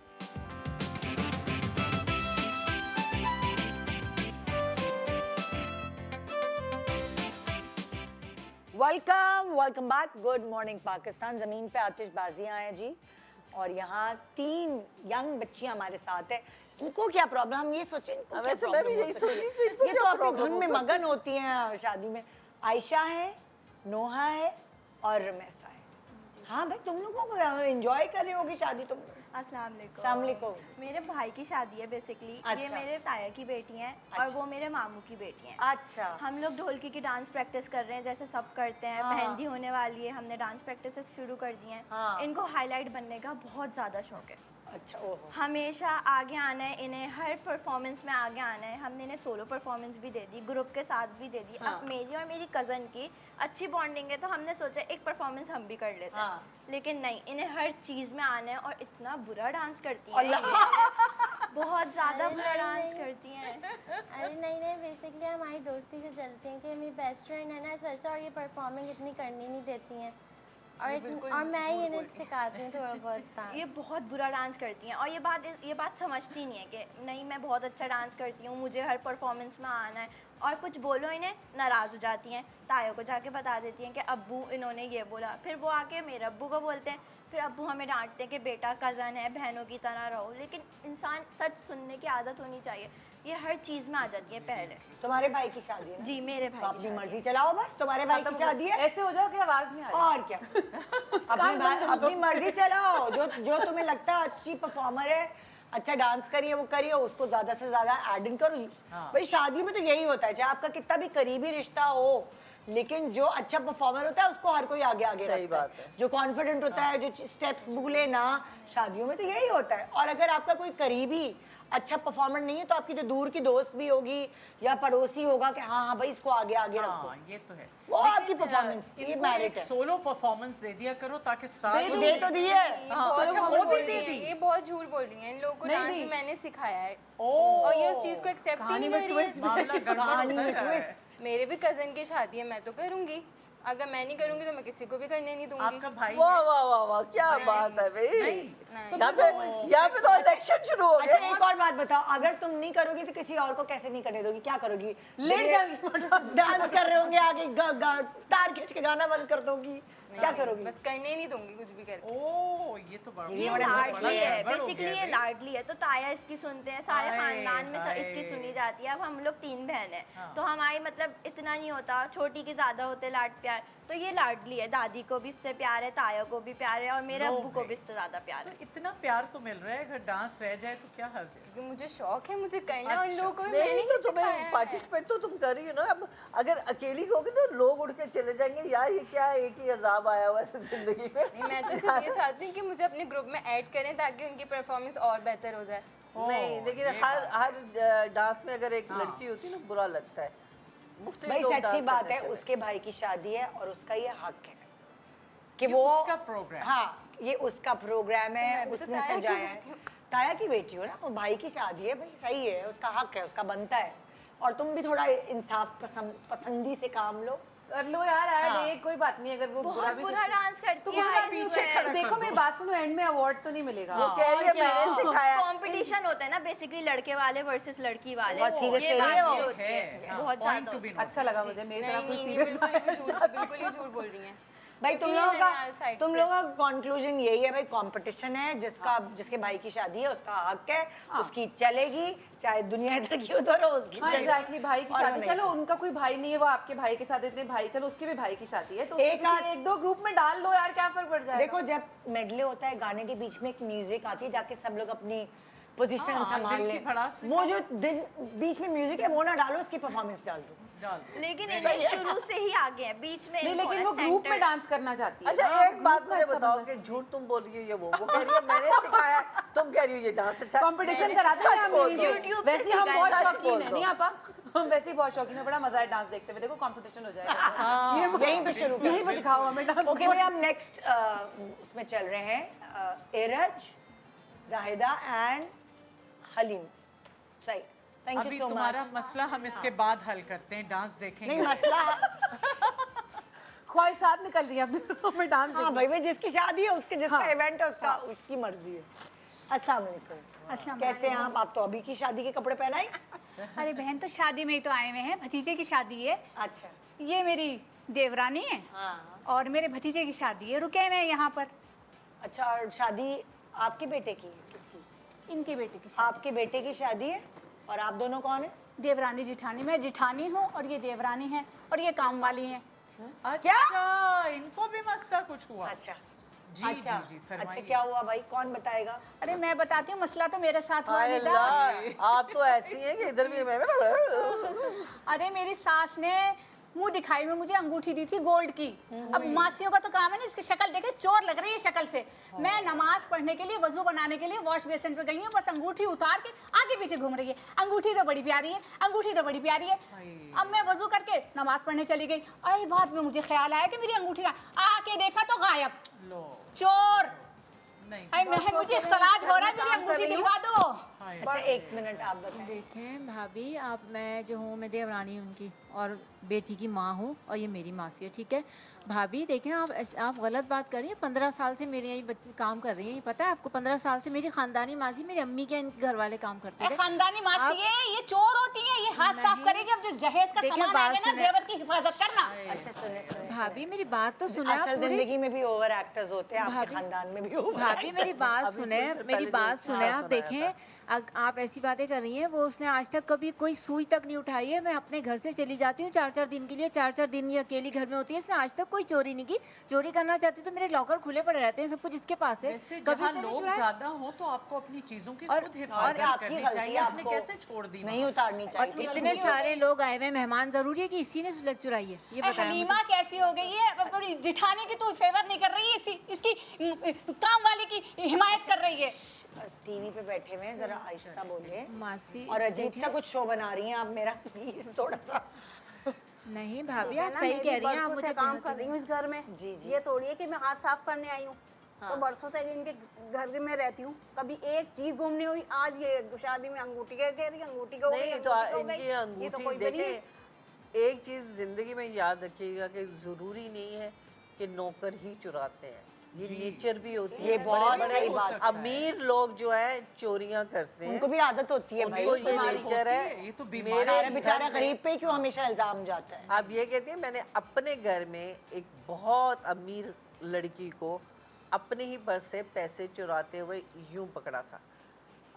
Welcome back, good morning Pakistan. ज़मीन पे आतिशबाजियां हैं जी, और यहाँ 3 यंग बच्चियां हमारे साथ हैं। इनको क्या प्रॉब्लम, हम ये सोचें इनको क्या प्रॉब्लम हो सकती है? ये तो अपनी धुन में मगन होती हैं शादी में। आयशा है, नोहा है और रमेसा है। हाँ भाई, तुम लोगों को एंजॉय कर रही होगी शादी तुम। अस्सलाम वालेकुम। मेरे भाई की शादी है बेसिकली। अच्छा। ये मेरे ताया की बेटी हैं और वो मेरे मामू की बेटी हैं। अच्छा। हम लोग ढोलकी की डांस प्रैक्टिस कर रहे हैं जैसे सब करते हैं। मेहंदी होने वाली है, हमने डांस प्रैक्टिस शुरू कर दी हैं। इनको हाईलाइट बनने का बहुत ज़्यादा शौक है। अच्छा, ओहो। हमेशा आगे आना है इन्हें, हर परफॉर्मेंस में आगे आना है। हमने इन्हें सोलो परफॉर्मेंस भी दे दी, ग्रुप के साथ भी दे दी। अब मेरी और मेरी कज़न की अच्छी बॉन्डिंग है तो हमने सोचा एक परफॉर्मेंस हम भी कर लेते हैं। लेकिन नहीं, इन्हें हर चीज़ में आना है और इतना बुरा डांस करती हैं बहुत ज़्यादा बुरा डांस करती हैं। अरे नहीं, बेसिकली हमारी दोस्ती से चलती हैं कि मेरी बेस्ट फ्रेंड है ना इस वजह से, और ये परफॉर्मिंग इतनी करनी नहीं देती हैं और मैं ही इन्हें सिखाती हूँ थोड़ा बहुत। ये बहुत बुरा डांस करती हैं और ये बात समझती नहीं है कि नहीं मैं बहुत अच्छा डांस करती हूँ, मुझे हर परफॉर्मेंस में आना है। और कुछ बोलो इन्हें नाराज़ हो जाती हैं, ताया को जाके बता देती हैं कि अब्बू इन्होंने ये बोला। फिर वो आके मेरे अब्बू को बोलते हैं, फिर अब्बू हमें डांटते हैं कि बेटा कज़न है, बहनों की तरह रहो। लेकिन इंसान सच सुनने की आदत होनी चाहिए। ये हर चीज़ में आ जाती है। पहले तुम्हारे भाई की शादी है? जी, मेरे भाई। अपनी मर्जी चलाओ, बस तुम्हारे भाई की शादी है, ऐसे हो जाओ कि आवाज़ नहीं आ रही। और क्या अपनी मर्जी चलाओ। जो तुम्हें लगता है अच्छी परफॉर्मर है, अच्छा डांस करिए, वो करिए, उसको ज्यादा से ज्यादा एड इन करो। भाई शादी में तो यही होता है, चाहे आपका कितना भी करीबी रिश्ता हो, लेकिन जो अच्छा परफॉर्मर होता है उसको हर कोई आगे रखता है। जो कॉन्फिडेंट होता है, जो स्टेप्स भूले ना, शादियों में तो यही होता है। और अगर आपका कोई करीबी अच्छा परफॉर्मर नहीं है तो आपकी जो दूर की दोस्त भी होगी या पड़ोसी होगा कि हाँ भाई इसको आगे रखो। ये तो है, वो आपकी परफॉर्मेंस, ये मैरिट है। सोलो परफॉर्मेंस दे दिया करो ताकि साथ दे तो दिए। वो भी दे दी। ये बहुत झूठ बोल रही हैं। इन लोगों को डांस मैंने सिखाया है और ये उस चीज को एक्सेप्ट ही नहीं कर रही है। कहानी में ट्विस्ट। मेरे भी कजन की शादी है, मैं तो करूंगी। अगर मैं नहीं करूंगी तो मैं किसी को भी करने नहीं दूंगी। आपका भाई वाह वाह वाह वाह, क्या बात है भाई। यहाँ पे तो इलेक्शन शुरू हो अच्छा गए। एक और बात बताओ, अगर तुम नहीं करोगी तो किसी और को कैसे नहीं करने दोगी? क्या करोगी? लेट जाओगी, डांस कर रहे होंगे आगे, तार खींच के गाना बंद कर दोगी, क्या करोगी? बस करने नहीं दूंगी कुछ भी करके। ओ ये तो बड़ा ये बड़ा लाडली है, गड़बड़ हो बेसिकली गया ये भाई। लाडली है तो ताया इसकी सुनते हैं, सारे हाय, खानदान में हाय। इसकी सुनी जाती है। अब हम लोग 3 बहन हैं तो हमारी मतलब इतना नहीं होता, छोटी की ज़्यादा होते लाड प्यार, तो ये लाडली है। दादी को भी इससे प्यार है, ताया को भी प्यार है और मेरे लो अब्बू को भाई। भी इससे ज़्यादा प्यार है। तो इतना प्यार तो मिल रहा है, अगर डांस रह जाए तो क्या हर्ज है? क्योंकि मुझे शौक है, मुझे करना है, उन अच्छा। लोगों को भी नहीं मैंने तो ही तुम्हें सिखाया है। पार्टिसिपेट तो तुम कर रही हो ना। अब अगर अकेली होगी तो लोग उड़ के चले जाएंगे, यार ये क्या है, एक ही अजाब आया हुआ है जिंदगी में। नहीं, मैं तो सिर्फ ये चाहती हूँ कि मुझे अपने ग्रुप में ऐड करें ताकि उनकी परफॉर्मेंस और बेहतर हो जाए। नहीं लेकिन ये हर डांस में अगर एक लड़की होती है ना, बुरा लगता है। मुझसे भाई लोग सच्ची डांस बात करने है, चले। उसके भाई की शादी है और उसका ये हक है कि ये वो उसका प्रोग्राम। हाँ ये उसका प्रोग्राम है, मैं भी तो उसने ताया की सजाया है। बेटी हूँ। ताया की बेटी हो ना, वो भाई की शादी है भाई, सही है, उसका हक है, उसका बनता है। और तुम भी थोड़ा इंसाफ पसंदी से काम लो। कर लो यार ऐड, हाँ। एक कोई बात नहीं, अगर वो बुरा बहुत भी बुरा डांस करती तो है, कुछ हाय पीछे सुबह। खड़ा देखो मेरी बात सुनो, एंड में अवार्ड तो नहीं मिलेगा। वो कह रही है मैंने सिखाया। कंपटीशन होता है ना बेसिकली, लड़के वाले वर्सेस लड़की वाले। बहुत serious ये ले बात रही है वो। भी होती है, है, बहुत point ज़्यादा to be होती है। अच्छा लगा मुझे, मेरी तरह नहीं कोई नहीं नहीं, सीरियस बिल्कुल ही झूठ बोल रही हैं। भाई तुम क्योंकि लोगों का ननिहाल side तुम से- लोगों का कंक्लूजन यही है भाई, कंपटीशन है, जिसके भाई की शादी है उसका हक है, उसकी चलेगी, चाहे दुनिया इधर की उधर हो, उसकी हाँ चलेगी। एग्जैक्टली, भाई की और वो शादी, नहीं चलो सकती। उनका कोई भाई नहीं है, वो आपके भाई के साथ इतने भाई, चलो उसके भी भाई की शादी है तो एक आध- एक दो ग्रुप में डाल लो यार, क्या फर्क पड़ जाएगा। देखो जब मेडले होता है, गाने के बीच में एक म्यूजिक आती है, जाके सब लोग अपनी पोजीशन हाँ, संभाल दिल की लें। भड़ास से वो जो बीच में म्यूजिक है वो ना डालो, उसकी परफॉर्मेंस डाल दो। डाल दो। लेकिन ये शुरू से ही आगे हैं, बीच में नहीं इनको लेकिन ना वो ग्रुप में centered- डांस करना चाहती है। अच्छा हाँ, एक बात group का मुझे हिस्सा बताओ बनना कि झूठ तुम बोल रही हो ये वो कह रही है मैंने सिखाया, तुम कह रही हो ये डांस अच्छा। कंपटीशन कराते हैं सच हम बोल दो। YouTube से वैसे हम सिखाया, बहुत सच शौकीन बोल है, दो। नहीं आपा हम वैसे ही बहुत शौकीन है, बड़ा मजा है डांस देखते हुए। देखो कंपटीशन हो जाएगा, यहीं पे शुरू यहीं पे दिखाओ हमें डांस। ओके भाई, हम नेक्स्ट उसमें चल रहे हैं, एरज, जाहिदा एंड हलीम। सही, थैंक अभी यू सो तुम्हारा मच। मसला हम इसके बाद हल करते हैं, डांस देखेंगे। नहीं मसला ख्वाहिशात निकल रही है अपने में डांस। हाँ भाई, जिसकी शादी है उसके, जिसका हाँ। इवेंट है उसका, उसकी मर्जी है। अस्सलाम वालेकुम, कैसे हैं आप तो अभी की शादी के कपड़े पहनाई? अरे बहन, तो शादी में ही तो आए हुए हैं, भतीजे की शादी है। अच्छा ये मेरी देवरानी है हाँ। और मेरे भतीजे की शादी है, रुके हुए हैं यहाँ पर। अच्छा, और शादी आपके बेटे की है? किसकी? इनके बेटे की शादी। आपके बेटे की शादी है। और आप दोनों कौन है? देवरानी जिठानी, मैं जिठानी हूँ और ये देवरानी है और ये काम वाली है। अच्छा, इनको भी मसला कुछ हुआ? अच्छा जी अच्छा जी जी, फरमाइए। अच्छा, क्या हुआ भाई, कौन बताएगा? अरे मैं बताती हूँ, मसला तो मेरे साथ हुआ हाय बेटा। अल्लाह, आप तो ऐसी हैं कि इधर भी मैं अरे मेरी सास ने मुंह दिखाई में मुझे अंगूठी दी थी गोल्ड की। अब मासियों का तो काम है ना, इसकी शक्ल देखे चोर लग रही है शक्ल से। मैं नमाज पढ़ने के लिए, वजू बनाने के लिए वॉश बेसिन पे गई हूँ, बस अंगूठी उतार के आगे पीछे घूम रही है। अंगूठी तो बड़ी प्यारी है, अंगूठी तो बड़ी प्यारी है। अब मैं वजू करके नमाज पढ़ने चली गई, आई बाद में मुझे ख्याल आया कि मेरी अंगूठी का, आके देखा तो गायब। लो चोर। नहीं आई मैं मुझे इख्तलाज हो रहा है, मेरी अंगूठी दिलवा दो। अच्छा एक मिनट आप बताएं। देखें भाभी, आप, मैं जो हूँ मैं देवरानी उनकी और बेटी की माँ हूँ और ये मेरी मासी है, ठीक है भाभी। देखें आप गलत बात कर रही हैं। 15 साल से मेरे यहाँ काम कर रही हैं, ये पता है आपको? 15 साल से मेरी खानदानी मासी, मेरी अम्मी के घर वाले काम करते थे। खानदानी मासी ये चोर होती है, ये हाथ साफ करेगी। अब जो जहेज का देखिए, सामान बात आएगा ना, सुने। जेवर की हिफाजत करना। अच्छा सुने भाभी मेरी बात तो सुने आप असल पूरी। जिंदगी में भी ओवर एक्टर्स होते हैं, आपके भाभी- खानदान में भी ओवर भाभी मेरी बात सुने, मेरी बात सुने। आप सुनाया देखें, आप ऐसी बातें कर रही हैं, वो उसने आज तक कभी कोई सुई तक नहीं उठाई है। मैं अपने घर से चली जाती हूँ 4-4 दिन के लिए, 4-4 दिन ये अकेली घर में होती है। इसने आज तक कोई चोरी नहीं की। चोरी करना चाहती तो मेरे लॉकर खुले पड़े रहते हैं, सब कुछ इसके पास है, वैसे कभी जहाँ उसने नहीं लोग चुराया। ज्यादा हो तो आपको अपनी चीजों की और- खुद और हिफाजत आपकी करनी गलती चाहिए। है, आपने आपको कैसे छोड़ दी नहीं वहाँ? उतारनी और चाहिए। इतने सारे लोग आए हुए मेहमान, जरूरी है कि इसी ने सुलझ चुराई है? ये बताया मुझे। हलीमा कैसी हो गई है, अपनी जिठानी की तो फेवर नहीं कर रही है, इसकी काम वाली की हिमायत कर रही है। टीवी पे बैठे हुए हैं, जरा आहिस्ता बोलिए। मासी और अजीब सा देखें- कुछ शो बना रही हैं आप मेरा, प्लीज थोड़ा सा। नहीं भाभी, है आप ना, सही मैं कह भी रही हैं। आप बरसों से मुझे काम बिल्कुल- कर रही हूँ इस घर में। जी, जी। ये थोड़ी है कि मैं हाथ साफ करने आई हूँ। तो बरसों से इनके घर में रहती हूँ, कभी एक चीज घूमनी हुई। आज ये शादी में अंगूठी कह रही, अंगूठी को नहीं तो इनकी ये तो कोई अंगूठी बनी देखे, है। एक चीज़ ज़िंदगी में याद रखिएगा कि ज़रूरी नहीं है कि नौकर ही चुराते हैं, ये नेचर भी होती है। ये बहुत बड़े सही बात है। अमीर लोग जो है चोरियां करते हैं, उनको भी आदत होती है भाई, उनको ये नेचर है। ये तो मेरे बेचारा गरीब पे क्यों हमेशा इल्जाम जाता है। आप ये कहते हैं, मैंने अपने घर में एक बहुत अमीर लड़की को अपने ही पर्स से पैसे चुराते हुए यूं पकड़ा था,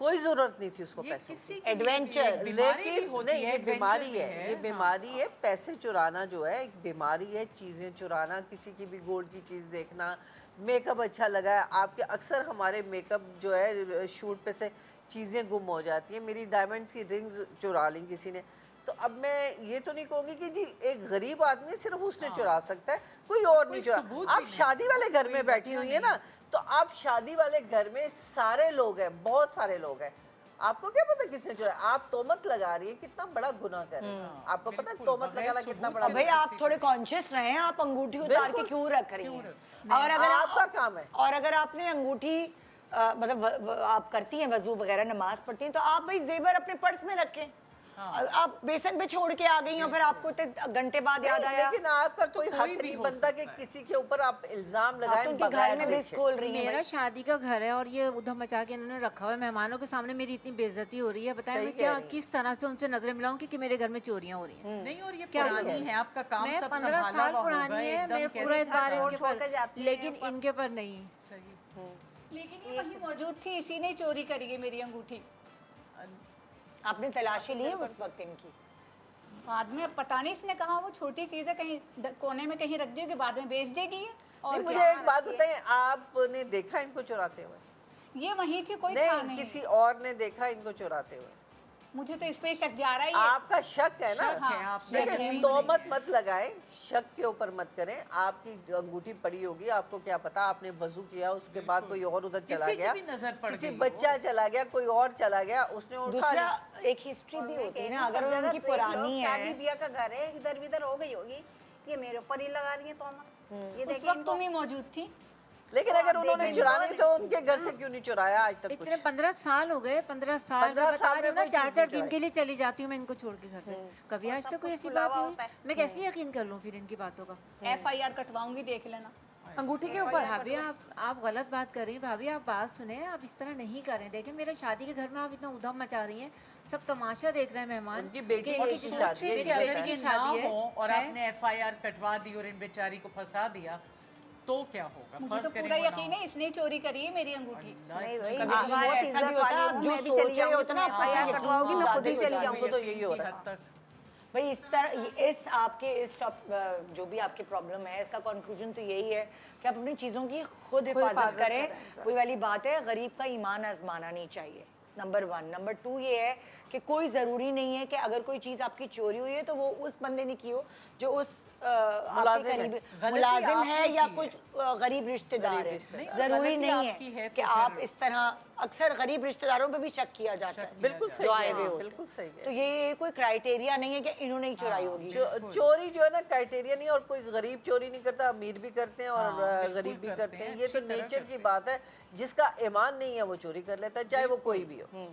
कोई जरूरत नहीं थी उसको पैसों की। एडवेंचर, लेकिन नहीं, ये बीमारी है, ये बीमारी है। पैसे चुराना जो है एक बीमारी है, चीज़ें चुराना, किसी की भी गोल्ड की चीज़ देखना, मेकअप अच्छा लगा है आपके, अक्सर हमारे मेकअप जो है शूट पे से चीज़ें गुम हो जाती हैं। मेरी डायमंड्स की रिंग्स चुरा ली किसी ने, तो अब मैं ये तो नहीं कहूँगी कि जी एक गरीब आदमी सिर्फ उसने चुरा सकता है, कोई और नहीं चुरा। आप शादी वाले घर में बैठी हुई है ना, तो आप शादी वाले घर में सारे लोग हैं, बहुत सारे लोग हैं, आपको क्या पता किसने चुराया? आप तोमत लगा रही है, कितना बड़ा गुनाह कर रही है। आपको पता है तोमत लगाना कितना बड़ा? भाई आप थोड़े कॉन्शियस रहे हैं, आप अंगूठी उतार के क्यों रख रही हैं? और अगर आपका काम है, और अगर आपने अंगूठी मतलब आप करती हैं वजू वगैरह, नमाज पढ़ती हैं, तो आप भाई जेवर अपने पर्स में रखें। आप बेसन पे छोड़ के आ गई हो, फिर आपको घंटे बाद याद आया। लेकिन आपका कोई हक नहीं बनता कि किसी के ऊपर आप इल्जाम लगाएं बगैर घर में बिस खोल रही हैं। मेरा शादी का घर है और ये उधम मचा के इन्होंने रखा हुआ है, मेहमानों के सामने मेरी इतनी बेइज्जती हो रही है। बताएं मैं क्या किस तरह से उनसे नजरें मिलाऊं कि मेरे घर में चोरियां हो रही हैं। नहीं, और ये पुरानी है, आपका काम मैं सब 15 संभाला साल हुआ पुरानी होगा, है, एकदम मेरे कैसे पूरा एतबार छोड़ इनके छोड़ पर, लेकिन इनके पर नहीं। लेकिन ये वहीं मौजूद थी, इसी ने चोरी करी है मेरी अंगूठी। आपने तलाशी ली है उस वक्त इनकी? बाद में पता नहीं इसने कहा, वो छोटी चीज़ है, कहीं कोने में कहीं रख दी होगी, बाद में बेच देगी ये। और मुझे एक बात बताइए, आपने देखा इनको चुराते हुए? ये वहीं थी, कोई था नहीं। किसी और ने देखा इनको चुराते हुए? मुझे तो इस पे शक जा रहा है। आपका शक है ना? शक है, आप लेकिन तोहमत मत लगाएं, शक के ऊपर मत करें। आपकी अंगूठी पड़ी होगी, आपको क्या पता, आपने वजू किया, उसके बाद कोई और उधर चला गया, किसी बच्चा चला गया, कोई और चला गया, उसने उठा लिया। एक हिस्ट्री भी होती है ना, अगर उनकी पुरानी है, शादी ब्याह का घर है, इधर उधर हो गई होगी, ये मेरे ऊपर ही लगा रही है तोहमत। ये उस वक्त तुम ही मौजूद थी। लेकिन अगर उन्होंने चुरानी तो उनके घर से क्यों नहीं चुराया आज तक? इतने 15 साल हो गए, 15 साल मैं बता रही हूँ ना, 4-4 दिन के लिए चली जाती हूँ मैं इनको छोड़ के घर पे। कभी आज तक कोई ऐसी बात नहीं हुई। मैं कैसे यकीन कर लूँ फिर इनकी बातों का? FIR कटवाऊंगी, देख लेना अंगूठी के ऊपर। भाभी आप गलत बात कर रही हैं। भाभी आप बात सुने, आप इस तरह नहीं कर रहे हैं। देखें मेरे शादी के घर में आप इतना उधम मचा रही हैं, सब तमाशा देख रहे हैं मेहमान। उनकी बेटी की मेरी बेटी की शादी है और आपने FIR कटवा दी और इन बेचारी को फंसा दिया, तो क्या होगा? मुझे तो पूरा यकीन है इसने चोरी करी है मेरी अंगूठी। नहीं भाई, कभी-कभार ऐसा भी होता है, आप जो सोच रहे होते ना, आपको FIR कटवाओगी, मैं खुद ही चली जाऊंगी। तो यही हो रहा है भाई। इस तरह इस आपके इस जो भी आपकी प्रॉब्लम है, इसका कंक्लूजन तो यही है कि आप अपनी चीज़ों की खुद हिफाजत करें। कोई वाली बात है, गरीब का ईमान आजमाना नहीं चाहिए, नंबर 1। नंबर 2 ये है कि कोई ज़रूरी नहीं है कि अगर कोई चीज़ आपकी चोरी हुई है तो वो उस बंदे ने की हो जो उस आपके करीब मुलाजिम है या कुछ गरीब रिश्तेदार है। ज़रूरी नहीं है कि आप इस तरह, अक्सर गरीब रिश्तेदारों पे भी शक किया जाता है, बिल्कुल जो आए हुए हो। बिल्कुल सही है। तो ये कोई क्राइटेरिया नहीं है कि इन्होंने ही चुराई होगी। चोरी जो है ना क्राइटेरिया नहीं, और कोई गरीब चोरी नहीं करता, अमीर भी करते हैं और गरीब भी करते हैं। ये तो नेचर की बात है, जिसका ईमान नहीं है वो चोरी कर लेता है, चाहे वो कोई भी हो।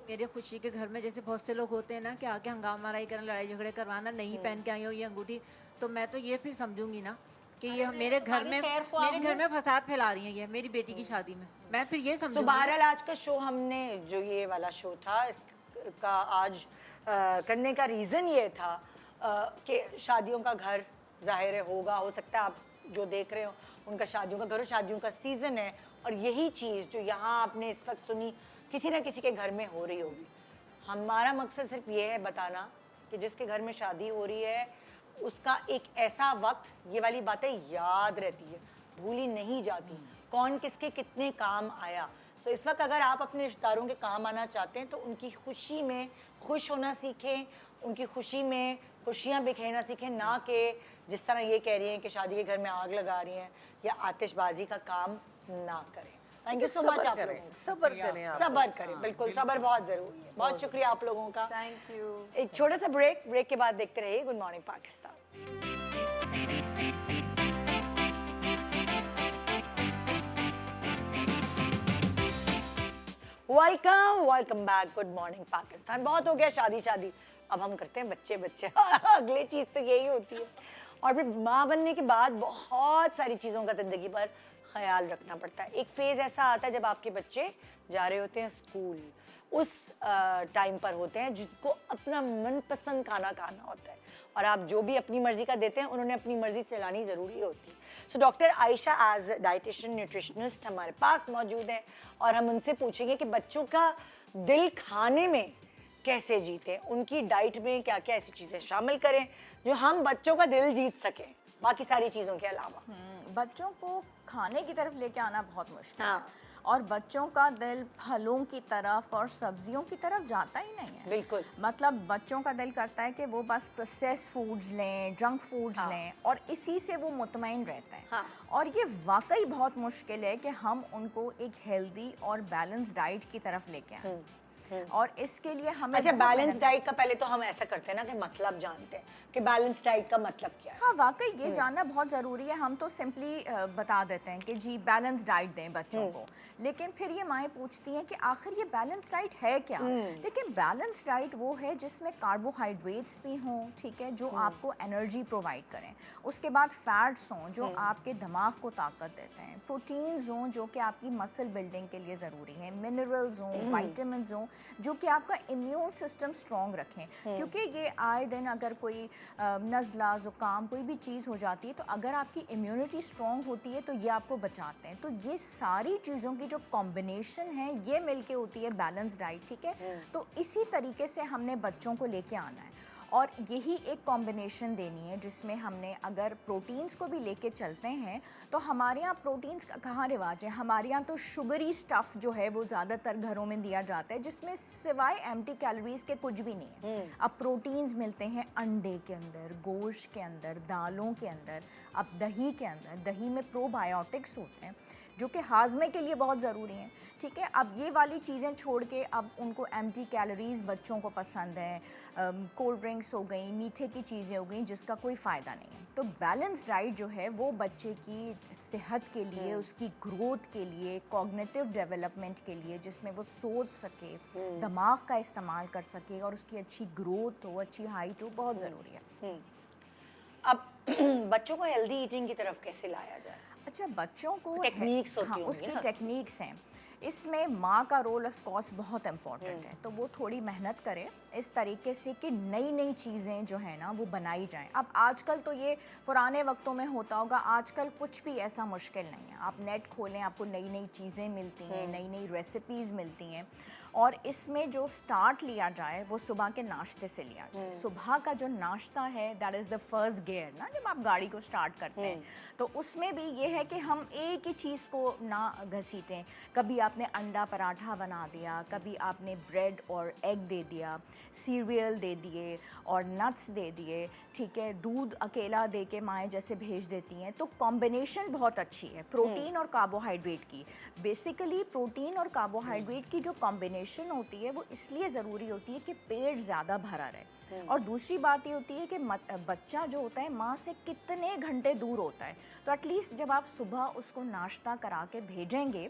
मेरे खुशी के घर में जैसे बहुत से लोग होते हैं ना कि आके हंगामा लड़ाई करना, लड़ाई झगड़े करवाना, नहीं पहन के आई हो ये अंगूठी, तो मैं तो ये फिर समझूंगी ना कि ये मेरे घर में फसाद फैला रही है ये मेरी बेटी की शादी में। मैं फिर ये समझूंगी। बहरहाल आज का शो हमने, जो ये वाला शो था, इसका आज करने का रीज़न ये था कि शादियों का घर ज़ाहिर है होगा, हो सकता है आप जो देख रहे हो उनका शादियों का घर हो, शादियों का सीज़न है, और यही चीज़ जो यहाँ आपने इस वक्त सुनी किसी ना किसी के घर में हो रही होगी। हमारा मकसद सिर्फ ये है बताना कि जिसके घर में शादी हो रही है उसका एक ऐसा वक्त, ये वाली बातें याद रहती है, भूली नहीं जाती, कौन किसके कितने काम आया। सो इस वक्त अगर आप अपने रिश्तेदारों के काम आना चाहते हैं तो उनकी खुशी में खुश होना सीखें, उनकी खुशी में खुशियाँ बिखेरना सीखें, ना कि जिस तरह ये कह रही हैं कि शादी के घर में आग लगा रही हैं या आतिशबाजी का काम ना करें। Thank you so much. आप लोगों सब्र करें, सब्र करें, बिल्कुल सब्र बहुत ज़रूरी है। बहुत शुक्रिया आप लोगों का। Thank you. एक छोटा सा ब्रेक के बाद देखते रहिए good morning Pakistan. Welcome back, good morning Pakistan. बहुत हो गया शादी, अब हम करते हैं बच्चे बच्चे अगली चीज़ तो यही होती है। और फिर माँ बनने के बाद बहुत सारी चीज़ों का ज़िंदगी पर ख्याल रखना पड़ता है। एक फेज़ ऐसा आता है जब आपके बच्चे जा रहे होते हैं स्कूल, उस टाइम पर होते हैं जिनको अपना मनपसंद खाना खाना होता है, और आप जो भी अपनी मर्ज़ी का देते हैं उन्होंने अपनी मर्ज़ी चलानी ज़रूरी होती है। So doctor Ayesha as dietitian nutritionist हमारे पास मौजूद हैं और हम उनसे पूछेंगे कि बच्चों का दिल खाने में कैसे जीते, उनकी डाइट में क्या क्या ऐसी चीज़ें शामिल करें जो हम बच्चों का दिल जीत सकें बाकी सारी चीज़ों के अलावा। बच्चों को खाने की तरफ लेके आना बहुत मुश्किल है, और बच्चों का दिल फलों की तरफ और सब्जियों की तरफ जाता ही नहीं है। बिल्कुल। मतलब बच्चों का दिल करता है कि वो बस प्रोसेस फूड्स लें, जंक फूड्स लें, और इसी से वो मुतमईन रहता है। और ये वाकई बहुत मुश्किल है कि हम उनको एक हेल्दी और बैलेंस डाइट की तरफ लेके आएं। और इसके लिए हमें अच्छा, बैलेंस डाइट का पहले तो हम ऐसा करते हैं ना कि मतलब जानते हैं कि बैलेंस डाइट का मतलब क्या है। हाँ, वाकई ये जानना बहुत ज़रूरी है। हम तो सिंपली बता देते हैं कि जी बैलेंस डाइट दें बच्चों को, लेकिन फिर ये माएँ पूछती हैं कि आखिर ये बैलेंस डाइट है क्या। देखिए, बैलेंस डाइट वो है जिसमें कार्बोहाइड्रेट्स भी हों, ठीक है, जो आपको एनर्जी प्रोवाइड करें, उसके बाद फैट्स हों जो आपके दिमाग को ताकत देते हैं, प्रोटीन्स हों जो कि आपकी मसल बिल्डिंग के लिए ज़रूरी हैं, मिनरल्स हों, वाइटामिन्स हों जो कि आपका इम्यून सिस्टम स्ट्रॉन्ग रखें। क्योंकि ये आए दिन अगर कोई नज़ला ज़ुकाम कोई भी चीज़ हो जाती है तो अगर आपकी इम्यूनिटी स्ट्रॉन्ग होती है तो ये आपको बचाते हैं। तो ये सारी चीज़ों की जो कॉम्बिनेशन है ये मिलके होती है बैलेंस डाइट, ठीक है। तो इसी तरीके से हमने बच्चों को लेके आना है और यही एक कॉम्बिनेशन देनी है जिसमें हमने अगर प्रोटीन्स को भी लेके चलते हैं तो हमारे यहाँ प्रोटीन्स का कहाँ रिवाज है। हमारे यहाँ तो शुगरी स्टफ़ जो है वो ज़्यादातर घरों में दिया जाता है जिसमें सिवाय एम्प्टी कैलोरीज के कुछ भी नहीं है। अब प्रोटीन्स मिलते हैं अंडे के अंदर, गोश्त के अंदर, दालों के अंदर, अब दही के अंदर। दही में प्रोबायोटिक्स होते हैं जो कि हाजमे के लिए बहुत ज़रूरी हैं, ठीक है। अब ये वाली चीज़ें छोड़ के अब उनको एम्प्टी कैलोरीज बच्चों को पसंद है, कोल्ड ड्रिंक्स हो गई, मीठे की चीज़ें हो गई जिसका कोई फ़ायदा नहीं है। तो बैलेंस डाइट जो है वो बच्चे की सेहत के लिए, उसकी ग्रोथ के लिए, कॉग्निटिव डेवलपमेंट के लिए, जिसमें वो सोच सके, दिमाग का इस्तेमाल कर सके और उसकी अच्छी ग्रोथ हो, अच्छी हाइट हो, बहुत ज़रूरी है। अब बच्चों को हेल्दी ईटिंग की तरफ कैसे लाया जाए? अच्छा, बच्चों को टेक्निक्स होती होंगी उसकी ना? टेक्निक्स हैं। इसमें माँ का रोल ऑफ कोर्स बहुत इम्पॉर्टेंट है, तो वो थोड़ी मेहनत करे इस तरीके से कि नई नई चीज़ें जो है ना वो बनाई जाएं। अब आजकल तो ये पुराने वक्तों में होता होगा, आजकल कुछ भी ऐसा मुश्किल नहीं है। आप नेट खोलें, आपको नई नई चीज़ें मिलती हैं, नई नई रेसिपीज़ मिलती हैं। और इसमें जो स्टार्ट लिया जाए वो सुबह के नाश्ते से लिया जाए। सुबह का जो नाश्ता है that is the first gear ना, जब आप गाड़ी को स्टार्ट करते हैं तो उसमें भी ये है कि हम एक ही चीज़ को ना घसीटें। कभी आपने अंडा पराठा बना दिया, कभी आपने ब्रेड और एग दे दिया, सीरियल दे दिए और नट्स दे दिए, ठीक है, दूध अकेला दे के माएँ जैसे भेज देती हैं। तो कॉम्बिनेशन बहुत अच्छी है प्रोटीन और कार्बोहाइड्रेट की। बेसिकली प्रोटीन और कार्बोहाइड्रेट की जो कॉम्बिनेशन होती है वो इसलिए ज़रूरी होती है कि पेट ज़्यादा भरा रहे। और दूसरी बात ये होती है कि बच्चा जो होता है माँ से कितने घंटे दूर होता है, तो एटलीस्ट जब आप सुबह उसको नाश्ता करा के भेजेंगे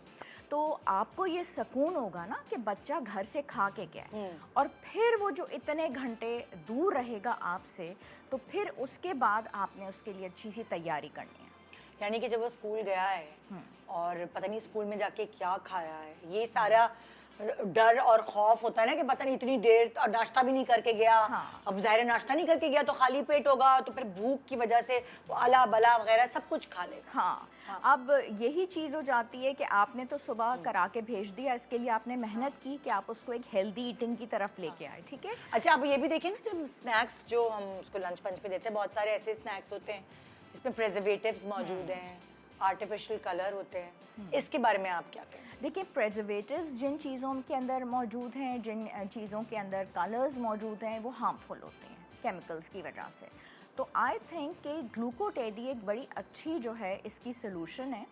तो आपको ये सुकून होगा ना कि बच्चा घर से खा के गया है। और फिर वो जो इतने घंटे दूर रहेगा आपसे, तो फिर उसके बाद आपने उसके लिए अच्छी सी तैयारी करनी है। यानी कि जब वो स्कूल गया है और पता नहीं स्कूल में जाके क्या खाया है, ये सारा डर और खौफ होता है ना कि पता नहीं इतनी देर और नाश्ता भी नहीं करके गया। अब ज़ाहिर नाश्ता नहीं करके गया तो खाली पेट होगा, तो फिर भूख की वजह से वो अला बला वगैरह सब कुछ खा लेगा। अब यही चीज़ हो जाती है कि आपने तो सुबह करा के भेज दिया, इसके लिए आपने मेहनत की कि आप उसको एक हेल्दी ईटिंग की तरफ लेके आए, ठीक है। अच्छा, आप ये भी देखें ना, जब स्नैक्स जो हम उसको लंच पंच पे देते हैं, बहुत सारे ऐसे स्नैक्स होते हैं जिसमें प्रिजर्वेटिव्स मौजूद हैं, आर्टिफिशियल कलर होते हैं, इसके बारे में आप क्या कहें? देखिए, प्रिजर्वेटिव्स जिन चीज़ों के अंदर मौजूद हैं, जिन चीज़ों के अंदर कलर्स मौजूद हैं, वो हार्मफुल होते हैं केमिकल्स की वजह से। तो आई थिंक कि ग्लूकोटेडी एक बड़ी अच्छी जो है इसकी सोल्यूशन है।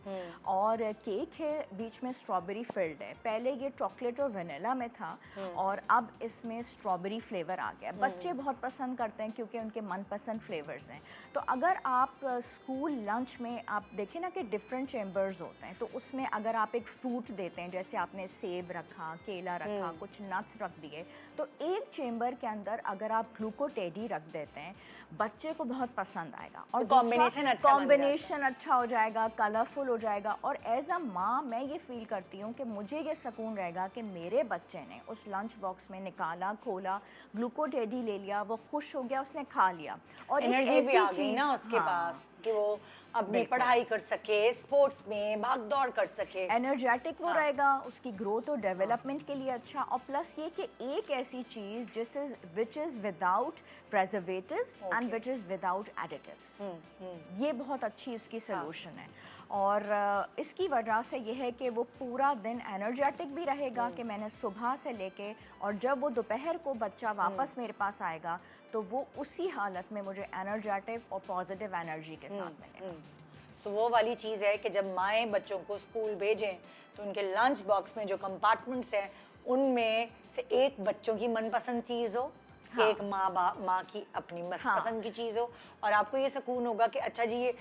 और केक है बीच में स्ट्रॉबेरी फिल्ड है, पहले ये चॉकलेट और वनीला में था और अब इसमें स्ट्रॉबेरी फ्लेवर आ गया। बच्चे बहुत पसंद करते हैं क्योंकि उनके मनपसंद फ्लेवर्स हैं। तो अगर आप स्कूल लंच में आप देखें ना कि डिफरेंट चेम्बर्स होते हैं, तो उसमें अगर आप एक फ्रूट देते हैं, जैसे आपने सेब रखा, केला रखा, कुछ नट्स रख दिए, तो एक चेम्बर के अंदर अगर आप ग्लूकोटेडी रख देते हैं, बच्चे को बहुत पसंद आएगा और कॉम्बिनेशन अच्छा बन कॉम्बिनेशन अच्छा हो जाएगा, कलरफुल हो जाएगा। और एज अ माँ मैं ये फील करती हूँ कि मुझे ये सुकून रहेगा कि मेरे बच्चे ने उस लंच बॉक्स में निकाला, खोला, ग्लूकोटेडी ले लिया, वो खुश हो गया, उसने खा लिया और एक एनर्जी भी ऐसी आ गई चीज़ ना उसके हाँ, पास कि वो अपनी बिल्कुल। पढ़ाई कर सके, स्पोर्ट्स में भाग दौड़ कर सके, एनर्जेटिक वो रहेगा, उसकी ग्रोथ और डेवलपमेंट के लिए अच्छा। और प्लस ये कि एक ऐसी चीज़ which is without preservatives and which is without additives, ये बहुत अच्छी इसकी सोल्यूशन है। और इसकी वजह से ये है कि वो पूरा दिन एनर्जेटिक भी रहेगा कि मैंने सुबह से लेके और जब वो दोपहर को बच्चा वापस मेरे पास आएगा तो वो उसी हालत में मुझे एनर्जेटिक और पॉजिटिव एनर्जी के साथ मिलेगा। सो वो वाली चीज़ है कि जब माएँ बच्चों को स्कूल भेजें तो उनके लंच बॉक्स में जो कंपार्टमेंट्स हैं उनमें से एक बच्चों की मनपसंद चीज़ हो, एक माँ की अपनी पसंद की चीज़ हो, और आपको ये सुकून होगा कि अच्छा जी ये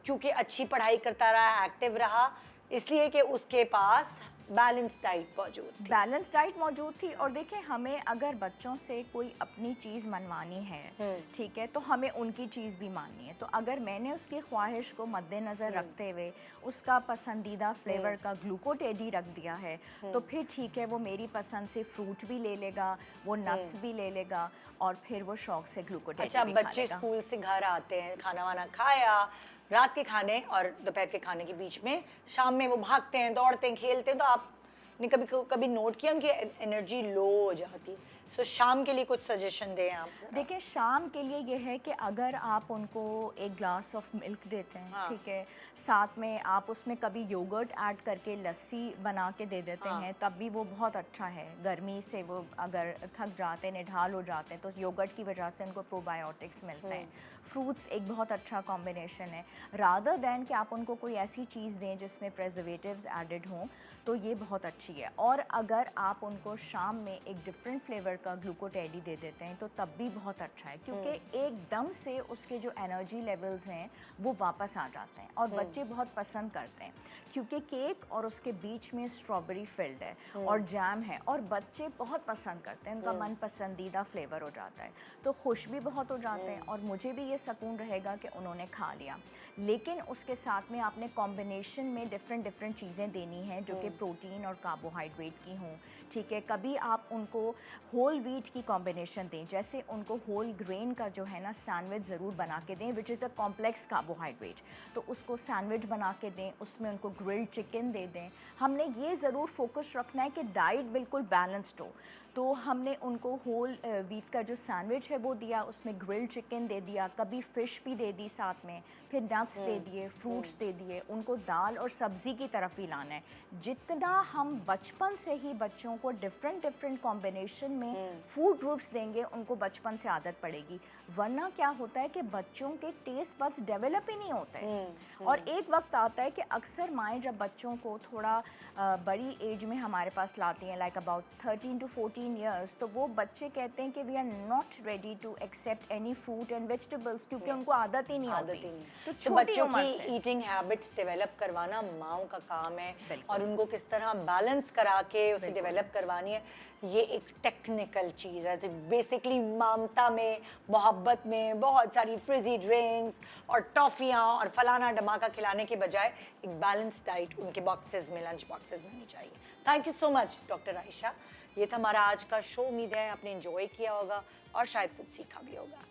क्योंकि अच्छी पढ़ाई करता रहा, एक्टिव रहा, इसलिए कि उसके पास बैलेंस डाइट मौजूद थी। और देखें, हमें अगर बच्चों से कोई अपनी चीज़ मनवानी है, ठीक है, तो हमें उनकी चीज़ भी माननी है। तो अगर मैंने उसकी ख्वाहिश को मद्देनज़र रखते हुए उसका पसंदीदा फ्लेवर का ग्लूकोटेडी रख दिया है, तो फिर ठीक है, वो मेरी पसंद से फ्रूट भी ले लेगा, वो नट्स भी ले लेगा और फिर वो शौक से ग्लूकोटेडी अच्छा, भी खा बच्चे लेगा। स्कूल से घर आते हैं, खाना वाना खाया, रात के खाने और दोपहर के खाने के बीच में शाम में वो भागते हैं, दौड़ते हैं, खेलते हैं, तो आपने कभी नोट किया उनकी एनर्जी लो हो जाती? सो शाम के लिए कुछ सजेशन दें आप। देखिए, शाम के लिए ये है कि अगर आप उनको एक ग्लास ऑफ मिल्क देते हैं, ठीक है, साथ में आप उसमें कभी योगर्ट ऐड करके लस्सी बना के दे देते हैं, तब भी वो बहुत अच्छा है। गर्मी से वो अगर थक जाते हैं, निढाल हो जाते हैं, तो योगर्ट की वजह से उनको प्रोबायोटिक्स मिलते हैं। फ्रूट्स एक बहुत अच्छा कॉम्बिनेशन है। रादर दैन कि आप उनको कोई ऐसी चीज़ दें जिसमें प्रेजर्वेटिव्स एडेड हों, तो ये बहुत अच्छी है। और अगर आप उनको शाम में एक डिफरेंट फ्लेवर का ग्लूकोटेडी दे देते हैं तो तब भी बहुत अच्छा है, क्योंकि एकदम से उसके जो एनर्जी लेवल्स हैं वो वापस आ जाते हैं और बच्चे बहुत पसंद करते हैं, क्योंकि केक और उसके बीच में स्ट्रॉबेरी फिल्ड है और जैम है और बच्चे बहुत पसंद करते हैं, उनका मन पसंदीदा फ्लेवर हो जाता है, तो खुश भी बहुत हो जाते हैं और मुझे भी ये सुकून रहेगा कि उन्होंने खा लिया। लेकिन उसके साथ में आपने कॉम्बिनेशन में डिफरेंट चीज़ें देनी हैं जो कि प्रोटीन और कार्बोहाइड्रेट की हों, ठीक है। कभी आप उनको होल व्हीट की कॉम्बिनेशन दें, जैसे उनको होल ग्रेन का जो है ना सैंडविच ज़रूर बना के दें, which is a complex carbohydrate, तो उसको सैंडविच बना के दें, उसमें उनको ग्रिल्ड चिकन दे दें। हमने ये ज़रूर फोकस रखना है कि डाइट बिल्कुल बैलेंस्ड हो, तो हमने उनको होल व्हीट का जो सैंडविच है वो दिया, उसमें ग्रिल्ड चिकन दे दिया, कभी फ़िश भी दे दी साथ में, फिर नट्स दे दिए, फ्रूट्स दे दिए, उनको दाल और सब्ज़ी की तरफ ही लाना है। जितना हम बचपन से ही बच्चों को डिफरेंट कॉम्बिनेशन में फूड ग्रुप्स देंगे, उनको बचपन से आदत पड़ेगी। वरना क्या होता है कि बच्चों के टेस्ट बड्स डेवलप ही नहीं होते हैं। और एक वक्त आता है कि अक्सर माएँ जब बच्चों को थोड़ा बड़ी एज में हमारे पास लाती हैं, लाइक अबाउट 13 to 14 ईयर्स, तो वो बच्चे कहते हैं कि we are not ready to accept any fruit and vegetables, क्योंकि उनको आदत ही नहीं होती। तो बच्चों की ईटिंग हैबिट्स डेवलप करवाना माओं का काम है और उनको किस तरह बैलेंस करा के उसे डेवलप करवानी है, ये एक टेक्निकल चीज़ है। तो बेसिकली ममता में, मोहब्बत में बहुत सारी फ्रिजी ड्रिंक्स और टॉफ़ियाँ और फलाना धमाका खिलाने के बजाय एक बैलेंस डाइट उनके बॉक्सेस में, लंच बॉक्सेस में होनी चाहिए। Thank you so much doctor Ayesha. ये था हमारा आज का शो। उम्मीद है आपने एंजॉय किया होगा और शायद कुछ सीखा भी होगा।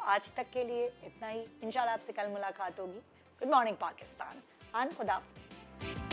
आज तक के लिए इतना ही। इंशाल्लाह आपसे कल मुलाकात होगी। Good morning Pakistan. खुदा हाफिज़।